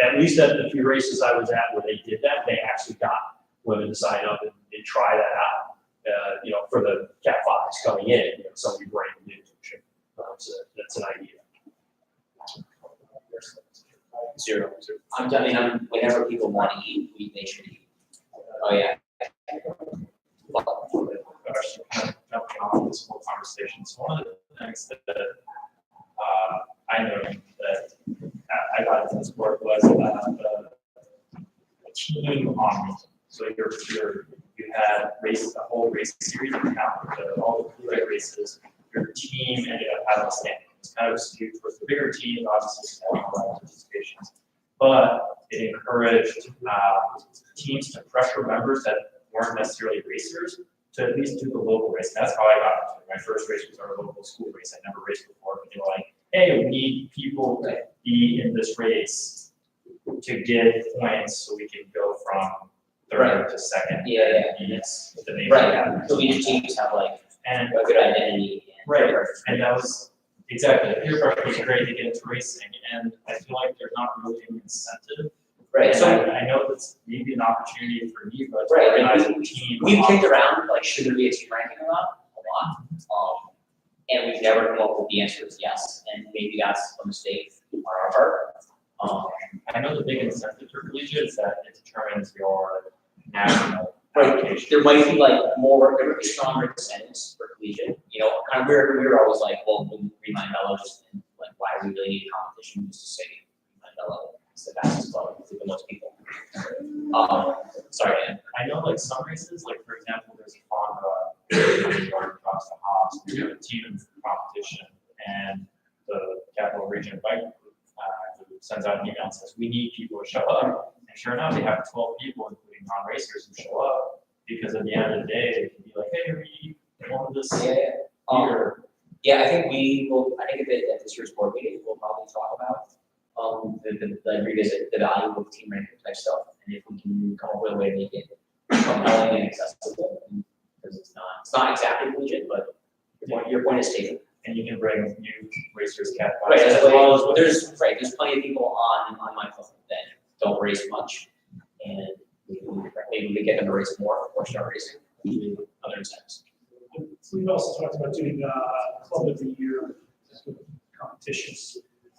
at least at the few races I was at where they did that, they actually got women to sign up and try that out. For the Cat 5s coming in, somebody brand new. So that's an idea. 0. I'm telling them whenever people want to eat, we make sure to eat. Oh yeah. Jumping off this whole conversation, so one of the things that I know that I got into the sport was a team on me. So you had races, a whole race series of all the relay races. Your team ended up having a standing. It's kind of skewed towards the bigger team, obviously, participations, but it encouraged teams to pressure members that weren't necessarily racers to at least do the local race. That's how I got into it. My first race was our local school race. I'd never raced before, but they were like, hey, we need people to be in this race to get points so we can go from third to second. Yeah. Yes. Right. So each teams have like a good identity. Right. And that was exactly, the peer pressure was great to get into racing, and I feel like there's not really an incentive. Right. So I know that's maybe an opportunity for you, but right. organize a team. We've kicked around like should there be a team ranking or not a lot, and we've never come up with the answer is yes, and maybe that's a mistake on our part. I know the big incentive for collegiate is that it determines your national. Right. There might be like there would be stronger incentives for collegiate. Kind of we were always like, well, we Green Mellow just like why do we really need competition just to say Green Mellow is the fastest club for the most people. Sorry, Dan. I know like some races, like for example, there's a Fonda yard across the house. We have a team competition, and the Capital Region Bike Group sends out an email and says, we need people to show up. And sure enough, they have 12 people, including non-racers, who show up, because at the end of the day, they can be like, hey, we wanted this here. Yeah, I think we will, I think at this year's board meeting, we'll probably talk about, the revisit the value of team ranking type stuff, and if we can come up with a way to make it compelling and accessible, because it's not exactly legit, but your point is taken. And you can bring new racers, cat. Right, as well as, there's plenty of people on my club that don't race much, and maybe we get them to race more or start racing, other incentives. We've also talked about doing club of the year competitions,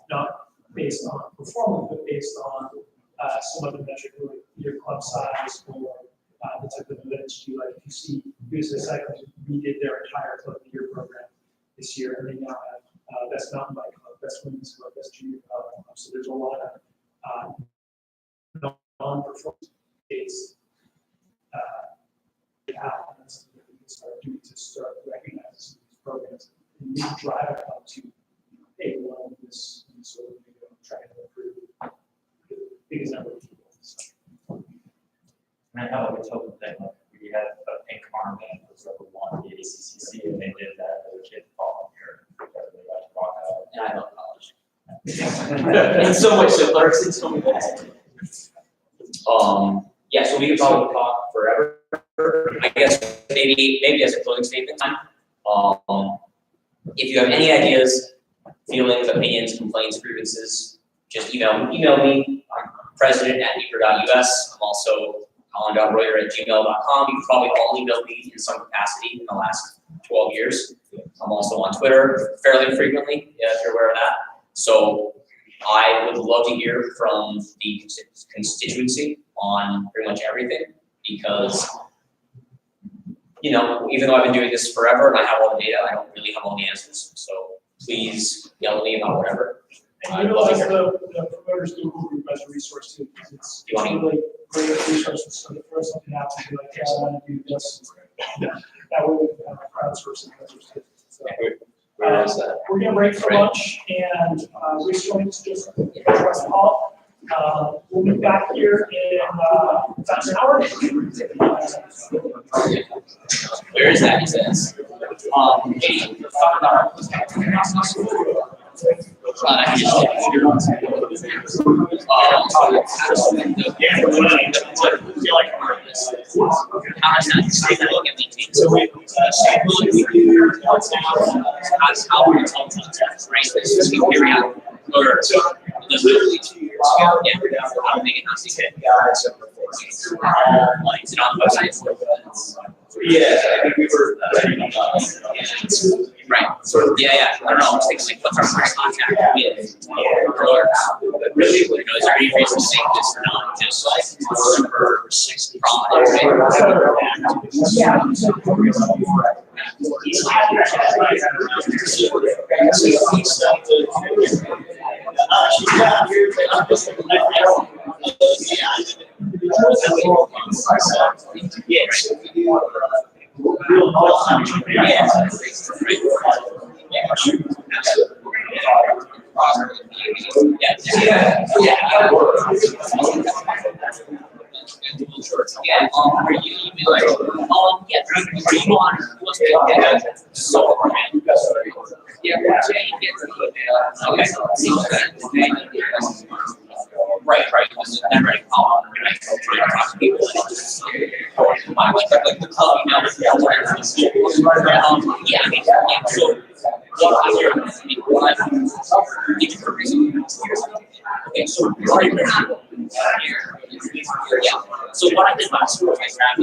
not based on performance, but based on some other metric, like your club size or the type of events you like. If you see, Usa Cycling redid their entire club of the year program this year, and they now have best mountain bike club, best women's club, best junior club. So there's a lot of non-performance based outcomes that we can start doing to start recognizing these programs and we drive it up to, hey, well, this sort of try to improve the biggest number of people. And I have like a token thing, like we had a pink armband that was level 1 at the ACCC, and they did that as a kid fall here. They got to rock out. And I love college. It's so much simpler, it's so many ways. Yeah, so we could probably talk forever. I guess maybe as a closing statement time. If you have any ideas, feelings, opinions, complaints, grievances, just email me. I'm president@NEBRA.us. I'm also colin.reuter@gmail.com. You can probably all email me in some capacity in the last 12 years. I'm also on Twitter fairly frequently, if you're aware of that. So I would love to hear from the constituency on pretty much everything, because, you know, even though I've been doing this forever and I have all the data, I don't really have all the answers. So please yell at me about whatever. And utilize the promoters Google group as a resource too, because it's really great resources. So the first something happens, you're like, yeah, I want to do this. That way we can crowdsource it. So, we're gonna break for lunch, and we're going to just trust Paul. We'll be back here in about an hour. Where is that? He says. Hey, talk about Yeah, I think we were. Right. Yeah. I don't know. I'm thinking like, what's our first contact with? But really, you know, is there any reason to think this not just like super Are you be like, yeah, are you on what's the so yeah, okay. Right. Right. I like the club, you know, so okay, so so what I did last week, I grabbed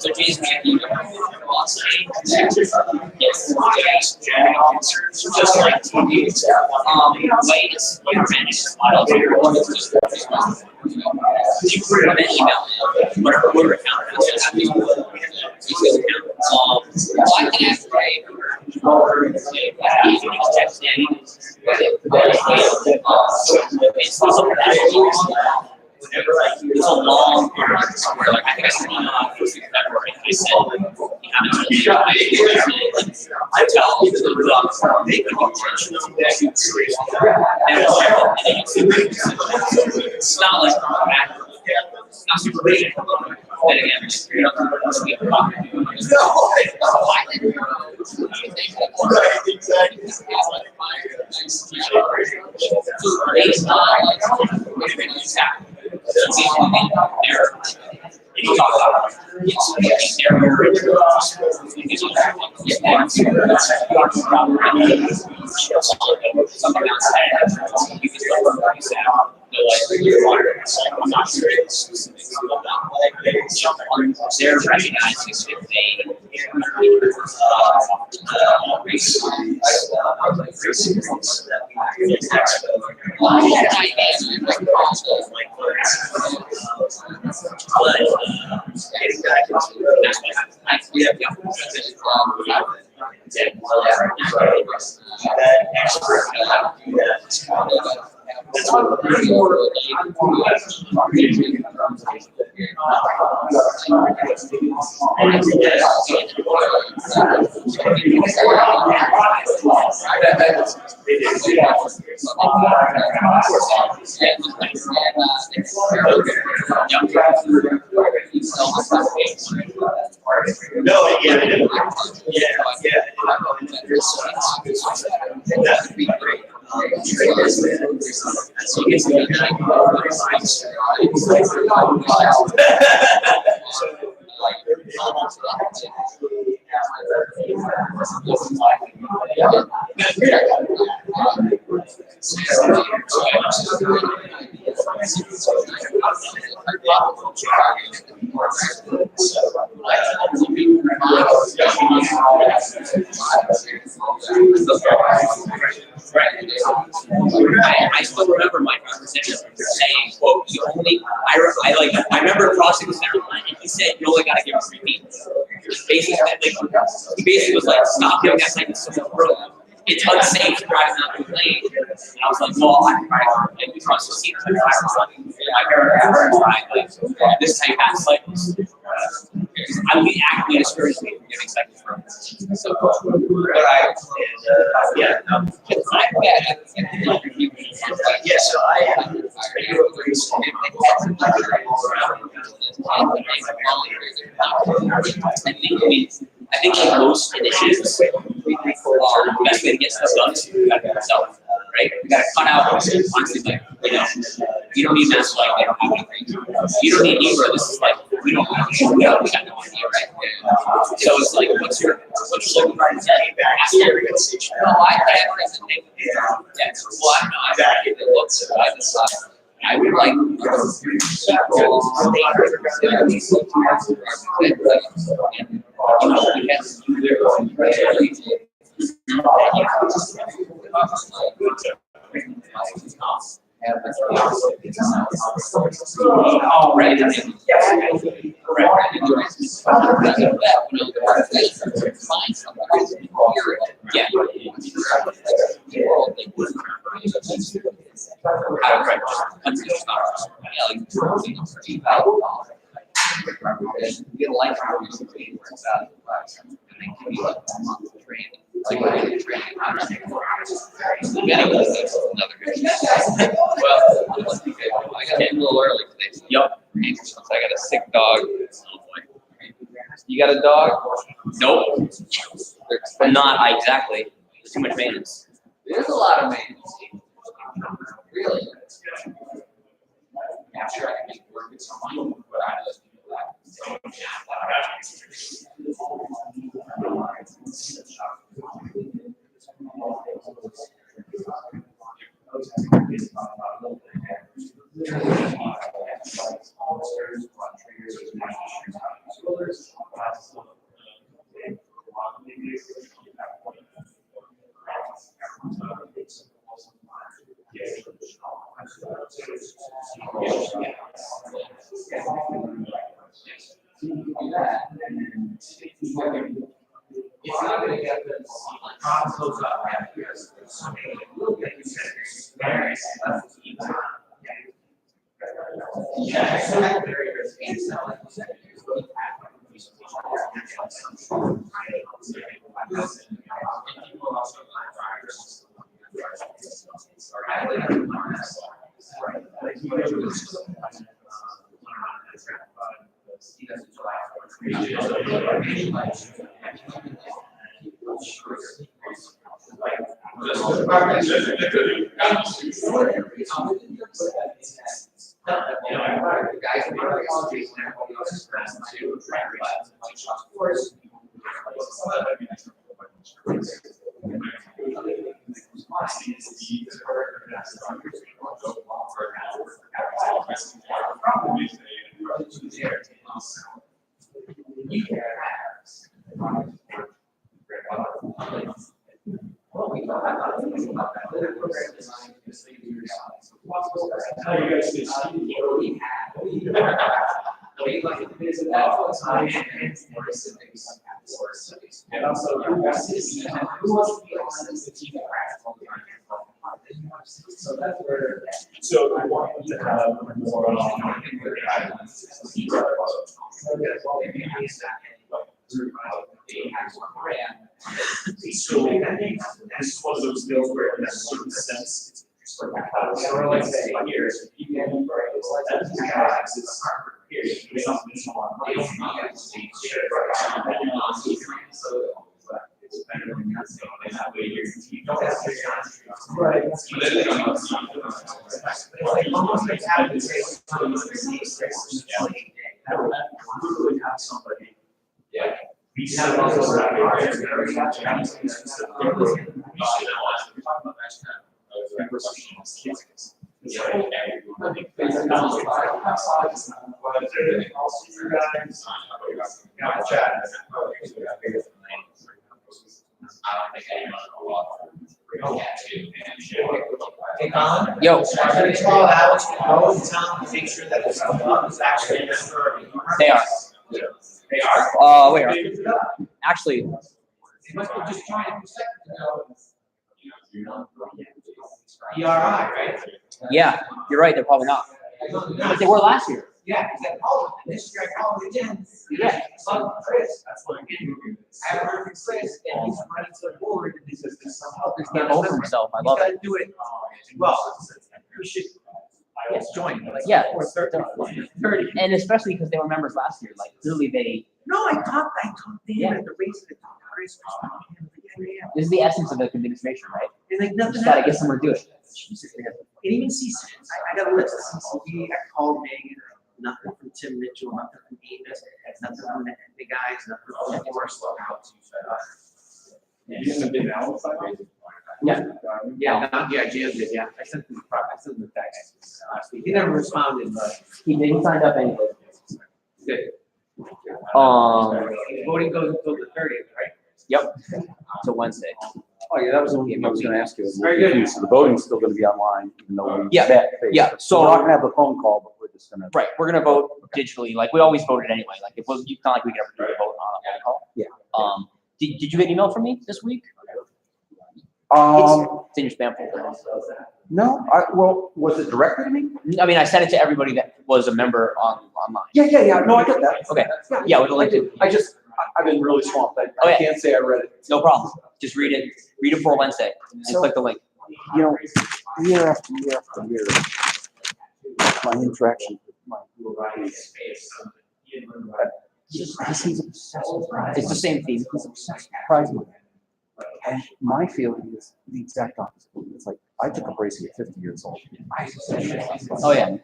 So Jason, yes, just like TV. Wait, it's I don't think you're just you put an email in, whatever order account, it's just I can ask Ray, whenever it's a long period where like I think I said first week of February, I said I tell the they can it's not like it's not super big. Then again, just figured out the week they're recognizing that they that would be great. I still remember my conversation saying, quote, you only, I remember crossing the center line and he said, you only gotta give him 3 feet. Basically, he basically was like, stop giving that second to the road. It's unsafe to drive down the lane. And I was like, well, I can we cross the seat. My parents like, this is how you pass cyclists. I would actively discourage me from giving cyclists roads. So, but I think like most initiatives, the best way to get stuff done is you gotta do it yourself, right? You gotta cut out honestly, like, you don't need mass light, they don't have anything. You don't need NEBRA, this is like, we got no idea, right? So it's like, what's your local garden setting? Ask every conversation. No, I have presentation. Yeah. Well, I'm not exactly the looks I decide. I would like get a life recently where it's out of the class and they give you like a month of training. Like when I did training, I don't know. That's another issue. Well, I got in a little early today. Yup. I got a sick dog. You got a dog? Nope. Not exactly. There's too much maintenance. There's a lot of maintenance. Really? I'm sure I can make it work with some money, but I just do that. officers, traders, builders. It's not gonna get them consoles up because so many will get you said various yeah, so very risky. And also, who wants to be on this team? So that's where. So I want to have more on. So this is one of those deals where in a certain sense, it's for like say years, you can that's it's better than nothing. That way you don't have to. Right. Like almost like having to say literally have somebody. Yeah. We have also Hey, Colin? Yo. Call Alex, go and tell him to make sure that the club is actually a member. They are. They are? Where? Actually, They must have just joined a few seconds ago. ERI, right? yeah, you're right, they're probably not. But they were last year. Yeah, because I called them, and this year I called them again. Yeah. Son of Chris. That's what I'm getting. I haven't heard from Chris, and he's running to the board, and he says, there's some help. He can't vote for himself, I love He's it. gotta do it. Well, we should, let's join. Like, Yeah. Or 30. And especially because they were members last year, like literally they, No, I talked to Yeah. him at the race, I talked to Chris. Yeah. this is the essence of the administration, right? And like You nothing just gotta get happened. someone to do it. And even CC, I got a list, CCD, I called Megan, nothing from Tim Mitchell, nothing from Amos, nothing from the guys, nothing from the Forest. You haven't been out? Yeah, Jim did, yeah, I sent him the text last week, he never responded, but. He signed up anyway. Good. Voting goes until the 30th, right? Yep, till Wednesday. Oh, yeah, that was the only thing I was gonna ask you. Very good. So the voting's still gonna be online, even though we. Yeah, met face. yeah, so- We're not gonna have the phone call, but we're just gonna. Right, we're gonna vote digitally, like we always voted anyway, like it was, it's not like we could ever do a vote on a phone call. Yeah. Did you get an email from me this week? Um, It's in your spam folder. no, well, was it directed to me? I mean, I sent it to everybody that was a member online. Yeah, no, I get that. Okay, yeah, with the link to, I've been really swamped, Oh, I yeah. can't say I read it. no problem, just read it for Wednesday, and So- click the link. You know, year after year after year, my interaction with my he's obsessed with prize. It's the same theme. He's obsessed with prize money. And my feeling is the exact opposite. It's like, I took a bracelet at 50 years old. Oh, yeah.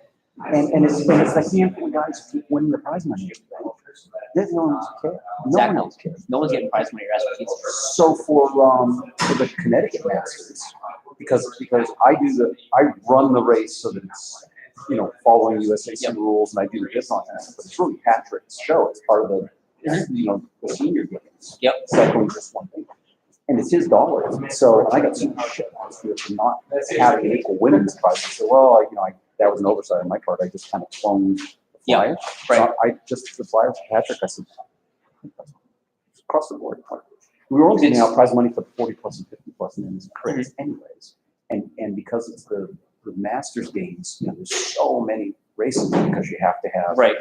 And it's the handful of guys who keep winning the prize money. They're the only ones who care. No one else cares. No one's getting prize money or asking. So for the Connecticut Masters, because I run the race so that it's you know, following USAC rules and I do this on that, but it's really Patrick's show. It's part of the, you know, the senior games. Yep. Cycling just one thing. And it's his dollars. So I got some shit last year for not having an equal women's prize. I said, well, you know, that was an oversight on my part. I just kind of cloned the flyer. Right. So I just, the flyer for Patrick, I said, across the board. We were only giving out prize money for the 40 plus and 50 plus men's crits anyways. And because it's the Masters games, you know, there's so many races because you have to have. Right.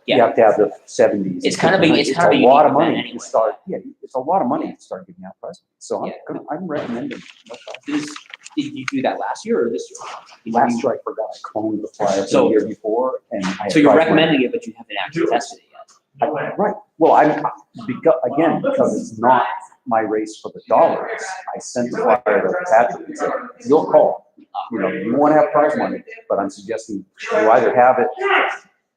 You have to have the 70s. It's kind of a, it's kind of a a lot of unique event money anyway. to start. Yeah, it's a lot of money to start giving out prizes. So I'm recommending. No problem. Did you do that last year or this year? Last year I forgot I cloned the flyer from So- the year before, and I had So you're prize money. recommending it, but you haven't actually tested it yet. Right. Well, because it's not my race for the dollars. I sent the flyer to Patrick and said, "You'll call. You know, you want to have prize money, but I'm suggesting you either have it,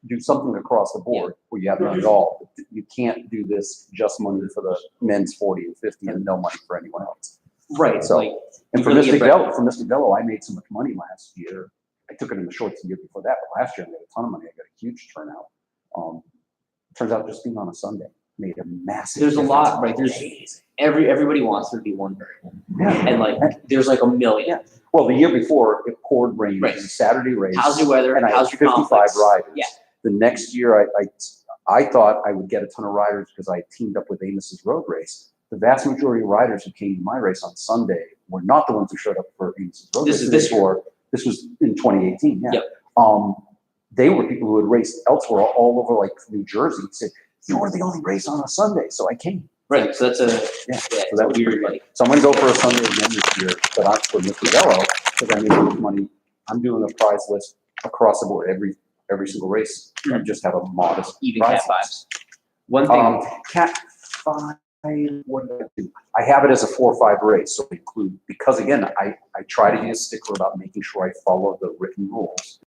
do something across the board, or you have none at all. You can't do this just money for the men's 40 and 50 and no money for anyone else." Right. So, like, and for you really Mystic get Bello, I made so much money last year. I took it in the shorts the year before that, but last year I made a ton of money. I got a huge turnout. Turns out just being on a Sunday made a massive There's a difference. lot, right? There's everybody wants there to be one variable. Yeah. And like, there's like a million. Yeah. Well, the year before, it poured rain. Right. It was a Saturday race. How's your weather? And I How's had your 55 conflicts? riders. Yeah. The next year, I thought I would get a ton of riders because I teamed up with Amos's road race. The vast majority of riders who came to my race on Sunday were not the ones who showed up for Amos's road This race. is this year. This was in 2018, yeah. Yep. They were people who had raced elsewhere all over like New Jersey. Said, "You were the only race on a Sunday," so I came. Right. So that's So that was weird. Like, so I'm gonna go for a Sunday again this year, but I'm for Mr. Bello because I made so much money. I'm doing a prize list across the board every single race. I just have a modest even prize cat list. fives. One thing. Cat 5. What did I do? I have it as a 4 or 5 race, so I include because again I try to be a stickler about making sure I follow the written rules.